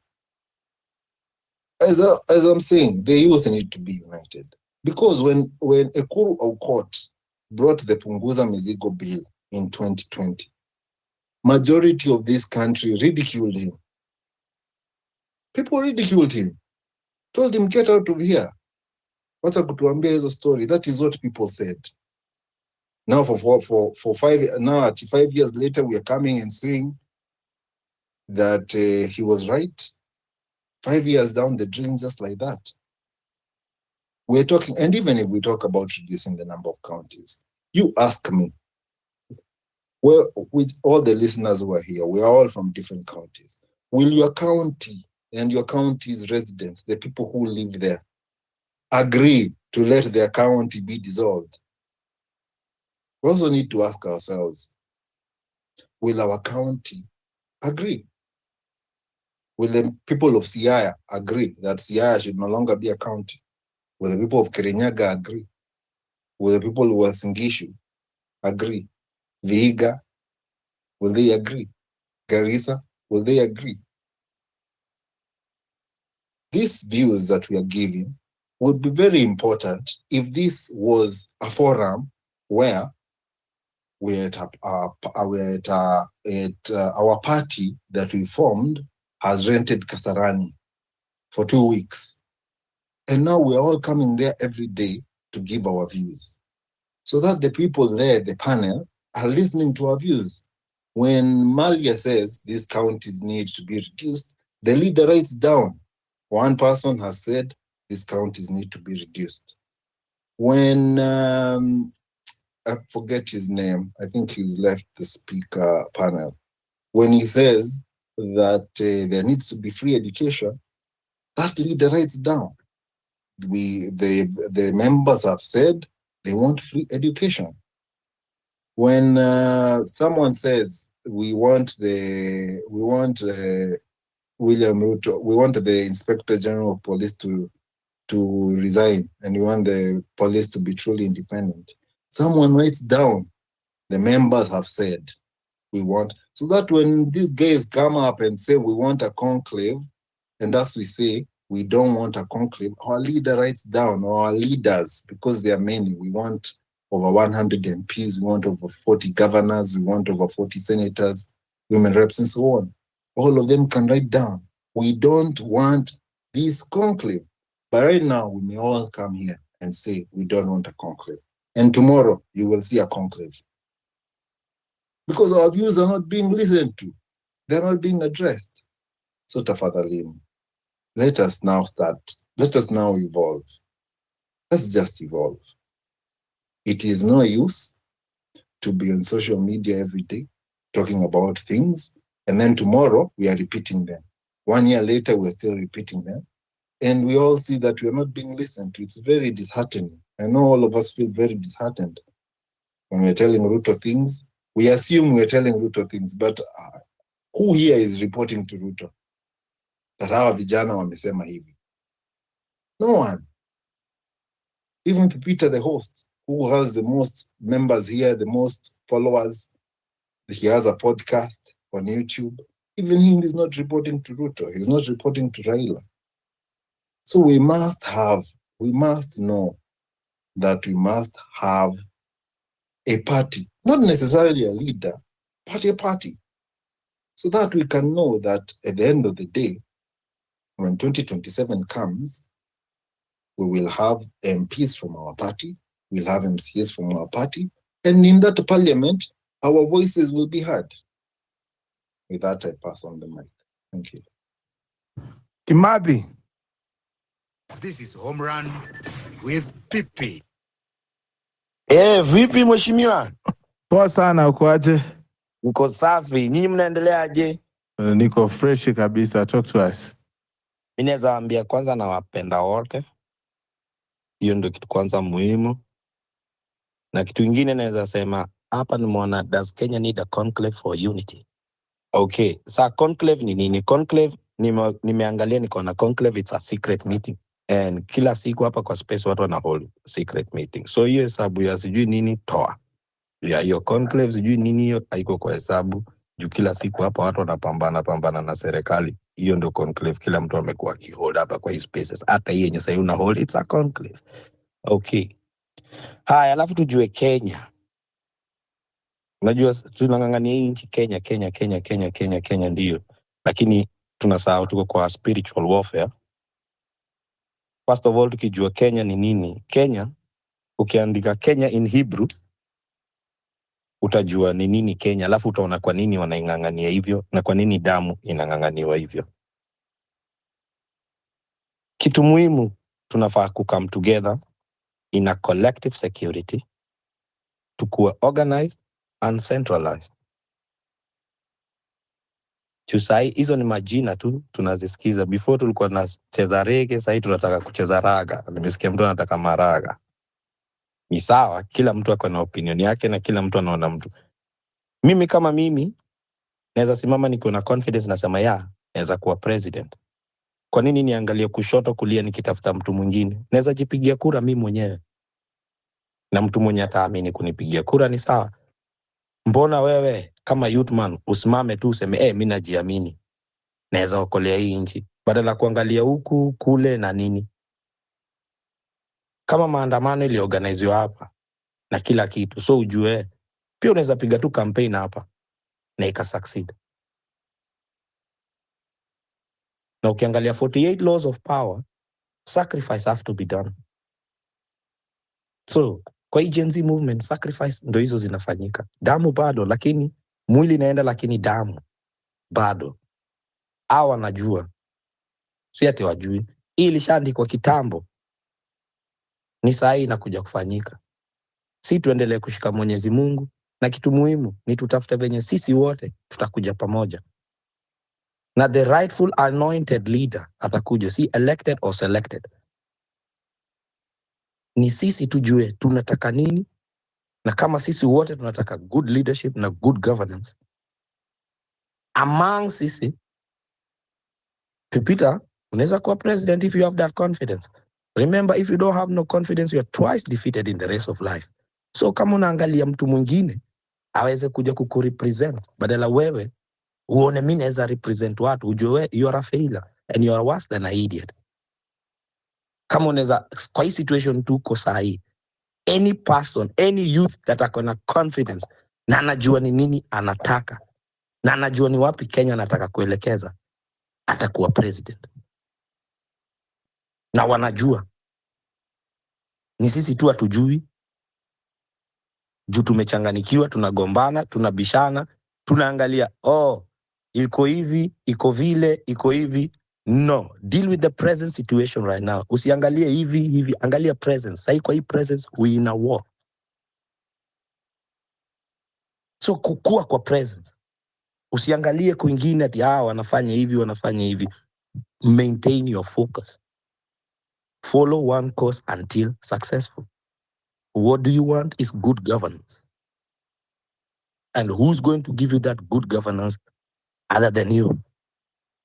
As I'm saying, the youth need to be united, because when Ekuru Aukot brought the Punguza Mizigo bill in 2020, majority of this country ridiculed him. People ridiculed him, told him, get out of here. Wacha kutuambia hizo story. That is what people said. Now for 5 years later, we are coming and saying that he was right. 5 years down the drain, just like that. We're talking, and even if we talk about reducing the number of counties, you ask me, well, with all the listeners who are here, we are all from different counties. Will your county and your county's residents, the people who live there, agree to let their county be dissolved? We also need to ask ourselves, will our county agree? Will the people of Siaya agree that Siaya should no longer be a county? Will the people of Kirinyaga agree? Will the people who are Singishu agree? Vihiga, will they agree? Garissa, will they agree? These views that we are giving would be very important if this was a forum where we're at our party that we formed has rented Kasarani for 2 weeks. And now we're all coming there every day to give our views, so that the people there, the panel, are listening to our views. When Malia says these counties need to be reduced, the leader writes down. One person has said these counties need to be reduced. When, I forget his name, I think he's left the speaker panel. When he says that there needs to be free education, that leader writes down. The members have said they want free education. When someone says we want William Ruto, we want the Inspector General of Police to resign, and we want the police to be truly independent, someone writes down, the members have said we want, so that when these guys come up and say we want a conclave, and as we say we don't want a conclave, our leader writes down, or our leaders, because there are many, we want over 100 MPs, we want over 40 governors, we want over 40 senators, women reps, and so on. All of them can write down, we don't want this conclave. But right now, we may all come here and say we don't want a conclave. And tomorrow, you will see a conclave. Because our views are not being listened to. They're not being addressed. So tafadhalini, let us now evolve. Let's just evolve. It is no use to be on social media every day talking about things, and then tomorrow we are repeating them. 1 year later, we're still repeating them. And we all see that we're not being listened to. It's very disheartening. I know all of us feel very disheartened when we're telling Ruto things. We assume we're telling Ruto things, but who here is reporting to Ruto that hawa vijana wamesema hivi? No one. Even Peter, the host, who has the most members here, the most followers, he has a podcast on YouTube. Even he is not reporting to Ruto. He's not reporting to Raila. So we must know that we must have a party, not necessarily a leader, but a party, so that we can know that at the end of the day, when 2027 comes, we will have MPs from our party, we'll have MCAs from our party, and in that parliament, our voices will be heard. With that, I pass on the mic. Thank you. Kimathi. This is Home Run with Pipi. Vipi mheshimiwa? Poa sana, ukoaje? Niko safi. Nyinyi mnaendeleaje? Niko fresh kabisa. Talk to us. Mimi naweza ambia kwanza nawapenda wote. Hiyo ndio kitu kwanza muhimu. Na kitu kingine naweza sema hapa nimeona, does Kenya need a conclave for unity? Okay, conclave ni nini? Conclave nimeangalia, niko na conclave, it's a secret meeting. and kila siku hapa kwa space watu wana hold secret meeting. So hiyo hesabu ya sijui nini toa, ya hiyo conclave sijui nini, hiyo haiko kwa hesabu juu kila siku hapa watu wanapambana na serikali. Hiyo ndio conclave kila mtu amekuwa akihold hapa kwa hii spaces. Hata hii yenye sasa una hold, it's a conclave. Okay, haya, alafu tujue Kenya. Unajua tunang'ang'ania hii nchi Kenya ndio, lakini tunasahau tuko kwa spiritual warfare. First of all, tukijua Kenya ni nini. Kenya, ukiandika Kenya in Hebrew utajua ni nini Kenya, alafu utaona kwa nini wanaing'ang'ania hivyo na kwa nini damu inang'ang'aniwa hivyo. Kitu muhimu, tunafaa come together in a collective security, tukuwe organized and centralized. Chusai, hizo ni majina tu tunazisikiza. Before tulikuwa tunacheza rege, sasa tunataka kucheza raga. Nimesikia mtu anataka maraga. Ni sawa, kila mtu ako na opinion yake na kila mtu anaona mtu. Mimi kama mimi naweza simama niko na confidence nasema naweza kuwa president. Kwa nini niangalie kushoto kulia nikitafuta mtu mwingine? Naweza jipigia kura mimi mwenyewe. Na mtu mwenye ataamini kunipigia kura ni sawa. Mbona wewe kama youth man usimame tu useme mimi najiamini, naweza okolea hii nchi, badala kuangalia huku kule na nini? Kama maandamano iliorganiziwa hapa na kila kitu, so ujue pia unaweza piga tu campaign hapa na ika succeed. Na ukiangalia 48 laws of power, sacrifice have to be done. So kwa hii Gen Z movement, sacrifice ndo hizo zinafanyika. Damu bado, lakini mwili inaenda, lakini damu bado. Hawa wanajua, si ati wajui. Hii ilishaandikwa kitambo, ni saa hii inakuja kufanyika. Si tuendelee kushika Mwenyezi Mungu, na kitu muhimu ni tutafute venye sisi wote tutakuja pamoja. Na the rightful anointed leader atakuja, si elected or selected. Ni sisi tujue tunataka nini, na kama sisi wote tunataka good leadership na good governance among sisi, Peter, unaweza kuwa president if you have that confidence. Remember, if you don't have no confidence, you are twice defeated in the race of life. So kama unaangalia mtu mwingine aweze kuja kukurepresent, badala wewe uone mimi naweza represent watu, ujue you are a failure and you are worse than an idiot. Kama unaweza, kwa hii situation tuko sahi, any person, any youth that akona confidence na anajua ni nini anataka na anajua ni wapi Kenya anataka kuelekeza, atakuwa president. Na wanajua ni sisi tu hatujui, juu tumechanganikiwa, tunagombana, tunabishana, tunaangalia iko hivi, iko vile, iko hivi. No, deal with the present situation right now. Usiangalie hivi, angalia presence. Sasa kwa hii presence we in a war. So kukua kwa presence. Usiangalie kwingine ati wanafanya hivi. Maintain your focus. Follow one course until successful. What do you want is good governance. And who's going to give you that good governance other than you?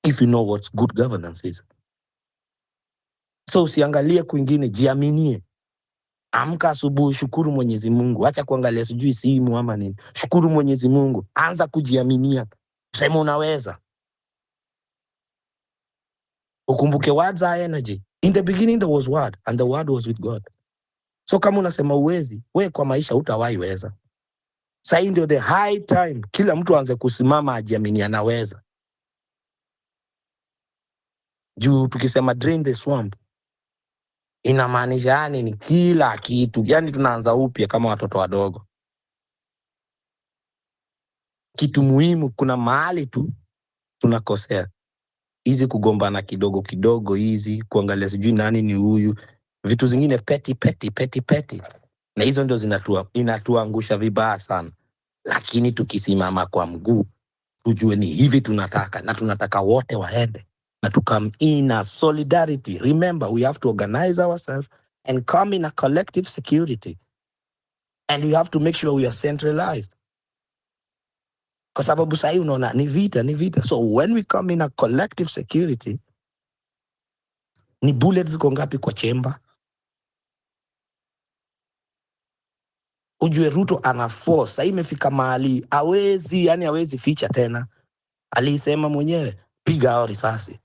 If you know what good governance is. So usiangalie kwingine, jiaminie. Amka asubuhi, shukuru Mwenyezi Mungu. Acha kuangalia sijui simu ama nini. Shukuru Mwenyezi Mungu. Anza kujiaminia. Sema unaweza. Ukumbuke words are energy. In the beginning there was word and the word was with God. So kama unasema uwezi, wewe kwa maisha hutawahi weza. Sasa ndio the high time kila mtu aanze kusimama ajiamini anaweza. Juu tukisema drain the swamp, inamaanisha ni kila kitu. Yani tunaanza upya kama watoto wadogo. Kitu muhimu, kuna mahali tu tunakosea. Hizi kugombana kidogo hizi, kuangalia sijui nani ni huyu, vitu zingine petty. Na hizo ndio inatuangusha vibaya sana. Lakini tukisimama kwa mguu, tujue ni hivi tunataka, na tunataka wote waende. Na to come in a solidarity. Remember, we have to organize ourselves and come in a collective security. And we have to make sure we are centralized. Kwa sababu sahi unaona ni vita. So when we come in a collective security, Ni bullets ziko ngapi kwa chamber? Ujue Ruto ana force. Sasa imefika mahali hawezi ficha tena. Alisema mwenyewe piga hao risasi.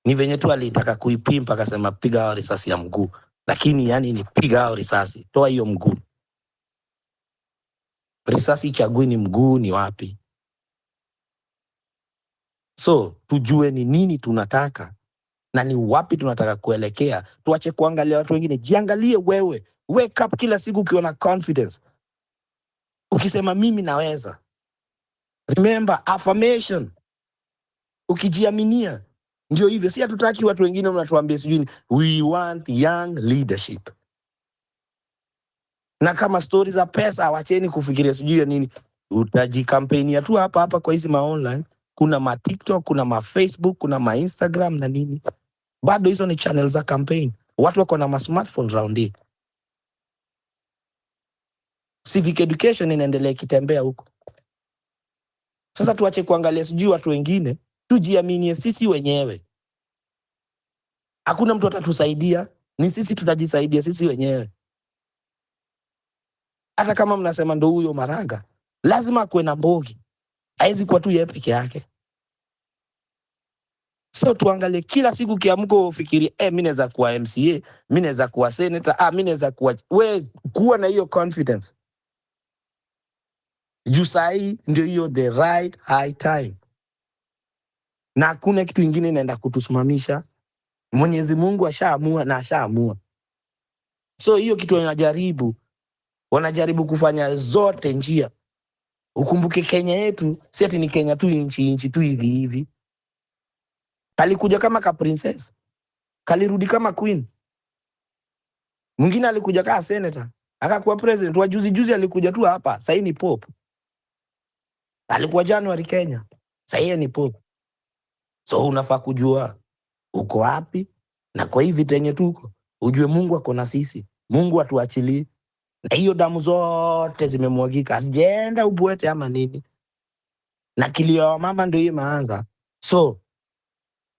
Ni venye tu alitaka kuipimpa akasema piga hao risasi ya mguu. Lakini ni piga hao risasi. Toa hiyo mguu. Risasi ichagui ni mguu ni wapi. So tujue ni nini tunataka na ni wapi tunataka kuelekea. Tuache kuangalia watu wengine. Jiangalie wewe. Wake up kila siku ukiwa na confidence. Ukisema mimi naweza. Remember affirmation. Ukijiaminia. Ndio hivyo. Si hatutaki watu wengine mnatuambia sijui we want young leadership. Na kama stories za pesa wacheni kufikiria sijui nini. Utajikampenia tu hapa kwa hizi online. Kuna ma TikTok, kuna ma Facebook, kuna ma Instagram na nini. Bado hizo ni channel za campaign. Watu wako na ma smartphone round hii. Civic education inaendelea kitembea huko. Sasa tuache kuangalia sijui watu wengine, tujiaminie sisi wenyewe. Hakuna mtu atatusaidia, ni sisi tutajisaidia sisi wenyewe. Hata kama mnasema ndo huyo Maraga, lazima kuwe na Mbogi. Haizi kuwa tu yeye peke yake. So tuangalie kila siku kiamka ufikirie, mimi naweza kuwa MCA, mimi naweza kuwa senator, mimi naweza kuwa kuwa na hiyo confidence. Juu sahi ndio hiyo the right high time. Na hakuna kitu kingine inaenda kutusimamisha. Mwenyezi Mungu ashaamua na ashaamua. So hiyo kitu wanajaribu kufanya zote njia. Ukumbuke Kenya yetu, si ati ni Kenya tu inchi tu hivi. Kalikuja kama ka princess. Kalirudi kama queen. Mwingine alikuja kama senator, akakuwa president. Wajuzi alikuja tu hapa, sasa ni pope. Alikuwa January Kenya, sasa ni pope. So unafaa kujua uko wapi na kwa hivi tenye tuko. Ujue Mungu ako na sisi. Mungu atuachilie. Na hiyo damu zote zimemwagika. Asijaenda ubwete ama nini. Na kilio wa mama ndio imeanza. So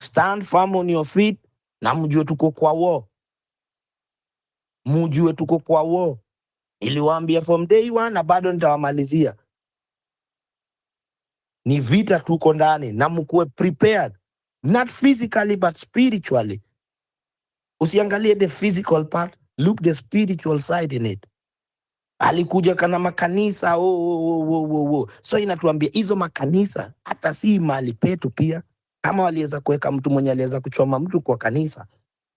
stand firm on your feet na mjue tuko kwa war. Mjue tuko kwa war. Niliwaambia from day one na bado nitawamalizia. Ni vita tuko ndani na mkuwe prepared. Not physically but spiritually. Usiangalie the physical part, look the spiritual side in it. Alikuja kana makanisa So inatuambia hizo makanisa hata si mali petu pia. Kama waliweza kuweka mtu mwenye aliweza kuchoma mtu kwa kanisa,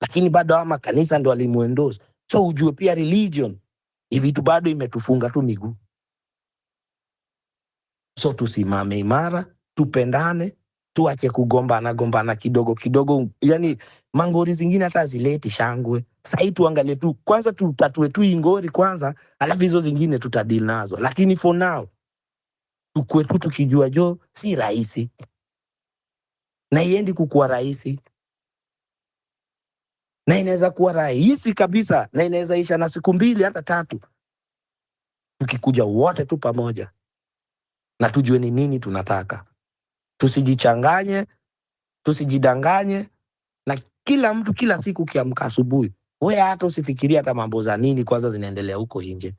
lakini bado hao makanisa ndo walimuendorse. So ujue pia religion hivi tu bado imetufunga tu miguu. So tusimame imara, tupendane, tuache kugombana kidogo. Mangori zingine hata zileti shangwe. Sasa tuangalie tu kwanza, tutatue tu ingori kwanza, alafu hizo zingine tutadeal nazo. Lakini for now tukue tu tukijua si rahisi. Na iendi kukuwa rahisi. Na inaweza kuwa rahisi kabisa, na inaweza isha na siku 2 hata 3. Tukikuja wote tu pamoja. Na tujue ni nini tunataka. Tusijichanganye, tusijidanganye. Na kila mtu kila siku kiamka asubuhi, wewe hata usifikiria hata mambo za nini kwanza zinaendelea huko nje.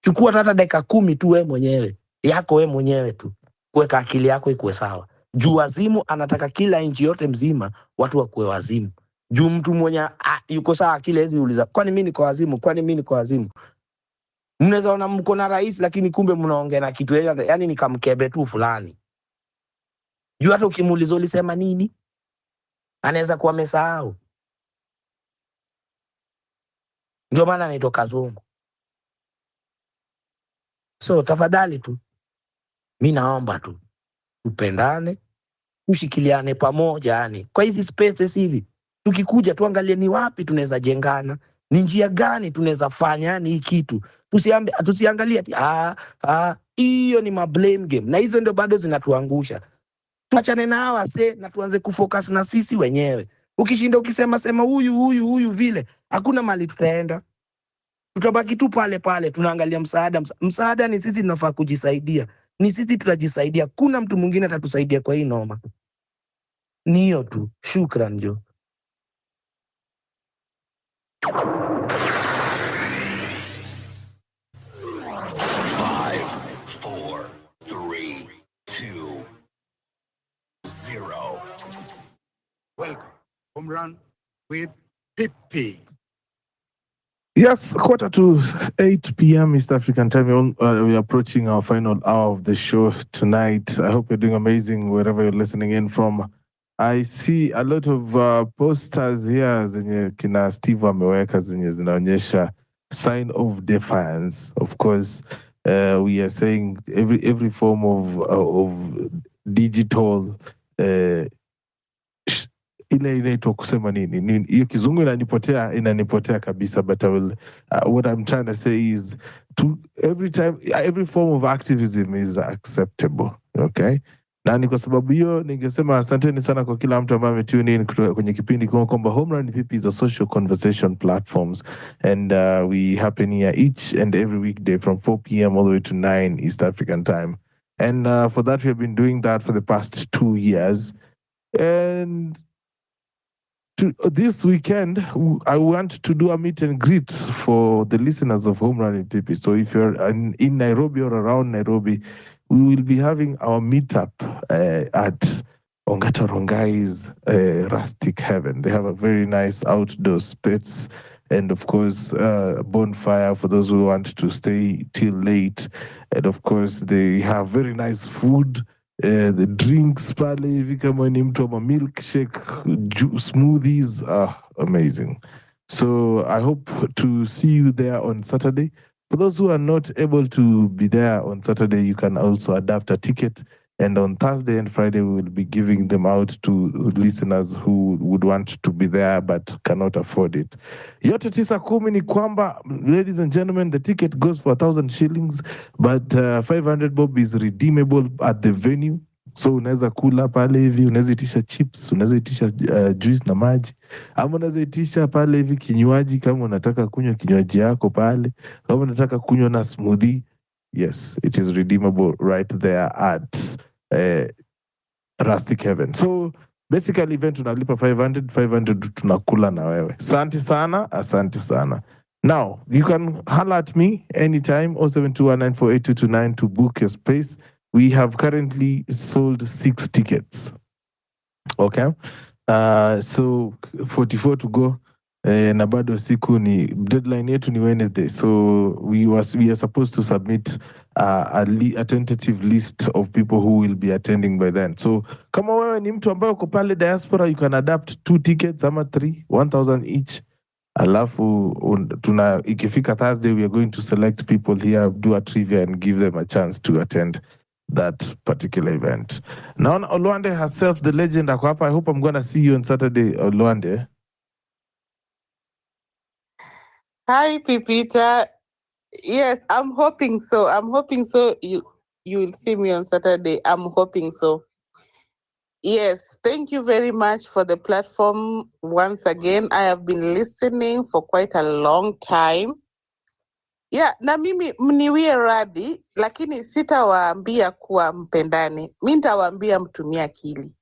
Chukua hata dakika 10 tu wewe mwenyewe. Yako wewe mwenyewe tu. Kuweka akili yako ikuwe sawa. Juu wazimu anataka kila nchi yote mzima watu wakuwe wazimu. Juu mtu mwenye yuko sawa akili hizi uliza, kwani mimi niko wazimu? Kwani mimi niko wazimu? Mnaweza ona mko na rais lakini kumbe mnaongea na kitu ni kamkebe tu fulani. Juu hata ukimuuliza ulisema nini, anaweza kuwa amesahau. Ndio maana anaitwa Kazungu. So tafadhali tu, mimi naomba tu tupendane, tushikiliane pamoja kwa hizi spaces hivi. Tukikuja tuangalie ni wapi tunaweza jengana, ni njia gani tunaweza fanya hii kitu. Tusiangalie ati hiyo ni blame game, na hizo ndio bado zinatuangusha. Tuachane na hawa na tuanze kufocus na sisi wenyewe. Ukishinda ukisema huyu vile, hakuna mali tutaenda. Tutabaki tu pale tunaangalia msaada. Msaada ni sisi tunafaa kujisaidia. Ni sisi tutajisaidia. Kuna mtu mwingine atatusaidia kwa hii noma. Niyo tu. Shukran jo. Five, four, three, two, zero. Welcome. Home Run with Pippi. Yes, 7:45 p.m. East African time. We're approaching our final hour of the show tonight. I hope you're doing amazing wherever you're listening in from. I see a lot of posters here zenye kina Steve ameweka zenye zinaonyesha sign of defiance. Of course, we are saying every form of digital ile inaitwa kusema nini hiyo kizungu inanipotea kabisa, but I will, what I'm trying to say is every form of activism is acceptable, okay? Na ni kwa sababu hiyo ningesema asanteni sana kwa kila mtu ambaye ametune in kwenye kipindi kwamba Home Run PP is a social conversation platforms, and we happen here each and every weekday from 4 p.m. all the way to 9 East African time, and for that we have been doing that for the past 2 years. And this weekend, I want to do a meet and greet for the listeners of Home Run PP. So if you're in Nairobi or around Nairobi, we will be having our meetup at Ongata Rongai's Rustic Heaven. They have a very nice outdoor space, and of course, bonfire for those who want to stay till late. And of course, they have very nice food. The drinks pale hivi kama ni mtu ama milkshake, smoothies are amazing. So I hope to see you there on Saturday. For those who are not able to be there on Saturday, you can also adapt a ticket. And on Thursday and Friday, we will be giving them out to listeners who would want to be there but cannot afford it. Yote 9:10 ni kwamba, ladies and gentlemen, the ticket goes for 1,000 shillings, but 500 bob is redeemable at the venue. So unaweza kula pale hivi, unaweza itisha chips, unaweza itisha juice na maji, ama unaweza itisha pale hivi kinywaji kama unataka kunywa kinywaji yako pale, kama unataka kunywa na smoothie. Yes, it is redeemable right there at Rustic Heaven. So basically event unalipa 500 tunakula na wewe. Asante sana. Now, you can holler at me anytime, 0721948229 to book your space. We have currently sold 6 tickets. Okay? So 44 to go. Na bado siku ni deadline yetu ni Wednesday, so we are supposed to submit a tentative list of people who will be attending by then. So kama wewe ni mtu ambaye uko pale diaspora, you can adapt 2 tickets ama 3, 1,000 each. Alafu ikifika Thursday, we are going to select people here, do a trivia and give them a chance to attend that particular event. Naona Olwande herself, the legend, ako hapa. I hope I'm gonna see you on Saturday, Olwande. Hi, Pipita. Yes, I'm hoping so. You will see me on Saturday. I'm hoping so. Yes, thank you very much for the platform once again. I have been listening for quite a long time. Yeah, na mimi mniwie radhi, lakini sitawaambia kuwa mpendani. Mimi nitawaambia mtumie akili.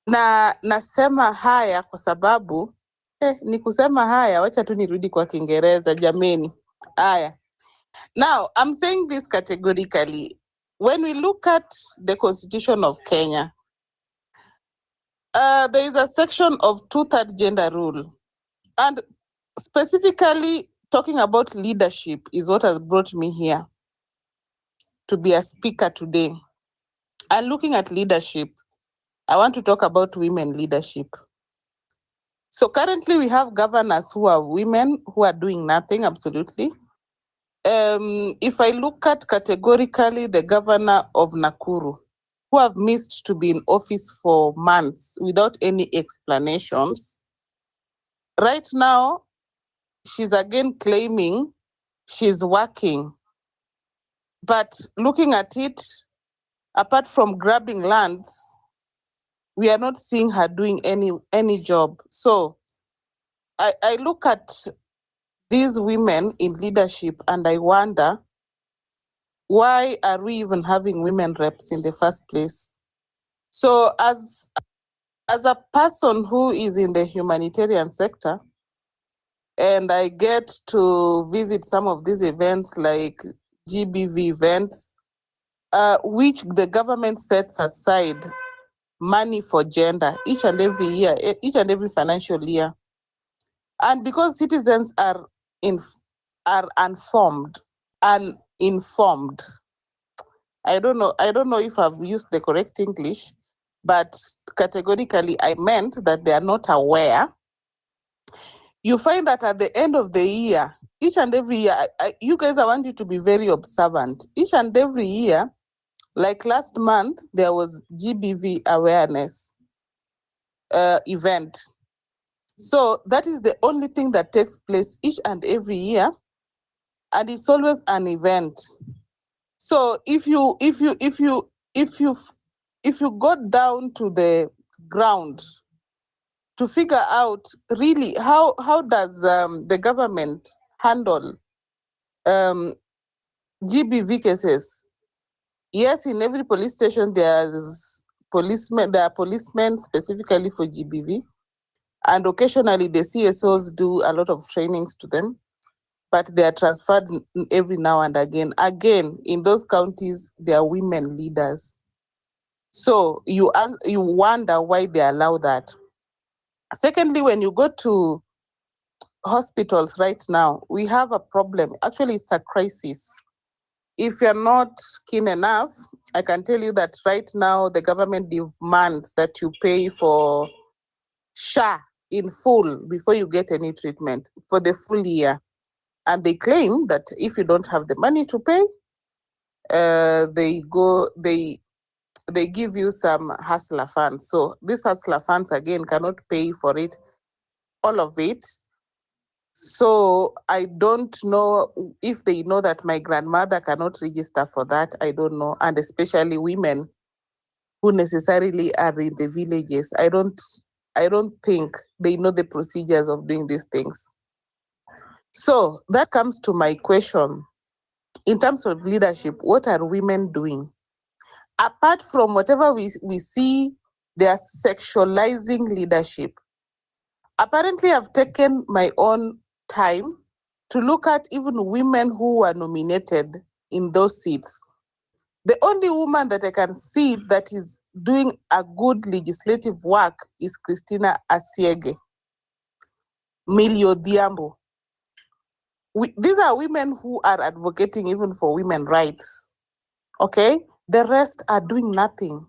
Na nasema haya kwa sababu ni kusema haya, wacha tu nirudi kwa Kiingereza jameni. Haya. Now, I'm saying this categorically. When we look at the Constitution of Kenya, there is a section of 2/3 gender rule. And specifically talking about leadership is what has brought me here to be a speaker today. And looking at leadership, I want to talk about women leadership. So currently we have governors who are women who are doing nothing, absolutely. If I look at categorically the governor of Nakuru, who have missed to be in office for months without any explanations, right now, she's again claiming she's working. But looking at it, apart from grabbing lands, we are not seeing her doing any job. So I look at these women in leadership and I wonder, why are we even having women reps in the first place? So as a person who is in the humanitarian sector, and I get to visit some of these events like GBV events, which the government sets aside money for gender each and every year, each and every financial year. And because citizens are uninformed, I don't know if I've used the correct English, but categorically I meant that they are not aware. You find that at the end of the year, each and every year, you guys, I want you to be very observant. Each and every year, like last month, there was GBV awareness event. So that is the only thing that takes place each and every year, and it's always an event. So if you go down to the ground to figure out really how does the government handle GBV cases. Yes, in every police station there's policemen. There are policemen specifically for GBV, and occasionally the CSOs do a lot of trainings to them, but they are transferred every now and again. Again, in those counties, there are women leaders. So you wonder why they allow that. Secondly, when you go to hospitals right now, we have a problem. Actually, it's a crisis. If you're not keen enough, I can tell you that right now the government demands that you pay for SHA in full before you get any treatment for the full year. And they claim that if you don't have the money to pay, they give you some hustler funds. So these hustler funds again cannot pay for it, all of it. So I don't know if they know that my grandmother cannot register for that. I don't know. And especially women who necessarily are in the villages. I don't think they know the procedures of doing these things. So that comes to my question. In terms of leadership, what are women doing? Apart from whatever we see, they are sexualizing leadership. Apparently, I've taken my own time to look at even women who were nominated in those seats. The only woman that I can see that is doing a good legislative work is Christina Asiege, Millie Odhiambo. These are women who are advocating even for women's rights. Okay? The rest are doing nothing.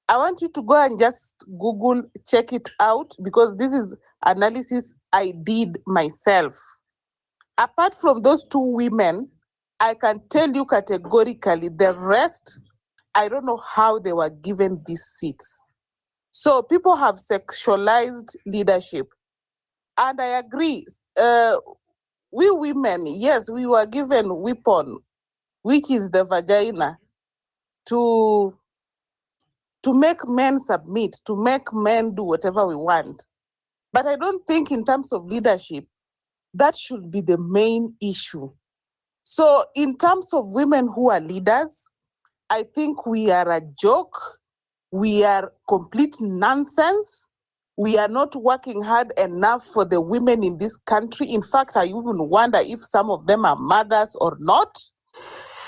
I want you to go and just Google, check it out, because this is analysis I did myself. Apart from those two women, I can tell you categorically the rest, I don't know how they were given these seats. So people have sexualized leadership. And I agree, we women, yes, we were given weapon, which is the vagina, to make men submit, to make men do whatever we want. But I don't think in terms of leadership, that should be the main issue. So in terms of women who are leaders, I think we are a joke. We are complete nonsense. We are not working hard enough for the women in this country. In fact, I even wonder if some of them are mothers or not.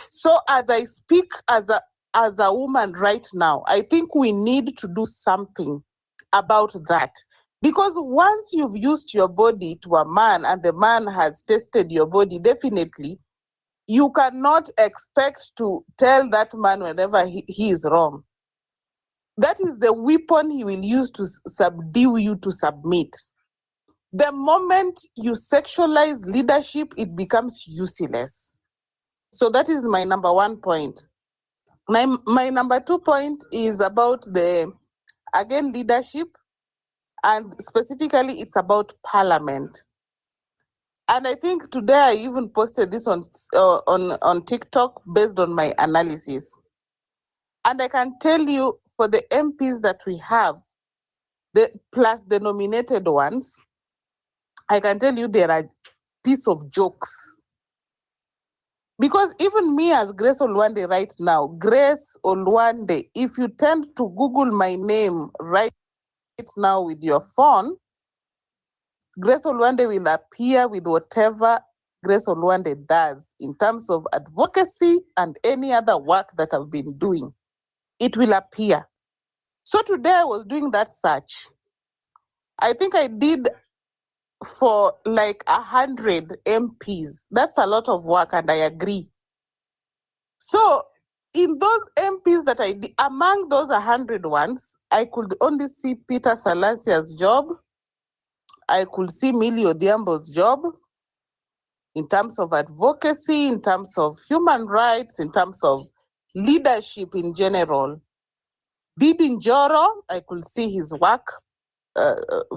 So as I speak as a woman right now, I think we need to do something about that. Because once you've used your body to a man and the man has tested your body, definitely, you cannot expect to tell that man whenever he is wrong. That is the weapon he will use to subdue you to submit. The moment you sexualize leadership, it becomes useless. So that is my number one point. My number 2 point is about leadership, and specifically it's about parliament. And I think today I even posted this on TikTok based on my analysis. And I can tell you, for the MPs that we have, plus the nominated ones, I can tell you there are piece of jokes. Because even me as Grace Olwande right now, Grace Olwande, if you tend to Google my name right now with your phone, Grace Olwande will appear with whatever Grace Olwande does in terms of advocacy and any other work that I've been doing. It will appear. So today I was doing that search. I think I did for like 100 MPs. That's a lot of work, and I agree. So in those MPs that I did, among those 100 ones, I could only see Peter Salasia's job. I could see Millie Odhiambo's job in terms of advocacy, in terms of human rights, in terms of leadership in general. Didi Njoro, I could see his work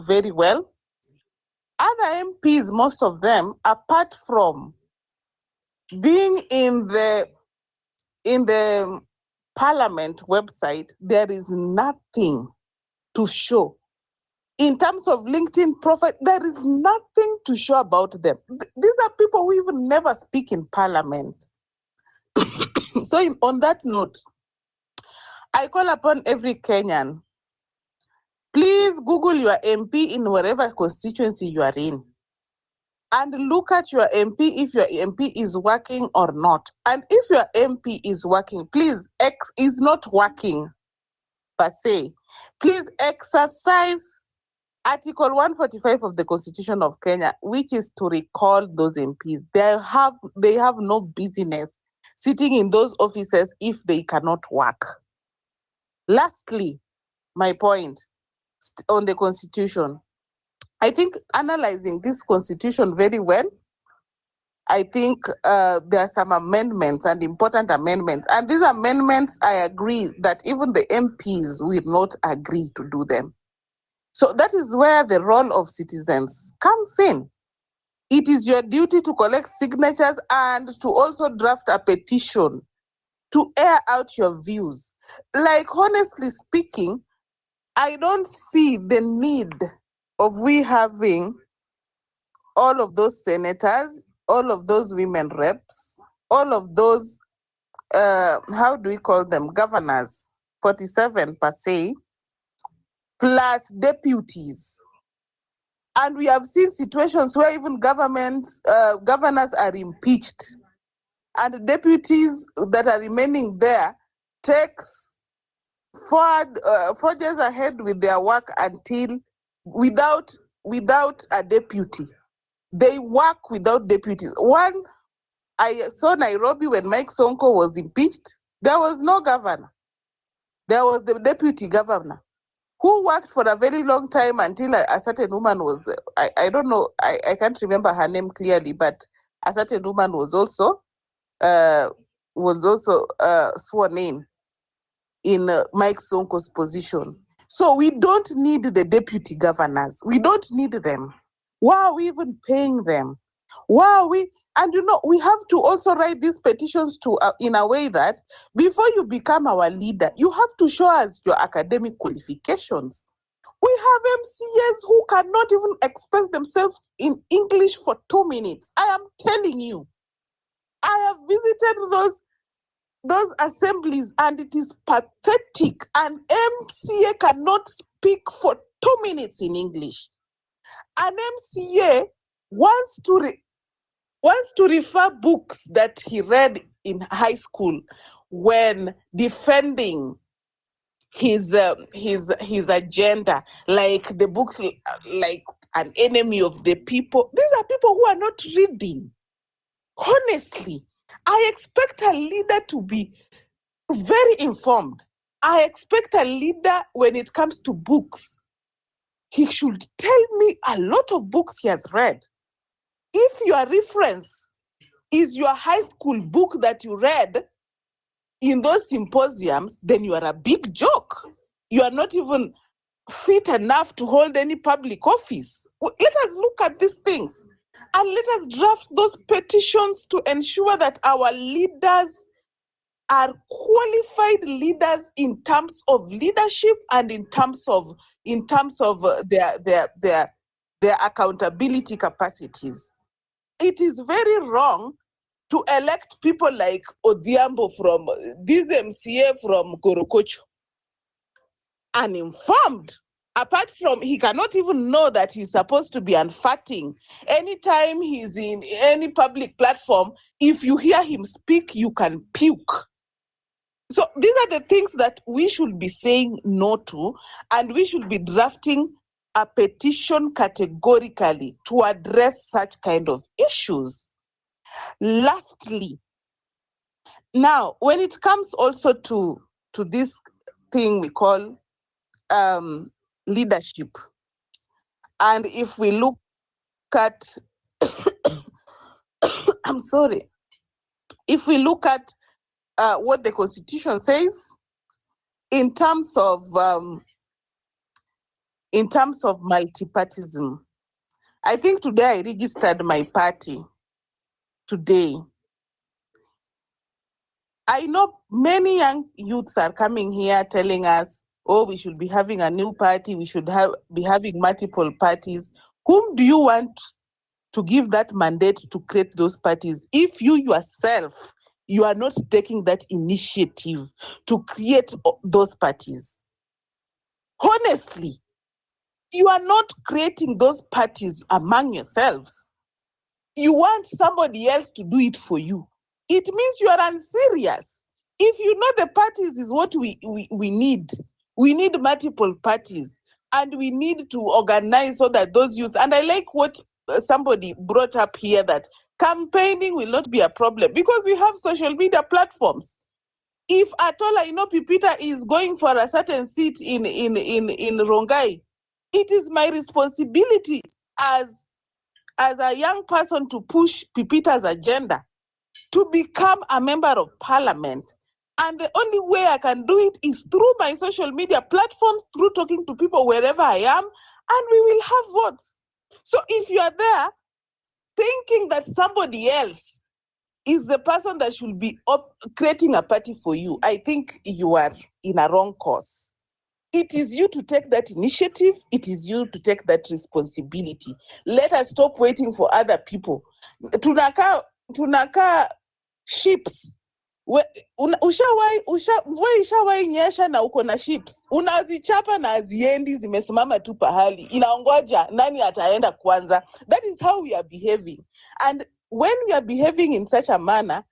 very well. Other MPs, most of them, apart from being in the parliament website, there is nothing to show. In terms of LinkedIn profile, there is nothing to show about them. These are people who even never speak in parliament. So on that note, I call upon every Kenyan, please Google your MP in whatever constituency you are in and look at your MP if your MP is working or not. And if your MP is working, please, X is not working per se. Please exercise Article 145 of the Constitution of Kenya, which is to recall those MPs. They have no business sitting in those offices if they cannot work. Lastly, my point on the Constitution. I think analyzing this Constitution very well, I think there are some amendments and important amendments. And these amendments, I agree that even the MPs will not agree to do them. So that is where the role of citizens comes in. It is your duty to collect signatures and to also draft a petition to air out your views. Like, honestly speaking, I don't see the need of we having all of those senators, all of those women reps, all of those, how do we call them, governors, 47 per se, plus deputies. And we have seen situations where even governors are impeached, and deputies that are remaining there forges ahead with their work until without a deputy. They work without deputies. One, I saw Nairobi when Mike Sonko was impeached, there was no governor. There was the deputy governor who worked for a very long time until a certain woman was, I don't know, I can't remember her name clearly, but a certain woman was also sworn in Mike Sonko's position. So we don't need the deputy governors. We don't need them. Why are we even paying them? Why are we? And we have to also write these petitions to in a way that before you become our leader, you have to show us your academic qualifications. We have MCAs who cannot even express themselves in English for 2 minutes. I am telling you, I have visited those assemblies and it is pathetic. An MCA cannot speak for 2 minutes in English. An MCA wants to refer books that he read in high school when defending his agenda, like the books like An Enemy of the People. These are people who are not reading. Honestly, I expect a leader to be very informed. I expect a leader, when it comes to books, he should tell me a lot of books he has read. If your reference is your high school book that you read in those symposiums, then you are a big joke. You are not even fit enough to hold any public office. Let us look at these things and let us draft those petitions to ensure that our leaders are qualified leaders in terms of leadership and in terms of their accountability capacities. It is very wrong to elect people like Odhiambo from this MCA from Korokocho, uninformed, Apart from, he cannot even know that he's supposed to be unfatting. Anytime he's in any public platform, if you hear him speak, you can puke. So these are the things that we should be saying no to, and we should be drafting a petition categorically to address such kind of issues. Lastly, now, when it comes also to this thing we call leadership, and if we look at, I'm sorry, if we look at what the Constitution says in terms of multipartism, I think today I registered my party today. I know many young youths are coming here telling us, oh, we should be having a new party, we should be having multiple parties. Whom do you want to give that mandate to create those parties if you yourself, you are not taking that initiative to create those parties? Honestly, you are not creating those parties among yourselves. You want somebody else to do it for you. It means you are unserious. If you know the parties is what we need multiple parties, and we need to organize so that those youths, and I like what somebody brought up here, that campaigning will not be a problem because we have social media platforms. If at all I know Pipita is going for a certain seat in Rongai, it is my responsibility as a young person to push Pipita's agenda to become a member of parliament. And the only way I can do it is through my social media platforms, through talking to people wherever I am, and we will have votes. So if you are there thinking that somebody else is the person that should be creating a party for you, I think you are in a wrong course. It is you to take that initiative. It is you to take that responsibility. Let us stop waiting for other people. Tunaka ships. Mvua ishawai nyesha na uko na ships. Unazichapa na haziendi, zimesimama tu pahali. Inaongoja nani ataenda kwanza. That is how we are behaving. And when we are behaving in such a manner,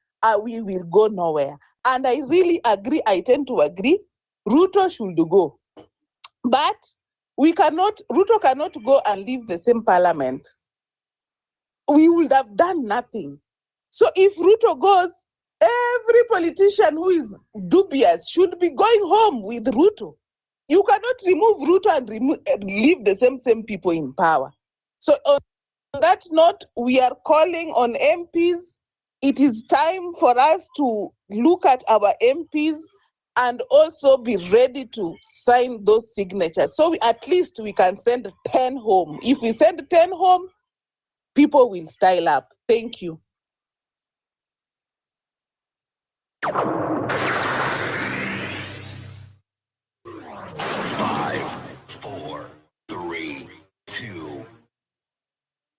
we will go nowhere. And I really agree, I tend to agree, Ruto should go. But Ruto cannot go and leave the same parliament. We would have done nothing. So if Ruto goes, every politician who is dubious should be going home with Ruto. You cannot remove Ruto and leave the same people in power. So on that note, we are calling on MPs. It is time for us to look at our MPs and also be ready to sign those signatures. So at least we can send 10 home. If we send 10 home, people will style up. Thank you. 5, 4, 3, 2,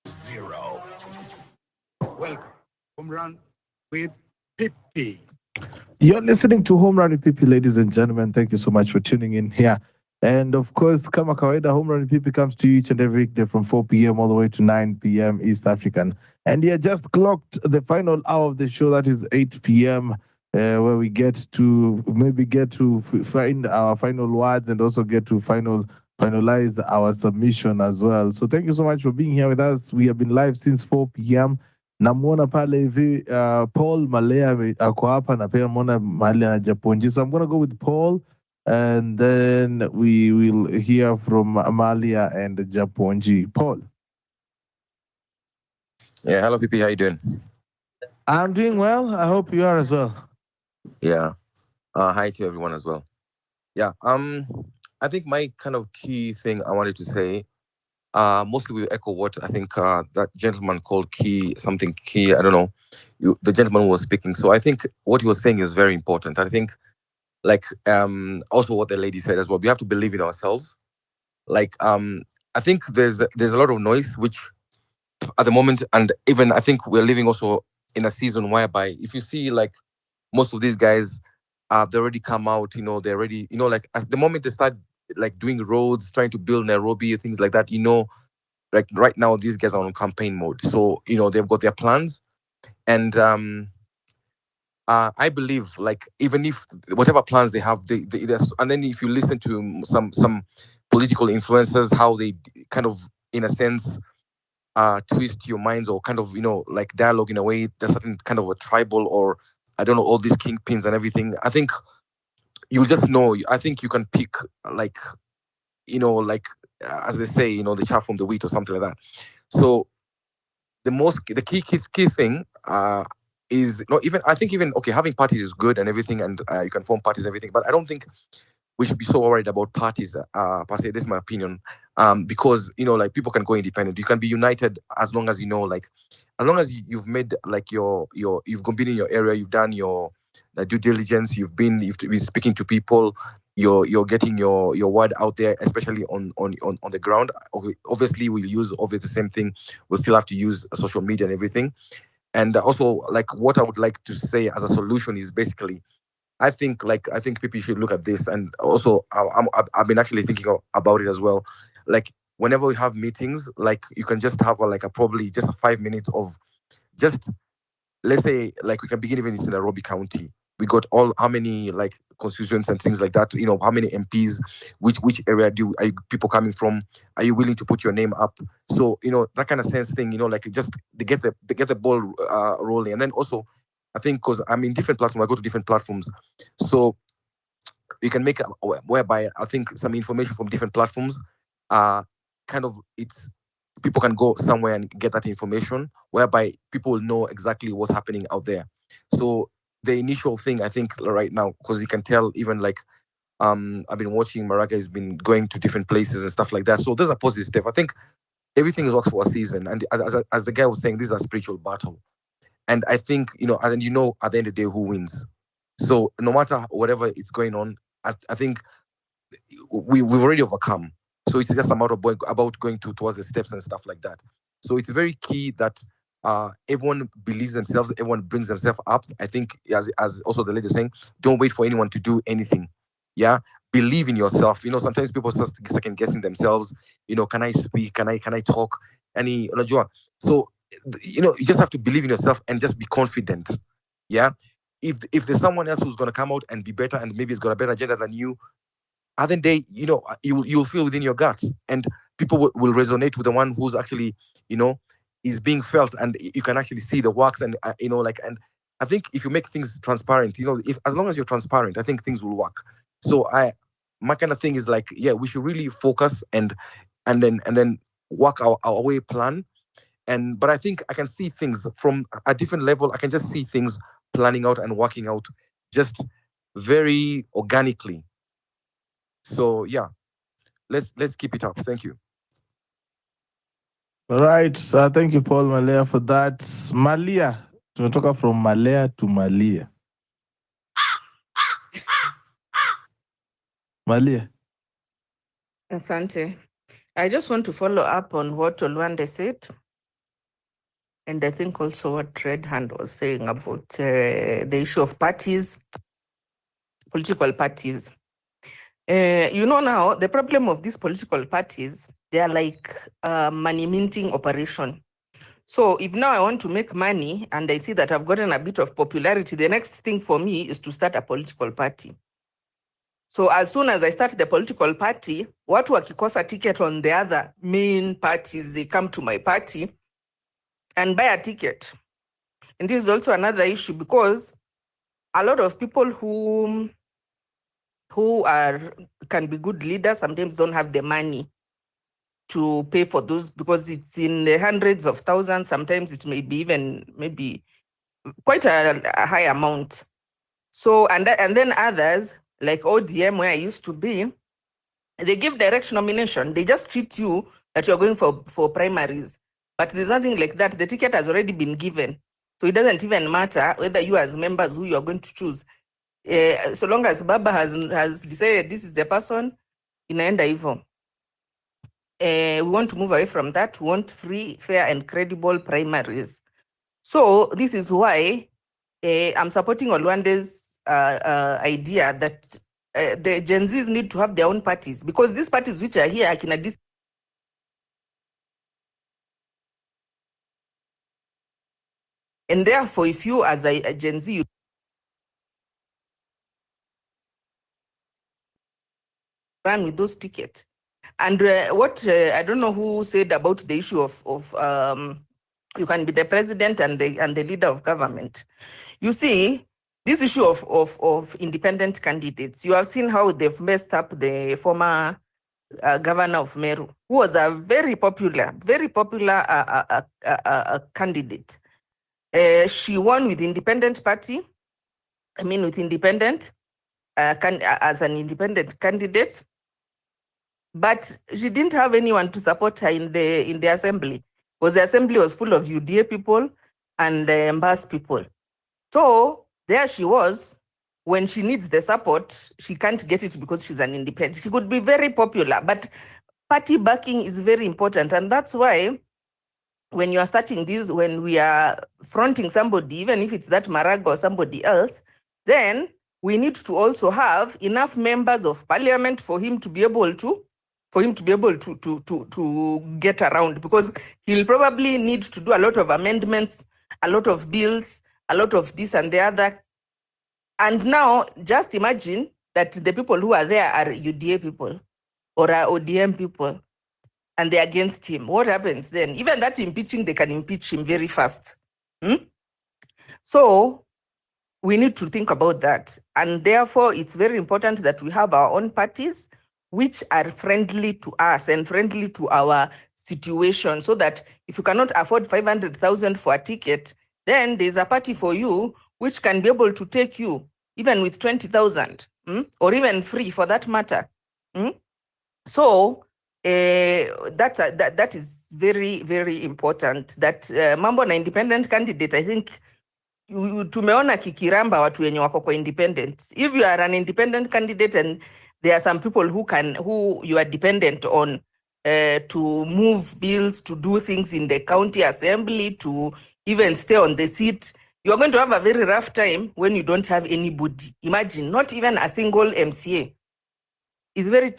0. Welcome, Home Run with Pippi. You're listening to Home Run with Pipi, ladies and gentlemen. Thank you so much for tuning in here. And of course, kama kawaida, Home Run with Pipi comes to you each and every weekday from 4 p.m. all the way to 9 p.m. East African. And you just clocked the final hour of the show, that is 8 p.m., where we get to find our final words and also get to finalize our submission as well. So thank you so much for being here with us. We have been live since 4 p.m. Namuona pale hivi Paul Malea ako hapa na pia muona mahali anajaponji. So I'm going to go with Paul and then we will hear from Amalia and Japonji. Paul. Yeah, hello PP, how you doing? I'm doing well. I hope you are as well. Yeah. Hi to everyone as well. Yeah. I think my kind of key thing I wanted to say, mostly we echo what I think that gentleman called Key, something Key, I don't know, the gentleman who was speaking. So I think what he was saying is very important. I think, like, also what the lady said as well, we have to believe in ourselves. Like, I think there's a lot of noise, which at the moment, and even I think we're living also in a season whereby if you see like most of these guys, they already come out, they're already, like at the moment they start like doing roads, trying to build Nairobi, things like that. Like right now these guys are on campaign mode, so they've got their plans. And I believe, like, even if whatever plans they have, and then if you listen to some political influencers, how they kind of, in a sense, twist your minds, or kind of, like, dialogue in a way, there's certain kind of a tribal, or I don't know, all these kingpins and everything. I think you'll just know. I think you can pick, like, like, as they say, the chaff from the wheat or something like that. So the key thing is not even, I think, even, okay, having parties is good and everything, and you can form parties and everything, but I don't think we should be so worried about parties per se. This is my opinion. Because like, people can go independent. You can be united as long as like, as long as you've made, like, you've been in your area, you've done your due diligence, you've been speaking to people, you're getting your word out there, especially on the ground. Obviously we'll use the same thing. We'll still have to use social media and everything. And also, like, what I would like to say as a solution is basically, I think people should look at this. And also, I've been actually thinking about it as well. Like, whenever we have meetings, like, you can just have probably just 5 minutes of just, let's say, like, we can begin even in Nairobi County. We got how many, like, constituents and things like that. How many MPs, which area are you people coming from? Are you willing to put your name up? So that kind of sense thing. Like, just they get the ball rolling. And then also, I think, because I'm in different platforms, I go to different platforms, so you can make whereby, I think, some information from different platforms, kind of, it's, people can go somewhere and get that information, whereby people will know exactly what's happening out there. So the initial thing, I think, right now, because you can tell, even, like, I've been watching Maraga has been going to different places and stuff like that. So there's a positive step. I think everything works for a season, and as the guy was saying, this is a spiritual battle. And I think, and at the end of the day, who wins. So no matter whatever is going on, I think we've already overcome. So it's just a matter of about going towards the steps and stuff like that. So it's very key that everyone believes themselves, everyone brings themselves up. I think, as also the lady is saying, don't wait for anyone to do anything. Yeah, believe in yourself. Sometimes people start second guessing themselves. Can I speak? Can I talk? So you just have to believe in yourself and just be confident. Yeah. If there's someone else who's going to come out and be better, and maybe has got a better agenda than you, other day, you'll feel within your guts, and people will resonate with the one who's actually, is being felt, and you can actually see the works, and and I think if you make things transparent, if as long as you're transparent, I think things will work. So my kind of thing is like, yeah, we should really focus and then work our way plan. But I think I can see things from a different level. I can just see things planning out and working out just very organically. So yeah, let's keep it up. Thank you. All right. Thank you, Paul Malaya, for that. Malia. Tumetoka from Malaya to Malia. Malia. Asante. I just want to follow up on what Olwande said. And I think also what Red Hand was saying about the issue of parties, political parties. Now, the problem of these political parties, they are like money minting operation. So if now I want to make money and I see that I've gotten a bit of popularity, the next thing for me is to start a political party. So as soon as I start the political party, watu wakikosa ticket on the other main parties, they come to my party and buy a ticket. And this is also another issue, because a lot of people who can be good leaders sometimes don't have the money to pay for those, because it's in the hundreds of thousands. Sometimes it may be even maybe quite a high amount. So and then others like ODM, where I used to be, they give direct nomination. They just treat you that you're going for primaries, but there's nothing like that. The ticket has already been given, so it doesn't even matter whether you as members who you're going to choose. So long as Baba has decided this is the person, inaenda hivyo. We want to move away from that. We want free, fair, and credible primaries. So this is why I'm supporting Olwande's idea that the Gen Zs need to have their own parties, because these parties which are here, and therefore, if you as a Gen Z, you run with those tickets. And what I don't know who said about the issue of you can be the president and the leader of government. You see, this issue of independent candidates, you have seen how they've messed up the former governor of Meru, who was a very popular candidate. She won with independent party. I mean, with independent as an independent candidate, but she didn't have anyone to support her in the assembly, because the assembly was full of UDA people and Mbas people. So there she was. When she needs the support, she can't get it because she's an independent. She could be very popular, but party backing is very important. And that's why when you are starting this, when we are fronting somebody, even if it's that Maraga or somebody else, then we need to also have enough members of parliament for him to be able to get around, because he'll probably need to do a lot of amendments, a lot of bills, a lot of this and the other. And now just imagine that the people who are there are UDA people or are ODM people, and they're against him. What happens then? Even that impeaching, they can impeach him very fast. So we need to think about that. And therefore, it's very important that we have our own parties which are friendly to us and friendly to our situation, so that if you cannot afford 500,000 for a ticket, then there's a party for you which can be able to take you even with 20,000, or even free for that matter. So that is very, very important. That mambo na independent candidate, I think tumeona kikiramba watu wenye wako kwa independent. If you are an independent candidate and there are some people who you are dependent on to move bills, to do things in the county assembly, to even stay on the seat, you are going to have a very rough time when you don't have anybody. Imagine, not even a single MCA. It's a very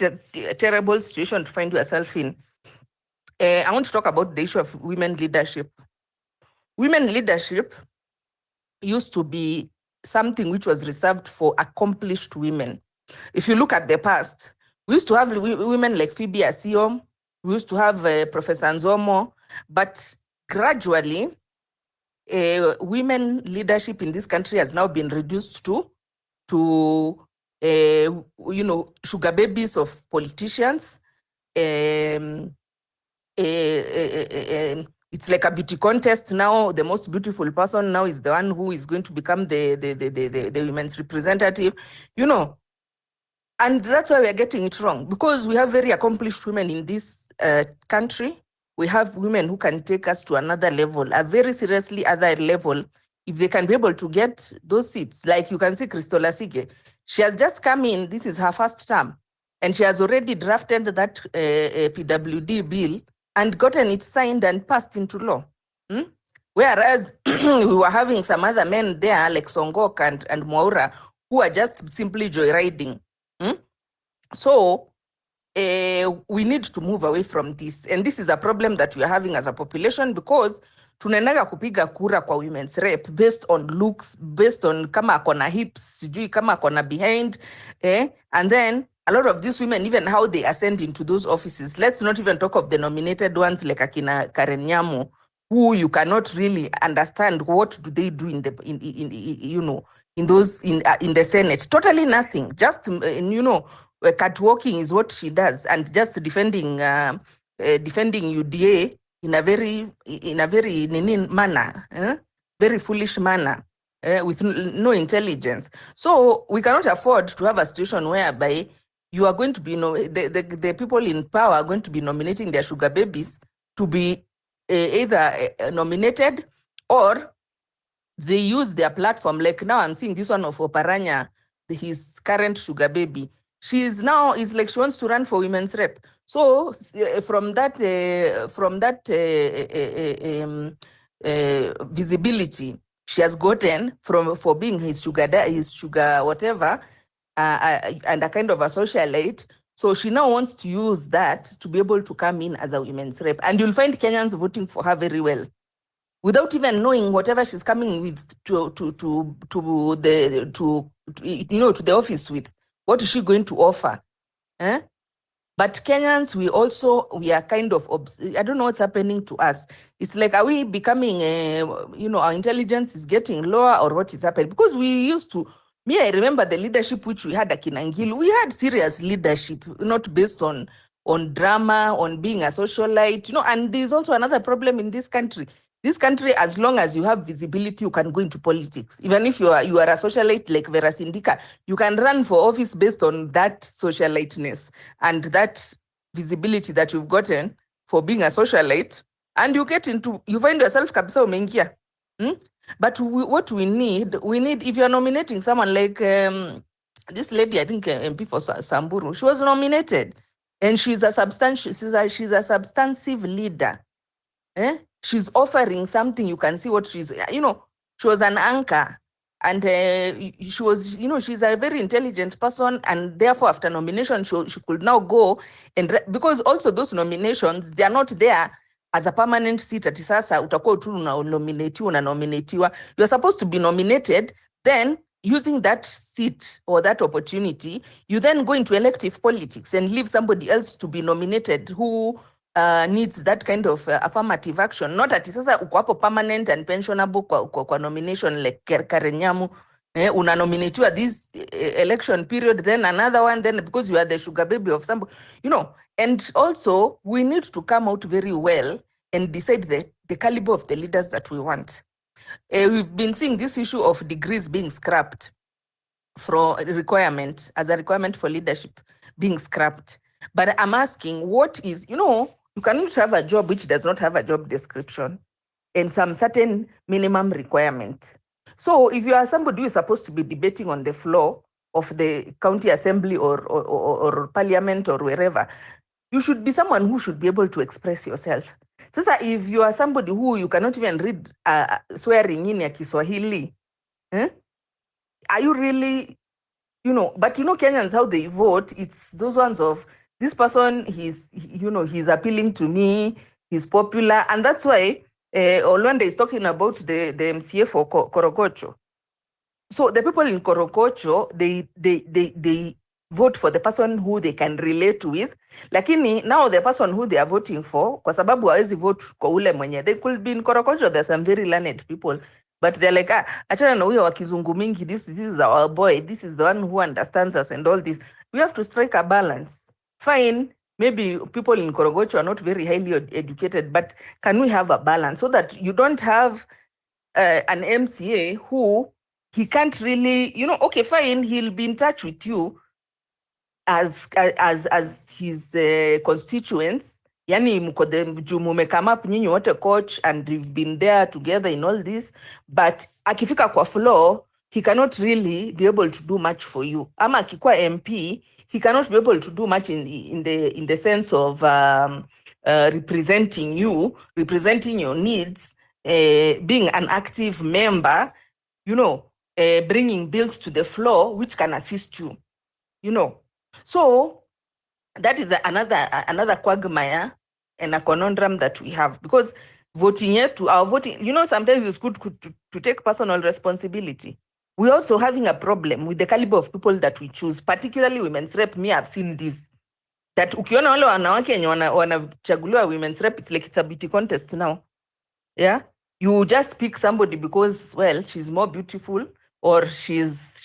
terrible situation to find yourself in. I want to talk about the issue of women leadership. Women leadership used to be something which was reserved for accomplished women. If you look at the past, we used to have women like Phoebe Asiom, we used to have Professor Nzomo, but gradually, women leadership in this country has now been reduced to sugar babies of politicians. It's like a beauty contest now. The most beautiful person now is the one who is going to become the women's representative, and that's why we are getting it wrong, because we have very accomplished women in this country. We have women who can take us to another level, a very seriously other level, if they can be able to get those seats. Like you can see Christola Sige, she has just come in, this is her first term, and she has already drafted that PWD bill and gotten it signed and passed into law. Whereas we were having some other men there like Songok and Mwaura who are just simply joyriding. So we need to move away from this. And this is a problem that we are having as a population, because tunaendaga kupiga kura kwa women's rep based on looks, based on kama akona hips, sijui kama akona behind, and then a lot of these women, even how they ascend into those offices. Let's not even talk of the nominated ones like Akina Karen Nyamu, who you cannot really understand what do they do in the in the Senate. Totally nothing. Just catwalking is what she does, and just defending UDA in a very manner, very foolish manner, with no intelligence. So we cannot afford to have a situation whereby you are going to be the people in power are going to be nominating their sugar babies to be either nominated, or they use their platform. Like now I'm seeing this one of Oparanya, his current sugar baby. She is now, it's like she wants to run for women's rep. So from that visibility she has gotten for being his sugar whatever, and a kind of a socialite. So she now wants to use that to be able to come in as a women's rep. And you'll find Kenyans voting for her very well, without even knowing whatever she's coming with to the office with. What is she going to offer? Eh? But Kenyans, we are kind of, I don't know what's happening to us. It's like, are we becoming, our intelligence is getting lower, or what is happening? Because we used to, I remember the leadership which we had at Kinangil. We had serious leadership, not based on drama, on being a socialite, and there's also another problem in this country. This country, as long as you have visibility, you can go into politics. Even if you are a socialite like Vera Sindika, you can run for office based on that socialiteness and that visibility that you've gotten for being a socialite, and you find yourself kabisa umeingia. But what we need, if you're nominating someone like this lady, I think MP for Samburu, she was nominated, and she's a substantive leader. She's offering something. You can see what she's, she was an anchor, and she was, she's a very intelligent person, and therefore after nomination, she could now go because also those nominations, they are not there as a permanent seat. Ati sasa utakuwa tu nominatiwa. You're supposed to be nominated, then using that seat or that opportunity, you then go into elective politics and leave somebody else to be nominated who needs that kind of affirmative action. Not ati sasa uko hapo permanent and pensionable kwa nomination like Karenyamu, unanominatiwa this election period, then another one, then because you are the sugar baby of somebody, and also we need to come out very well and decide the caliber of the leaders that we want. We've been seeing this issue of degrees being scrapped for requirement, as a requirement for leadership being scrapped. But I'm asking, what is, you cannot have a job which does not have a job description and some certain minimum requirement. So if you are somebody who is supposed to be debating on the floor of the county assembly or parliament or wherever, you should be someone who should be able to express yourself. So if you are somebody who you cannot even read swearing in ya Kiswahili, are you really, but Kenyans, how they vote, it's those ones of, this person, he's appealing to me, he's popular, and that's why Olwande is talking about the MCA for Korogocho. So the people in Korogocho, they vote for the person who they can relate with. Lakini now the person who they are voting for, kwa sababu hawezi vote kwa ule mwenye, they could be in Korogocho, there's some very learned people, but they're like, achana na huyo wa kizungu mingi, this is our boy, this is the one who understands us and all this. We have to strike a balance. Fine, maybe people in Korogocho are not very highly educated, but can we have a balance so that you don't have an MCA who he can't really, okay, fine, he'll be in touch with you as his constituents. Yani mumekam up nyinyi wote coach and you've been there together in all this, but akifika kwa floor, he cannot really be able to do much for you. Ama akikuwa MP, he cannot be able to do much in the sense of representing you, representing your needs, being an active member, bringing bills to the floor which can assist you, So that is another quagmire and a conundrum that we have, because our voting, sometimes it's good to take personal responsibility. We're also having a problem with the caliber of people that we choose, particularly women's rep. Me, I've seen this, that ukiona wale wanawake wenye wanachaguliwa women's rep, it's like it's a beauty contest now. Yeah, you just pick somebody because, well, she's more beautiful, or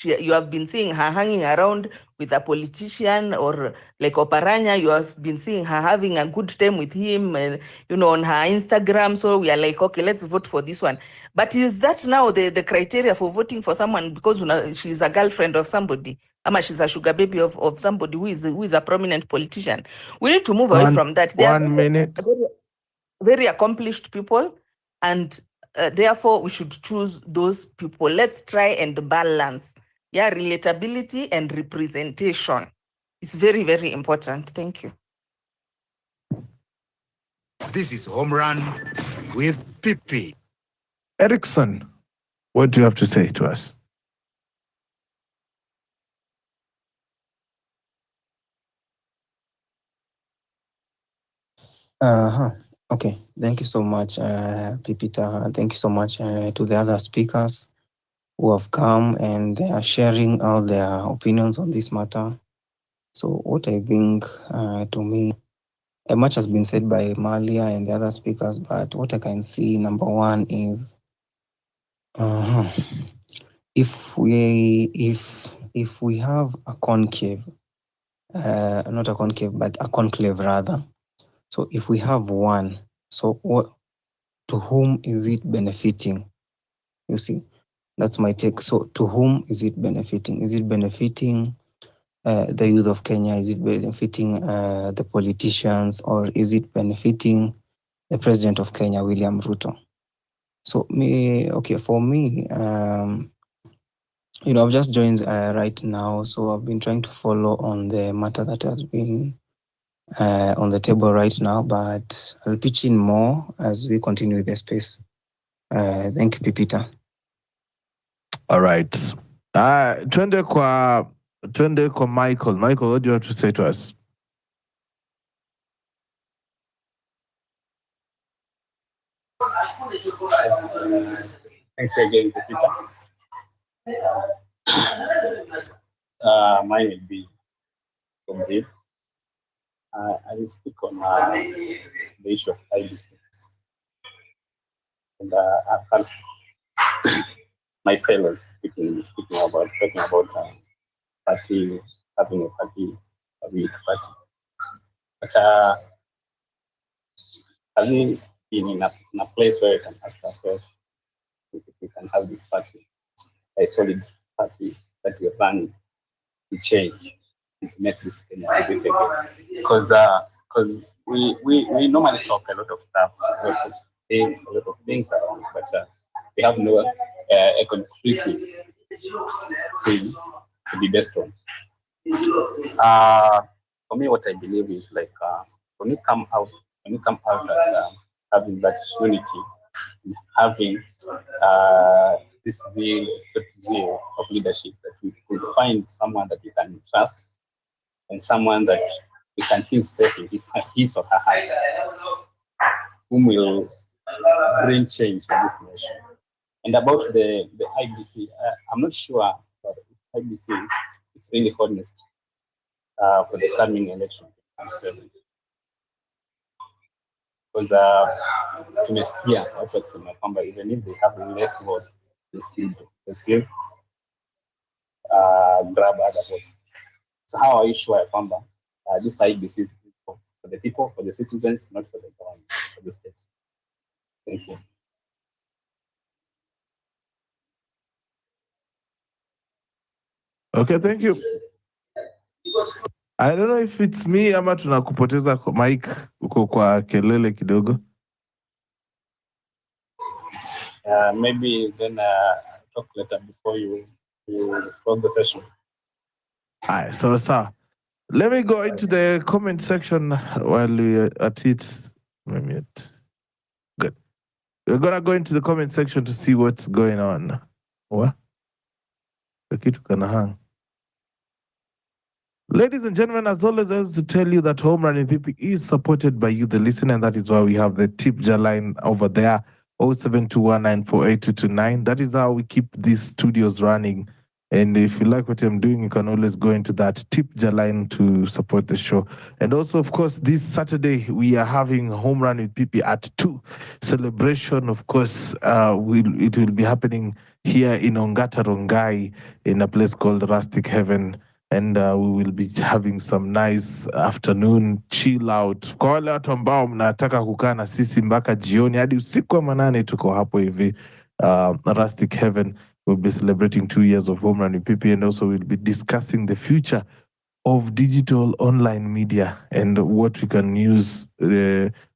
you have been seeing her hanging around with a politician, or like Oparanya, you have been seeing her having a good time with him, and on her Instagram. So we are like, okay, let's vote for this one. But is that now the criteria for voting for someone because she's a girlfriend of somebody, ama she's a sugar baby of somebody who is a prominent politician? We need to move away from that. They 1 minute. Very accomplished people, and therefore we should choose those people. Let's try and balance. Yeah, relatability and representation is very, very important. Thank you. This is Home Run with Pipi. Erickson, what do you have to say to us? Okay, thank you so much, Pipita. Thank you so much to the other speakers who have come and they are sharing all their opinions on this matter. So what I think, to me, much has been said by Malia and the other speakers, but what I can see, number one is, if we have a conclave, not a conclave, but a conclave rather. So if we have one, so what, to whom is it benefiting? You see, that's my take. So to whom is it benefiting? Is it benefiting the youth of Kenya? Is it benefiting the politicians, or is it benefiting the president of Kenya, William Ruto? So for me, I've just joined right now, so I've been trying to follow on the matter that has been on the table right now, but I'll pitch in more as we continue with the space. Thank you, Pipita. All right. Twende kwa Michael. Michael, what do you have to say to us? Thanks again, Pipita. Mine will be complete. I will speak on the issue of IBC. And first, my fellows talking about party, having a party, a weak party. But have we been in a place where you can ask ourselves if we can have this party, a solid party that we are planning to change, to make this Kenya a bit again? Because we normally talk a lot of stuff, a lot of things around, but we have no a conclusive thing to be based on. For me, what I believe is like when you come out as having that unity, having this zeal of leadership, that we could find someone that you can trust and someone that you can feel safe in his or her heart, whom will bring change for this nation. And about the IBC, I'm not sure that IBC is really honest for the coming election. Because tumesikia watu wakisema kwamba even if they have less votes, they still grab other votes. So how are you sure kwamba this IBC is for the people, for the citizens, not for the government, for the state? Thank you. Okay, thank you. I don't know if it's me ama tunakupoteza mic, uko kwa kelele kidogo. Maybe then talk later before you close the session. All right, so let me go into the comment section while we're at it. Good. We're gonna go into the comment section to see what's going on. What? Ladies and gentlemen, as always, I have to tell you that Home Run PP is supported by you, the listener, and that is why we have the Tipja line over there, 0721948229. That is how we keep these studios running. And if you like what I'm doing, you can always go into that Tipja line to support the show. And also, of course, this Saturday, we are having Home Run with PP at 2. Celebration, of course, it will be happening here in Ongata Rongai in a place called Rustic Heaven. And we will be having some nice afternoon chill out. Kwa wale watu ambao mnataka kukaa na sisi mpaka jioni hadi usiku wa manane, tuko hapo hivi. Rustic Heaven will be celebrating 2 years of Home Run with PP, and also we'll be discussing the future of digital online media and what we can use,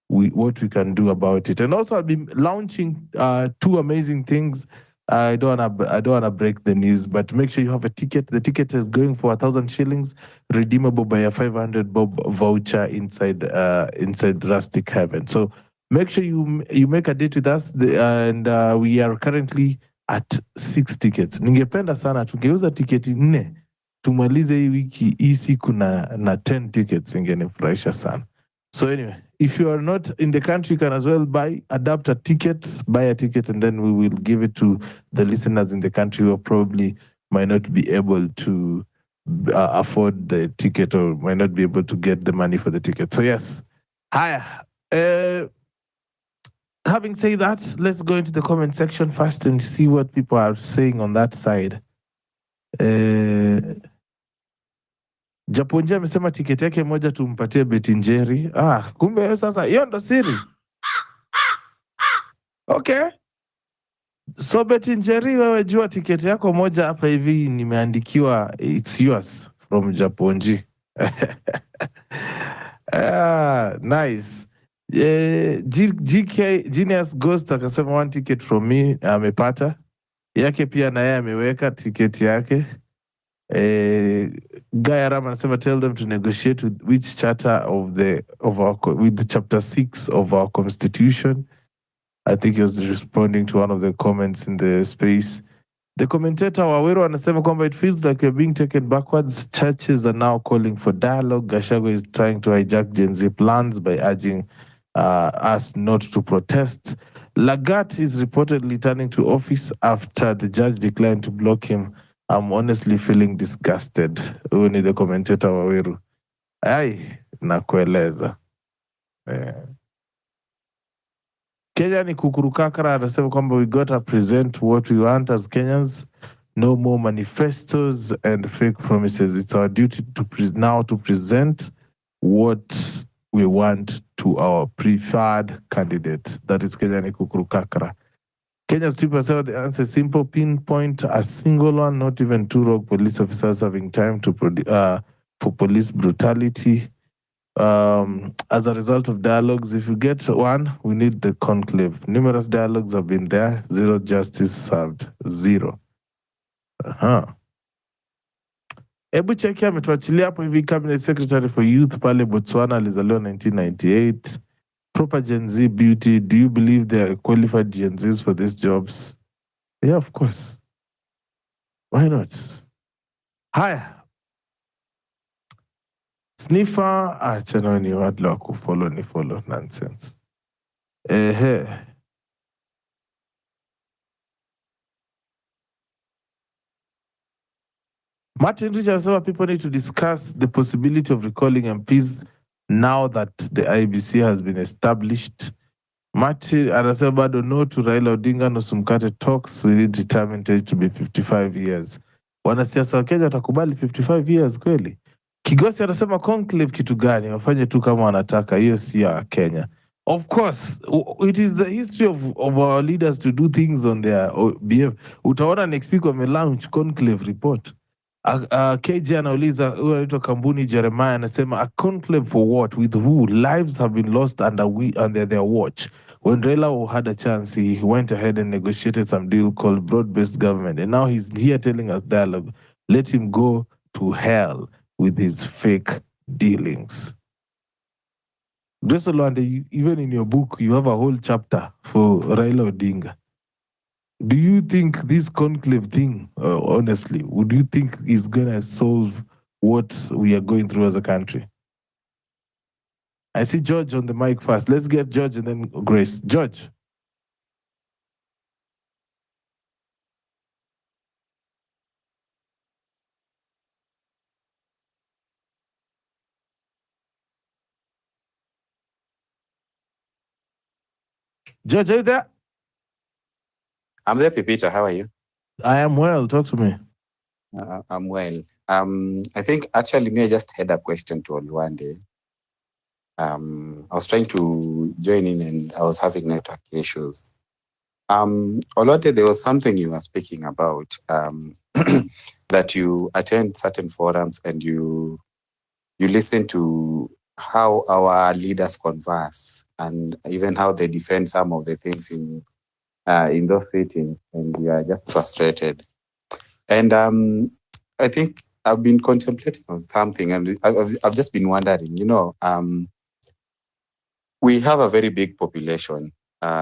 what we can do about it. And also I'll be launching 2 amazing things. I don't wanna break the news, but make sure you have a ticket. The ticket is going for 1,000 shillings, redeemable by a 500 bob voucher inside Rustic Heaven. So make sure you make a date with us, and we are currently at 6 tickets. Ningependa sana tungeuza tiketi 4 tumalize hii wiki hii siku na 10 tickets, ingenifurahisha sana. So anyway, If you are not in the country, you can as well buy a ticket, and then we will give it to the listeners in the country who probably might not be able to afford the ticket or might not be able to get the money for the ticket. So yes. Hi. Having said that, let's go into the comment section first and see what people are saying on that side. Japonja amesema tiketi yake moja tumpatie Betinjeri. Kumbe sasa hiyo ndo siri. Okay. So Betinjeri, wewe jua tiketi yako moja hapa hivi nimeandikiwa, it's yours from Japonji. Nice. GK Genius Ghost akasema one ticket from me, amepata yake pia na yeye ameweka tiketi yake. Guy Aram anasema tell them to negotiate with which charter with the chapter 6 of our constitution. I think he was responding to one of the comments in the space. The commentator Waweru anasema kwamba it feels like we're being taken backwards. Churches are now calling for dialogue. Gachagua is trying to hijack Gen Z plans by urging us not to protest. Lagat is reportedly turning to office after the judge declined to block him. I'm honestly feeling disgusted. Huyu ni the commentator Waweru. Ai, nakueleza. Kenya ni kukurukakara anasema kwamba we gotta present what we want as Kenyans. No more manifestos and fake promises. It's our duty now to present what we want to our preferred candidate. That is Kenya ni kukurukakara. Kenya's 2% of the answer is simple. Pinpoint a single one, not even two rogue police officers having time to for police brutality. As a result of dialogues, if you get one, we need the conclave. Numerous dialogues have been there, zero justice served, zero. Ebu cheki ametuachilia hapo hivi cabinet secretary for youth pale Botswana alizaliwa 1998. Proper Gen Z beauty. Do you believe there are qualified Gen Zs for these jobs? Yeah, of course. Why not? Haya. Sniffer, achana ni wadla wa kufollow ni follow nonsense. Martin Richard said people need to discuss the possibility of recalling MPs now that the IBC has been established. Martin anasema bado no to Raila Odinga no Sumkate talks, we need retirement age to be 55 years. Wanasiasa wa Kenya watakubali 55 years kweli? Kigosi anasema conclave kitu gani? Wafanye tu kama wanataka, hiyo si ya Kenya. Of course, it is the history of our leaders to do things on their behalf. Utaona next week wame launch conclave report. KJ anauliza, huyu anaitwa Kambuni Jeremiah anasema a conclave for what, with who? Lives have been lost under their watch. When Raila had a chance, he went ahead and negotiated some deal called broad-based government, and now he's here telling us dialogue. Let him go to hell with his fake dealings. Gresolwande, even in your book, you have a whole chapter for Raila Odinga. Do you think this conclave thing, honestly, would you think is going to solve what we are going through as a country? I see George on the mic first. Let's get George and then Grace. George. George, are you there? I'm there, Pipita. How are you? I am well. Talk to me. I'm well. I think actually me, I just had a question to Olwande. I was trying to join in and I was having network issues. Olwande, there was something you were speaking about, that you attend certain forums and you listen to how our leaders converse and even how they defend some of the things in those settings, and we are just frustrated. And I think I've been contemplating on something, and I've just been wondering, we have a very big population,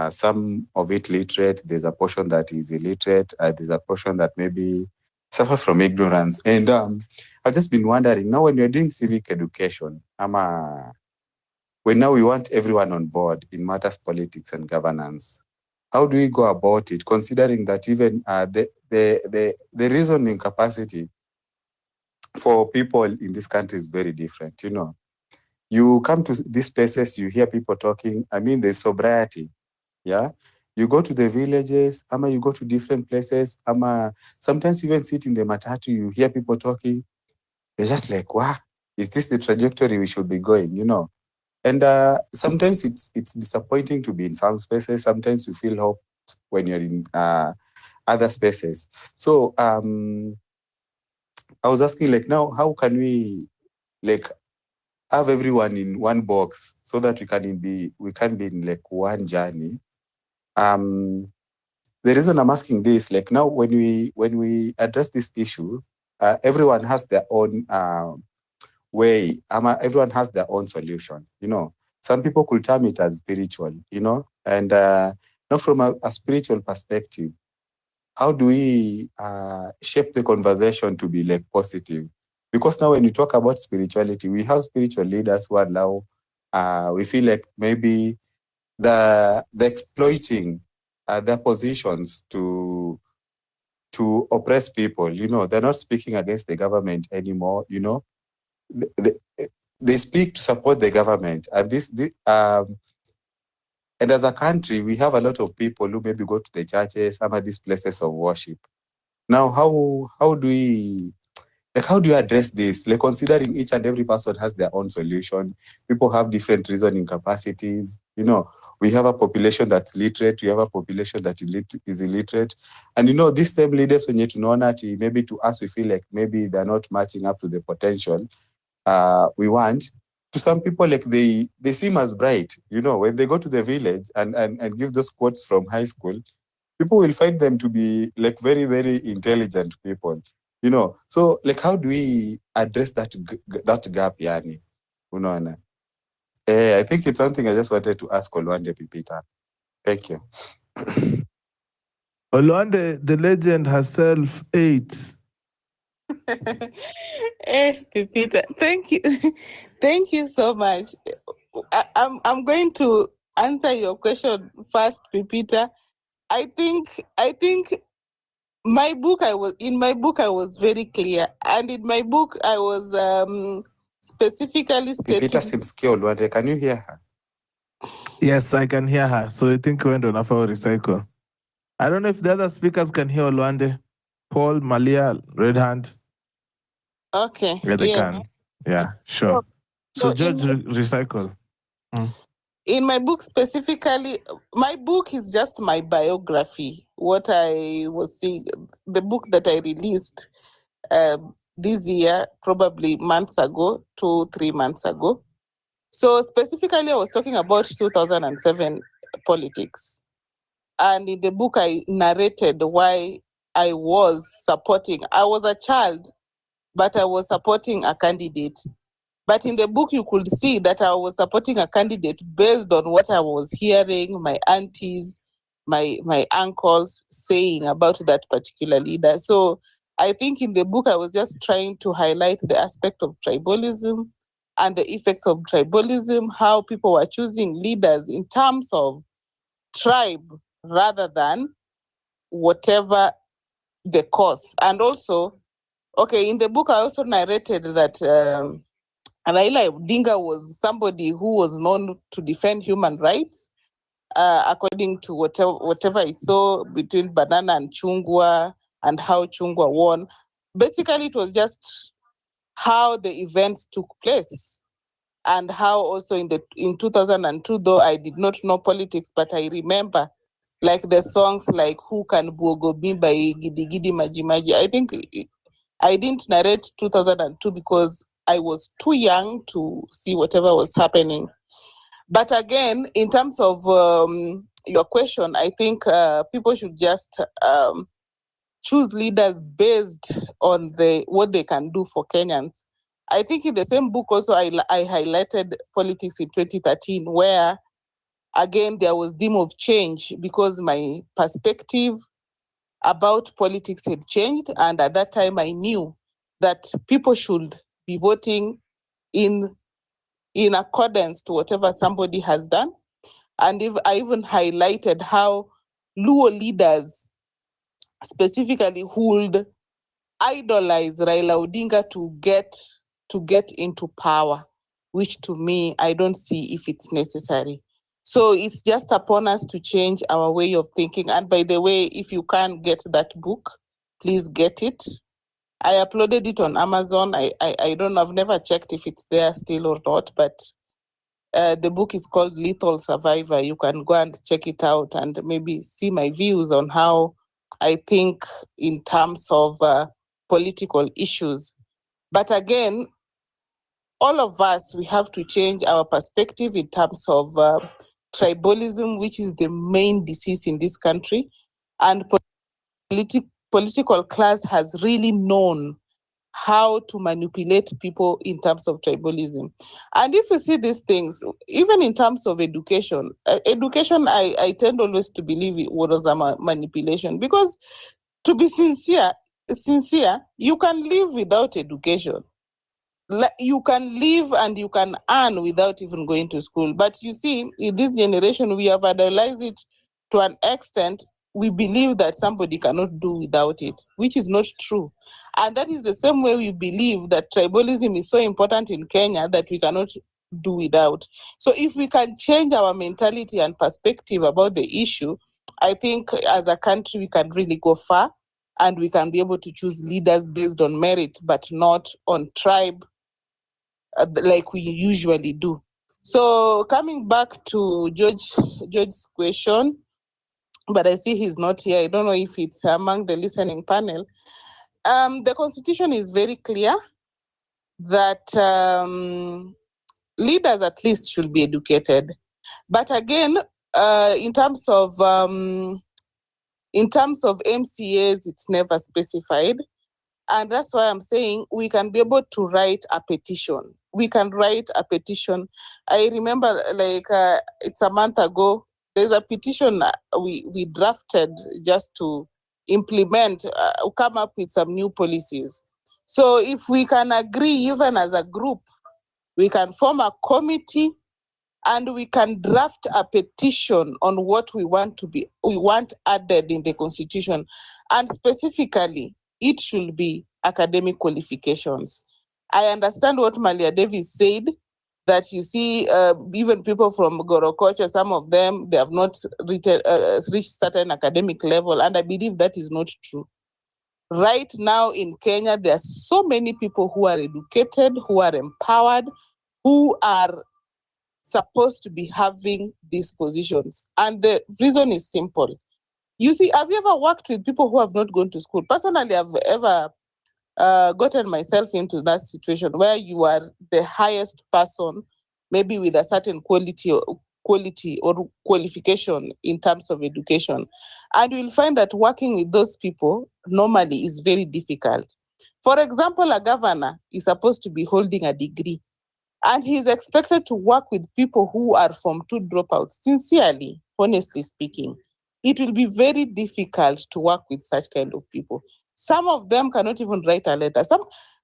some of it literate, there's a portion that is illiterate, there's a portion that maybe suffer from ignorance. And I've just been wondering, now when you're doing civic education, when now we want everyone on board in matters politics and governance, how do we go about it, considering that even the reasoning capacity for people in this country is very different? You know, you come to these places, you hear people talking. I mean, there's sobriety. Yeah, you go to the villages, ama you go to different places, ama sometimes you even sit in the matatu, you hear people talking. You're just like, wow, is this the trajectory we should be going? You know, and sometimes it's disappointing to be in some spaces. Sometimes you feel hope when you're in other spaces. So I was asking, like, now how can we like have everyone in one box so that we can be in like one journey? The reason I'm asking this, like, now when we address this issue, everyone has their own way. Everyone has their own solution. You know, some people could term it as spiritual. You know, and now from a spiritual perspective, how do we shape the conversation to be like positive? Because now when you talk about spirituality, we have spiritual leaders who are now we feel like maybe the exploiting their positions to oppress people. You know, they're not speaking against the government anymore. You know, they speak to support the government, and and as a country, we have a lot of people who maybe go to the churches, some of these places of worship. Now, how do we, like, how do you address this? Like, considering each and every person has their own solution, people have different reasoning capacities. You know, we have a population that's literate, we have a population that is illiterate. And, you know, these same leaders, when you know, maybe to us, we feel like maybe they're not matching up to the potential we want. To some people, like, they seem as bright. You know, when they go to the village and give those quotes from high school, people will find them to be like very, very intelligent people, you know. So, like, how do we address that gap, yani? Unaona? I think it's something I just wanted to ask Olwande Pipita. Thank you. Olwande, the legend herself, 8. Pipita, thank you. Thank you so much. I'm going to answer your question first, Pipita. I think my book I was very clear, and in my book I was specifically stating. Pipita Simskia Olwande, can you hear her? Yes, I can hear her. So I think we went on a recycle. I don't know if the other speakers can hear Olwande. Paul, Malia, Red Hand. Okay. Yeah, they can. Yeah, sure. So George, recycle. In my book specifically, my book is just my biography. What I was seeing, the book that I released this year, probably months ago, 2-3 months ago. So specifically, I was talking about 2007 politics. And in the book, I narrated why I was a child, but I was supporting a candidate. But in the book, you could see that I was supporting a candidate based on what I was hearing my aunties, my uncles saying about that particular leader. So I think in the book, I was just trying to highlight the aspect of tribalism and the effects of tribalism, how people were choosing leaders in terms of tribe rather than whatever the cause. And also, okay, in the book, I also narrated that Raila Odinga was somebody who was known to defend human rights, according to whatever I saw between Banana and Chungwa and how Chungwa won. Basically, it was just how the events took place and how also in 2002, though I did not know politics, but I remember like the songs like Who Can Buogo Me by Gidi Gidi Maji Maji. I think I didn't narrate 2002 because I was too young to see whatever was happening. But again, in terms of your question, I think people should just choose leaders based on what they can do for Kenyans. I think in the same book also I highlighted politics in 2013, where again there was theme of change because my perspective about politics had changed, and at that time I knew that people should be voting in in accordance to whatever somebody has done. And if I even highlighted how Luo leaders specifically would idolize Raila Odinga to get into power, which to me, I don't see if it's necessary. So it's just upon us to change our way of thinking. And by the way, if you can't get that book, please get it. I uploaded it on Amazon. I don't know, I've never checked if it's there still or not, but the book is called Lethal Survivor. You can go and check it out and maybe see my views on how I think in terms of political issues. But again, all of us, we have to change our perspective in terms of tribalism, which is the main disease in this country. And political class has really known how to manipulate people in terms of tribalism. And if you see these things, even in terms of education, I tend always to believe it was a manipulation, because to be sincere, you can live without education. You can live and you can earn without even going to school. But you see, in this generation, we have idolized it to an extent. We believe that somebody cannot do without it, which is not true. And that is the same way we believe that tribalism is so important in Kenya that we cannot do without. So if we can change our mentality and perspective about the issue, I think as a country, we can really go far, and we can be able to choose leaders based on merit, but not on tribe, like we usually do. So coming back to George's question, but I see he's not here. I don't know if it's among the listening panel. The Constitution is very clear that leaders at least should be educated. But again, in terms of MCAs, it's never specified. And that's why I'm saying we can be able to write a petition. We can write a petition. I remember, like, it's a month ago, there's a petition we drafted just to implement, come up with some new policies. So if we can agree, even as a group, we can form a committee and we can draft a petition on what we want added in the Constitution. And specifically, it should be academic qualifications. I understand what Malia Davis said, that you see even people from Gorokocha, some of them, they have not reached certain academic level, and I believe that is not true. Right now in Kenya, there are so many people who are educated, who are empowered, who are supposed to be having these positions. And the reason is simple. You see, have you ever worked with people who have not gone to school? Personally, I've ever gotten myself into that situation where you are the highest person, maybe with a certain quality or qualification in terms of education. And you'll find that working with those people normally is very difficult. For example, a governor is supposed to be holding a degree, and he's expected to work with people who are from 2 dropouts. Sincerely, honestly speaking, it will be very difficult to work with such kind of people. Some of them cannot even write a letter.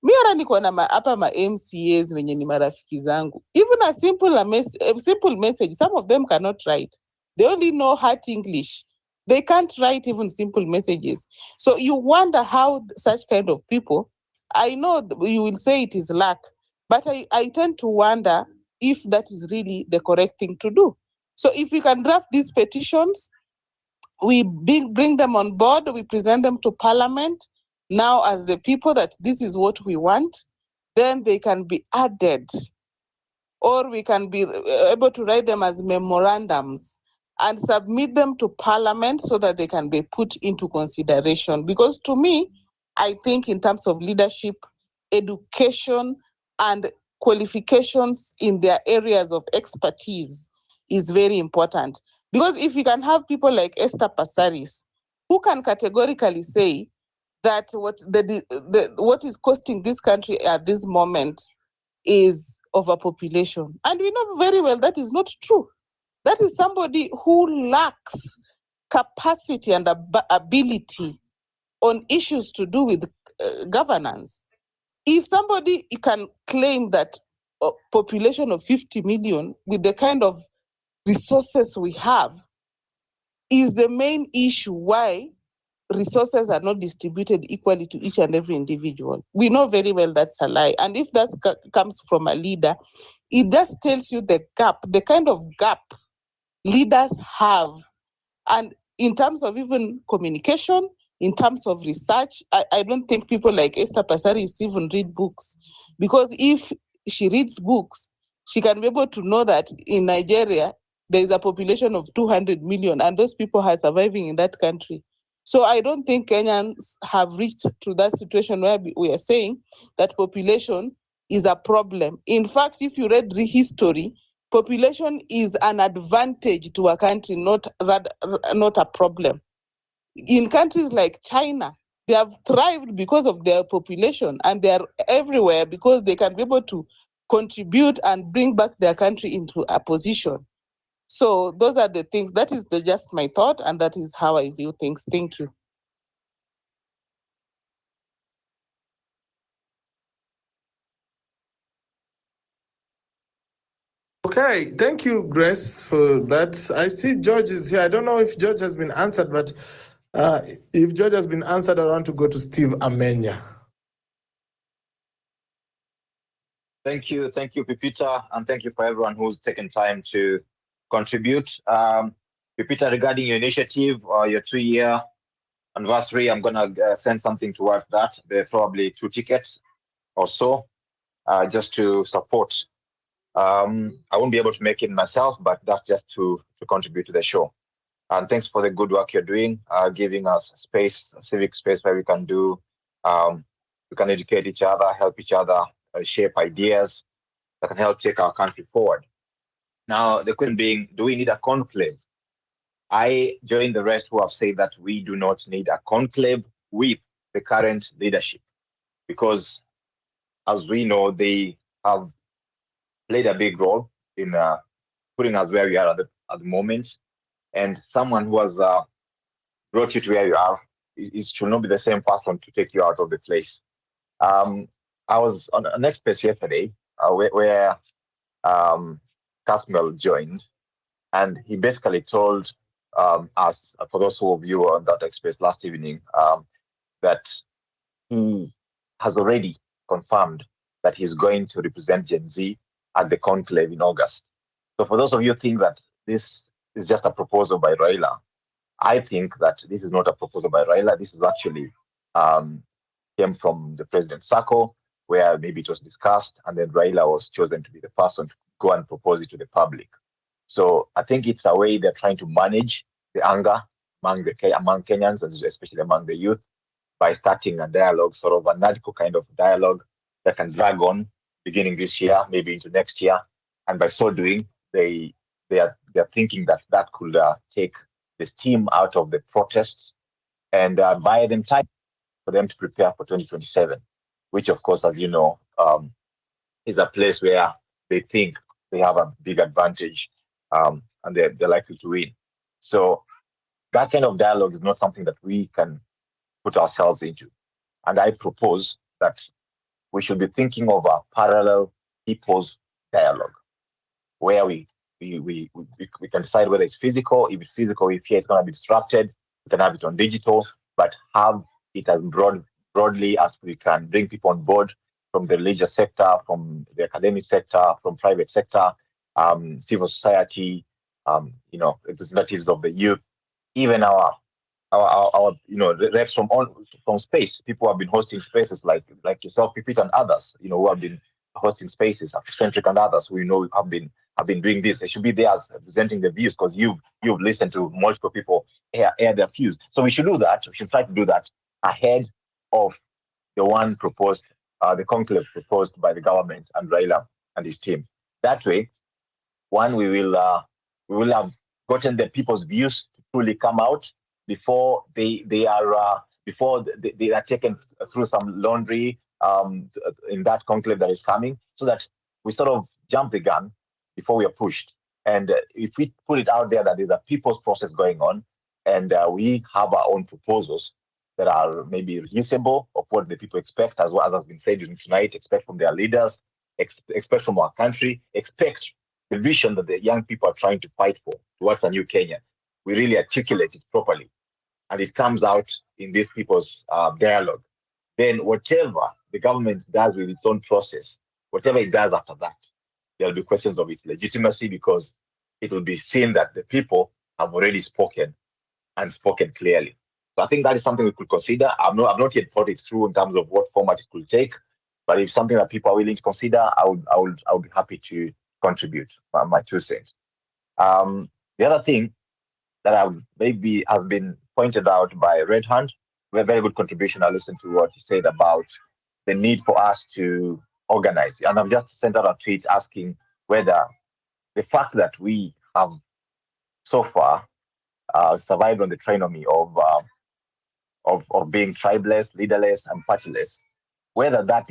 Mi hata niko na hapa ma MCAs wenye ni marafiki zangu. Even a simple message, some of them cannot write. They only know hard English. They can't write even simple messages. So you wonder how such kind of people, I know you will say it is luck, but I tend to wonder if that is really the correct thing to do. So if we can draft these petitions, we bring them on board, we present them to Parliament now as the people that this is what we want, then they can be added, or we can be able to write them as memorandums and submit them to Parliament so that they can be put into consideration. Because to me, I think in terms of leadership, education, and qualifications in their areas of expertise is very important. Because if you can have people like Esther Passaris, who can categorically say that what is costing this country at this moment is overpopulation. And we know very well that is not true. That is somebody who lacks capacity and ability on issues to do with governance. If somebody can claim that population of 50 million with the kind of resources we have is the main issue why resources are not distributed equally to each and every individual. We know very well that's a lie. And if that comes from a leader, it just tells you the gap, the kind of gap leaders have. And in terms of even communication, in terms of research, I don't think people like Esther Passaris even read books. Because if she reads books, she can be able to know that in Nigeria, there is a population of 200 million and those people are surviving in that country. So I don't think Kenyans have reached to that situation where we are saying that population is a problem. In fact, if you read the history, population is an advantage to a country, not a problem. In countries like China, they have thrived because of their population, and they are everywhere because they can be able to contribute and bring back their country into a position. So those are the things. That is just my thought, and that is how I view things. Thank you. Okay, thank you, Grace, for that. I see George is here. I don't know if George has been answered, but if George has been answered, I want to go to Steve Amenya. Thank you, Pipita, and thank you for everyone who's taken time to contribute. Pipita, regarding your initiative, your 2-year anniversary, I'm gonna send something towards that. There are probably 2 tickets or so, just to support. I won't be able to make it myself, but that's just to contribute to the show. And thanks for the good work you're doing, giving us space, a civic space where we can do, we can educate each other, help each other, shape ideas that can help take our country forward. Now, the question being, do we need a conclave? I join the rest who have said that we do not need a conclave with the current leadership, because as we know, they have played a big role in putting us where we are at the moment. And someone who has brought you to where you are should not be the same person to take you out of the place. I was on an express yesterday where Casmel joined, and he basically told us, for those of you on that express last evening, that he has already confirmed that he's going to represent Gen Z at the conclave in August. So for those of you who think that this is just a proposal by Raila, I think that this is not a proposal by Raila. This is actually came from the president's circle, where maybe it was discussed, and then Raila was chosen to be the person to go and propose it to the public. So I think it's a way they're trying to manage the anger among Kenyans, especially among the youth, by starting a dialogue, sort of a radical kind of dialogue that can drag on beginning this year, maybe into next year. And by so doing, they're thinking that could take the steam out of the protests and buy them time for them to prepare for 2027, which, of course, as you know, is a place where they think they have a big advantage, and they're likely to win. So that kind of dialogue is not something that we can put ourselves into. And I propose that we should be thinking of a parallel people's dialogue, where we can decide whether it's physical. If it's physical, if here it's going to be disrupted, we can have it on digital, but have it as broadly as we can. Bring people on board from the religious sector, from the academic sector, from private sector, civil society, representatives of the youth, even our reps from space. People have been hosting spaces like yourself, Pipita, and others, who have been hosting spaces, Afrocentric and others who have been doing this. They should be there as presenting the views, because you've listened to multiple people air their views. So we should do that. We should try to do that ahead of the one proposed, the conclave proposed by the government and Raila and his team. That way, one, we will have gotten the people's views to truly come out before they are taken through some laundry in that conclave that is coming, so that we sort of jump the gun before we are pushed. And if we put it out there that there's a people's process going on, and we have our own proposals that are maybe reusable of what the people expect, as well as has been said during tonight, expect from their leaders, expect from our country, expect the vision that the young people are trying to fight for towards a new Kenya. We really articulate it properly, and it comes out in these people's dialogue. Then whatever the government does with its own process, whatever it does after that, there'll be questions of its legitimacy, because it will be seen that the people have already spoken and spoken clearly. So I think that is something we could consider. I've not yet thought it through in terms of what format it could take, but if something that people are willing to consider, I would be happy to contribute my 2 cents. The other thing that maybe has been pointed out by Red Hand, a very good contribution. I listened to what he said about the need for us to organize. And I've just sent out a tweet asking whether the fact that we have so far survived on the trichotomy of being tribeless, leaderless, and partyless, whether that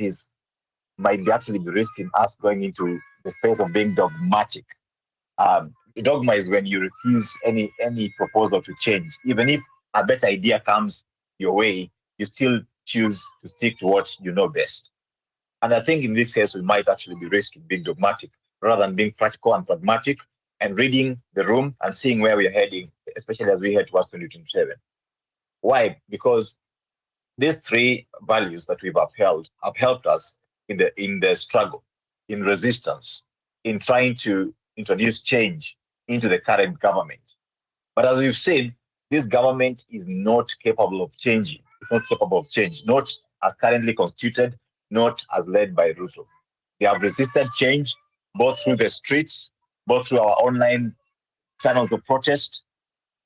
might actually be risking us going into the space of being dogmatic. Dogma is when you refuse any proposal to change. Even if a better idea comes your way, you still choose to stick to what you know best. And I think in this case, we might actually be risking being dogmatic rather than being practical and pragmatic and reading the room and seeing where we're heading, especially as we head towards 2027. Why? Because these 3 values that we've upheld have helped us in the struggle, in resistance, in trying to introduce change into the current government. But as we've seen, this government is not capable of changing. It's not capable of change, not as currently constituted, not as led by Ruto. They have resisted change, both through the streets, both through our online channels of protest.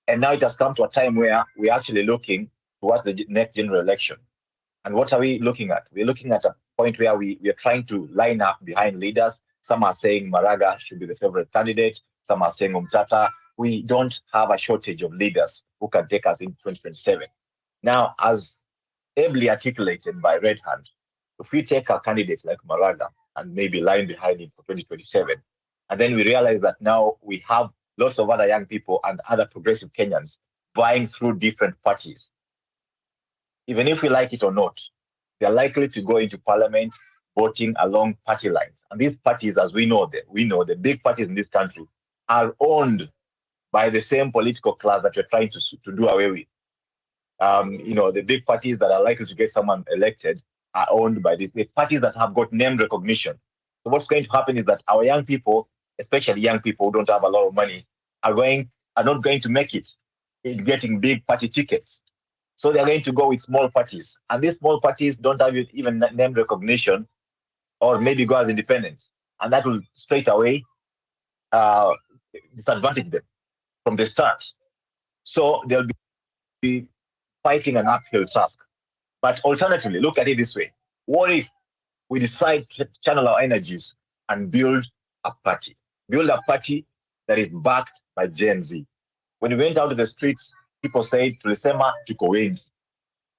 And now it has come to a time where we're actually looking towards the next general election. And what are we looking at? We're looking at a point where we are trying to line up behind leaders. Some are saying Maraga should be the favorite candidate. Some are saying Umtata. We don't have a shortage of leaders who can take us in 2027. Now, as ably articulated by Red Hand, if we take a candidate like Maraga and maybe line behind him for 2027, and then we realize that now we have lots of other young people and other progressive Kenyans vying through different parties, even if we like it or not, they're likely to go into parliament voting along party lines. And these parties, as we know, the big parties in this country are owned by the same political class that you're trying to do away with. The big parties that are likely to get someone elected are owned by the parties that have got name recognition. So what's going to happen is that our young people, especially young people who don't have a lot of money, are not going to make it in getting big party tickets. So they're going to go with small parties. And these small parties don't have even name recognition, or maybe go as independents. And that will straight away disadvantage them from the start. So they'll be fighting an uphill task. But alternatively, look at it this way. What if we decide to channel our energies and build a party? Build a party that is backed by Gen Z. When we went out to the streets, people said, Tulisema tuko wengi.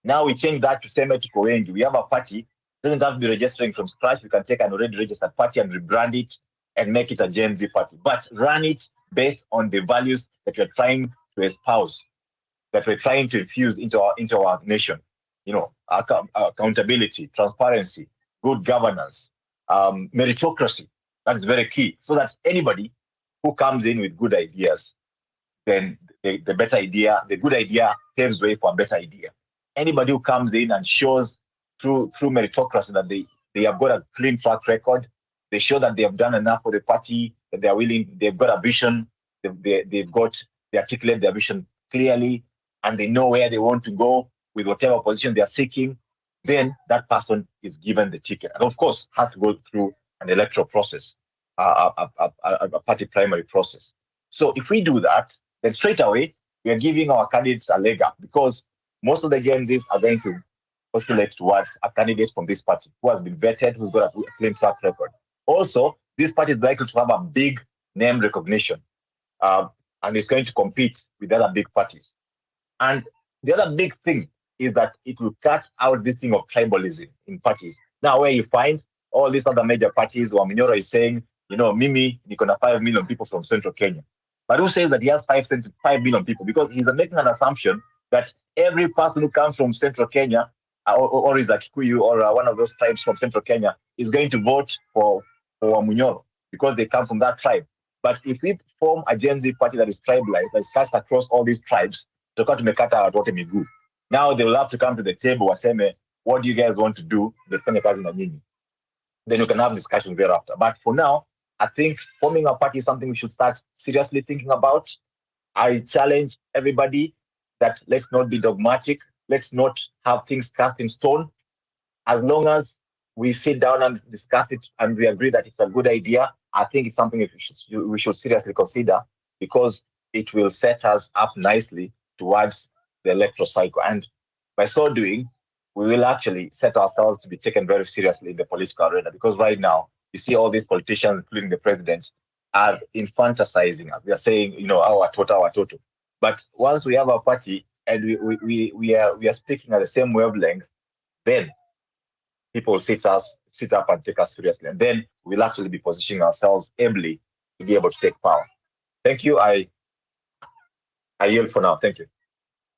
Now we change that to Sema tuko wengi. We have a party. It doesn't have to be registering from scratch. We can take an already registered party and rebrand it and make it a Gen Z party. But run it based on the values that we're trying to espouse, that we're trying to infuse into our nation. Accountability, transparency, good governance, meritocracy. That is very key. So that anybody who comes in with good ideas, then the good idea paves way for a better idea. Anybody who comes in and shows through meritocracy that they have got a clean track record, they show that they have done enough for the party, that they are willing, they've got a vision, they articulate their vision clearly, and they know where they want to go with whatever position they are seeking, then that person is given the ticket. And of course, has to go through an electoral process, a party primary process. So if we do that, then straight away, we are giving our candidates a leg up, because most of the Gen Zs are going to postulate towards a candidate from this party who has been vetted, who's got a clean track record. Also, this party is likely to have a big name recognition, and is going to compete with other big parties. And the other big thing is that it will cut out this thing of tribalism in parties. Now, where you find all these other major parties, or Minyoro is saying, Mimi, niko na 5 million people from Central Kenya. But who says that he has 5 million people? Because he's making an assumption that every person who comes from Central Kenya, or is a Kikuyu, or one of those tribes from Central Kenya, is going to vote for or Munyoro because they come from that tribe. But if we form a Gen Z party that is tribalized, that cuts across all these tribes, tutakuwa tumekata watu wote miguu. Now they will have to come to the table waseme, what do you guys want to do? Defend kazi na nyinyi. Then you can have discussions thereafter. But for now, I think forming a party is something we should start seriously thinking about. I challenge everybody that let's not be dogmatic. Let's not have things cast in stone. As long as we sit down and discuss it and we agree that it's a good idea, I think it's something we should seriously consider because it will set us up nicely towards the electoral cycle. And by so doing, we will actually set ourselves to be taken very seriously in the political arena because right now, you see all these politicians, including the president, are infantilizing us. They are saying, our total. But once we have a party and we are speaking at the same wavelength, then people sit up and take us seriously. And then we'll actually be positioning ourselves ably to be able to take power. Thank you. I yield for now. Thank you.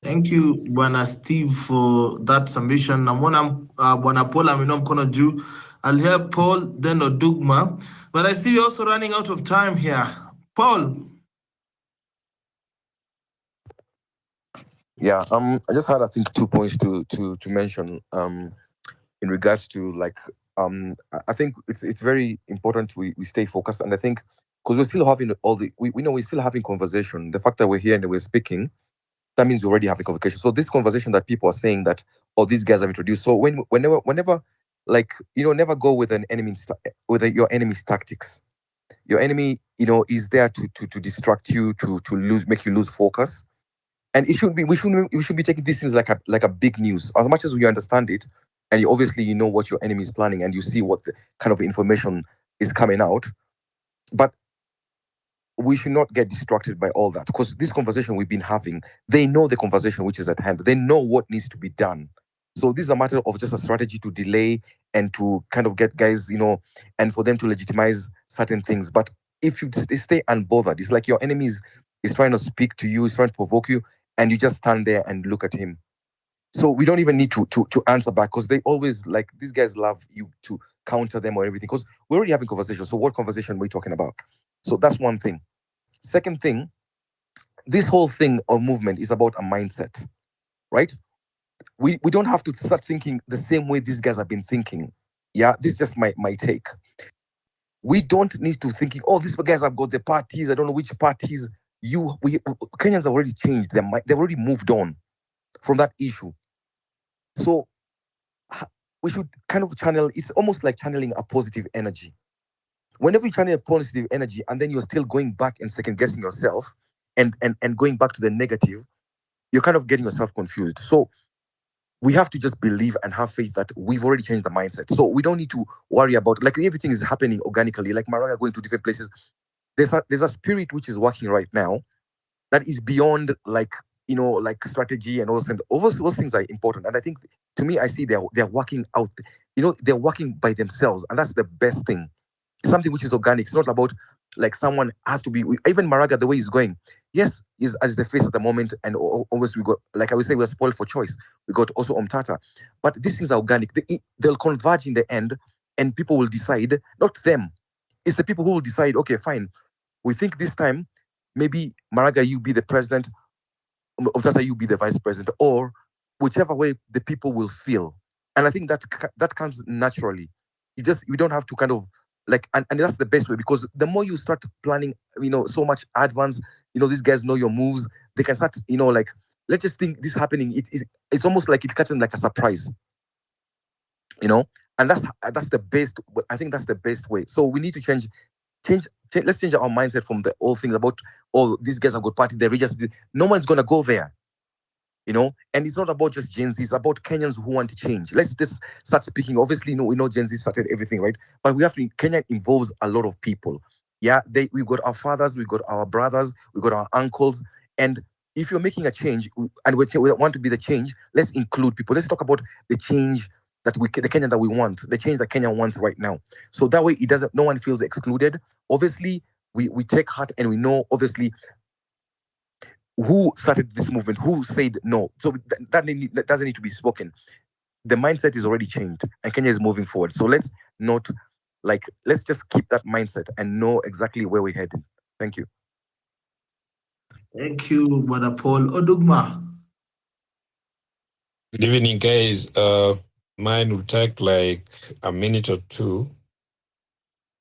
Thank you, Bwana Steve, for that submission. Namwona Bwana Paul ameinua mkono juu. I'll hear Paul, then Odugma. But I see you're also running out of time here. Paul. Yeah, I just had, I think, 2 points to mention in regards to I think it's very important we stay focused, and I think because we're still having we're still having conversation. The fact that we're here and we're speaking, that means we already have a conversation. So this conversation that people are saying that these guys have introduced. So whenever never go with an enemy your enemy's tactics. Your enemy, is there to distract you, to make you lose focus. And we should be taking these things like a big news. As much as you understand it, and you obviously know what your enemy is planning, and you see what the kind of information is coming out, but we should not get distracted by all that, because this conversation we've been having, they know the conversation which is at hand. They know what needs to be done. So this is a matter of just a strategy to delay and to kind of get guys, and for them to legitimize certain things. But if you stay unbothered, it's like your enemy is trying to speak to you, is trying to provoke you, and you just stand there and look at him. So we don't even need to answer back, because they always, like, these guys love you to counter them or everything, because we're already having conversation. So what conversation are we talking about? So that's one thing. Second thing, this whole thing of movement is about a mindset, right? We don't have to start thinking the same way these guys have been thinking. Yeah, this is just my take. We don't need to thinking, these guys have got the parties, I don't know which parties. Kenyans have already changed their mind. They've already moved on from that issue. So we should kind of channel, it's almost like channeling a positive energy. Whenever you channel a positive energy and then you're still going back and second guessing yourself and going back to the negative, you're kind of getting yourself confused. So we have to just believe and have faith that we've already changed the mindset. So we don't need to worry about, like, everything is happening organically, like Maraga going to different places. There's a spirit which is working right now that is beyond, like strategy and all those things are important. And I think, to me, I see they're working out, they're working by themselves. And that's the best thing. It's something which is organic. It's not about, like, someone has to be, even Maraga, the way he's going, yes, is as the face at the moment. And always we got, like I would say, we're spoiled for choice. We got also Omtata. But these things are organic. They'll converge in the end, and people will decide, not them. It's the people who will decide, okay, fine. We think this time, maybe Maraga, you be the president, Omtata, you be the vice president, or whichever way the people will feel. And I think that comes naturally. We don't have to kind of, like, and that's the best way, because the more you start planning, so much advance, these guys know your moves. They can start, like, let's just think this happening. It's almost like it's catching like a surprise, and that's the best. I think that's the best way. So we need to change. Let's change our mindset from the old things about, these guys have got party. No one's gonna go there. And it's not about just Gen Z, it's about Kenyans who want to change. Let's just start speaking. Obviously, we know Gen Z started everything, right? But we have to, Kenya involves a lot of people. Yeah, we got our fathers, we got our brothers, we got our uncles. And if you're making a change, and we want to be the change, let's include people. Let's talk about the change the Kenya that we want, the change that Kenya wants right now. So that way no one feels excluded. Obviously, we take heart, and we know, obviously, who started this movement, who said no. So that doesn't need to be spoken. The mindset is already changed, and Kenya is moving forward. So let's not Like, let's just keep that mindset and know exactly where we're heading. Thank you. Thank you, Brother Paul Odugma. Good evening, guys. Mine will take like a minute or two.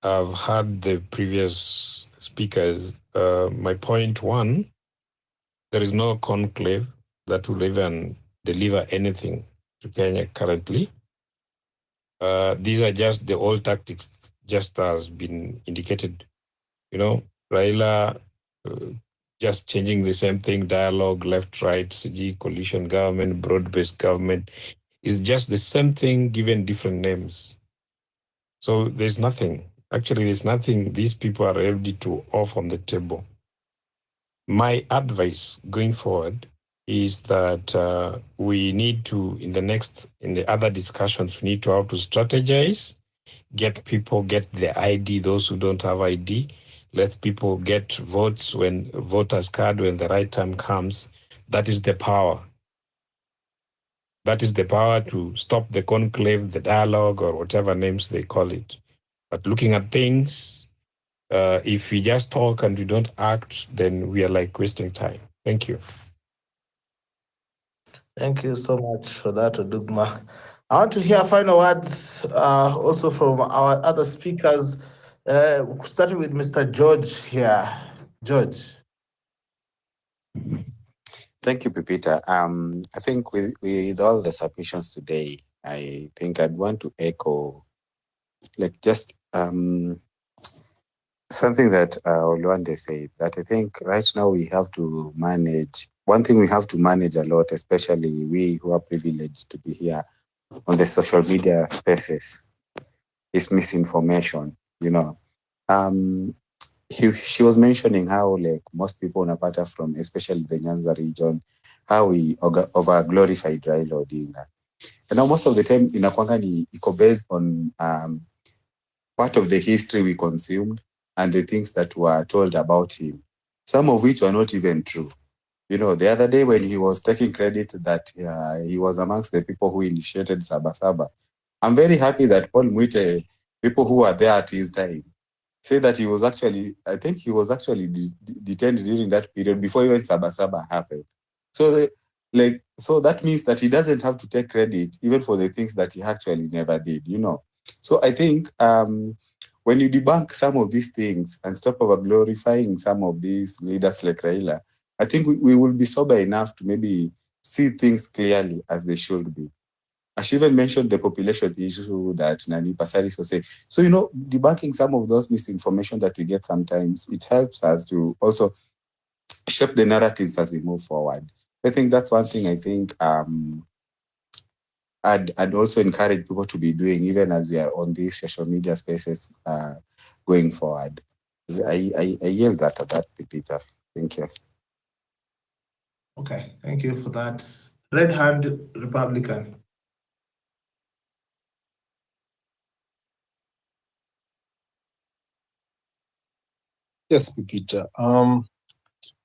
I've heard the previous speakers. My point one, there is no conclave that will even deliver anything to Kenya currently. These are just the old tactics, just as been indicated. You know, Raila just changing the same thing, dialogue, left, right, CG, coalition government, broad-based government, is just the same thing given different names. So there's nothing. Actually, there's nothing these people are ready to offer on the table. My advice going forward is that we need to, in the other discussions, we need to have to strategize, get the ID, those who don't have ID, let people get votes when voters card when the right time comes. That is the power. That is the power to stop the conclave, the dialogue, or whatever names they call it. But looking at things, if we just talk and we don't act, then we are like wasting time. Thank you. Thank you so much for that, Odugma. I want to hear final words also from our other speakers, starting with Mr. George here. George. Thank you, Pipita. I think with all the submissions today, I think I'd want to echo, like, just something that Oluwande said, that I think right now we have to manage. One thing we have to manage a lot, especially we who are privileged to be here on the social media spaces, is misinformation. You know, she was mentioning how, like, most people unapata from, especially the Nyanza region, how we over glorified Raila Odinga. And now most of the time inakwanga ni iko based on part of the history we consumed and the things that were told about him, some of which were not even true. You know, the other day when he was taking credit that he was amongst the people who initiated Sabasaba, I'm very happy that Paul Mwite, people who were there at his time, say that he was actually, I think he was actually detained during that period before even Sabasaba happened. So, so that means that he doesn't have to take credit even for the things that he actually never did, you know. So I think when you debunk some of these things and stop over glorifying some of these leaders like Raila, I think we will be sober enough to maybe see things clearly as they should be. I should even mention the population issue that Nani Pasari was saying. So, you know, debunking some of those misinformation that we get sometimes, it helps us to also shape the narratives as we move forward. I think that's one thing I think I'd also encourage people to be doing, even as we are on these social media spaces going forward. I yield that at that, Peter. Thank you. Okay, thank you for that. Red Hand Republican. Yes, Peter. I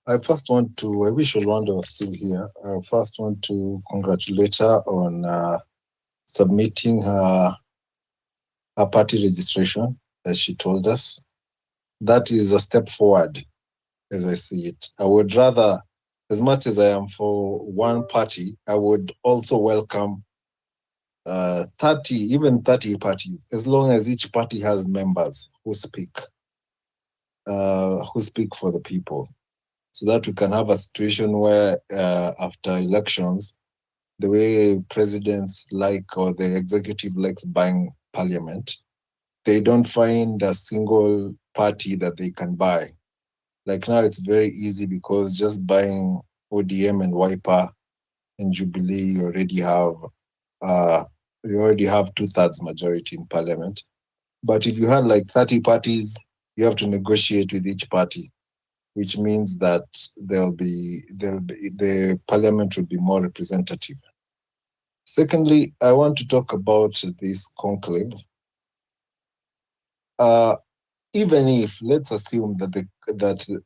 wish Olwanda was still here. I first want to congratulate her on submitting her party registration, as she told us. That is a step forward, as I see it. I would rather, as much as I am for one party, I would also welcome 30 parties, as long as each party has members who speak for the people, so that we can have a situation where after elections, the way presidents like, or the executive likes buying parliament, they don't find a single party that they can buy. Like now it's very easy because just buying ODM and Wiper and Jubilee, you already have 2/3 majority in parliament. But if you had like 30 parties, you have to negotiate with each party, which means that the parliament will be more representative. Secondly, I want to talk about this conclave. Even if, let's assume that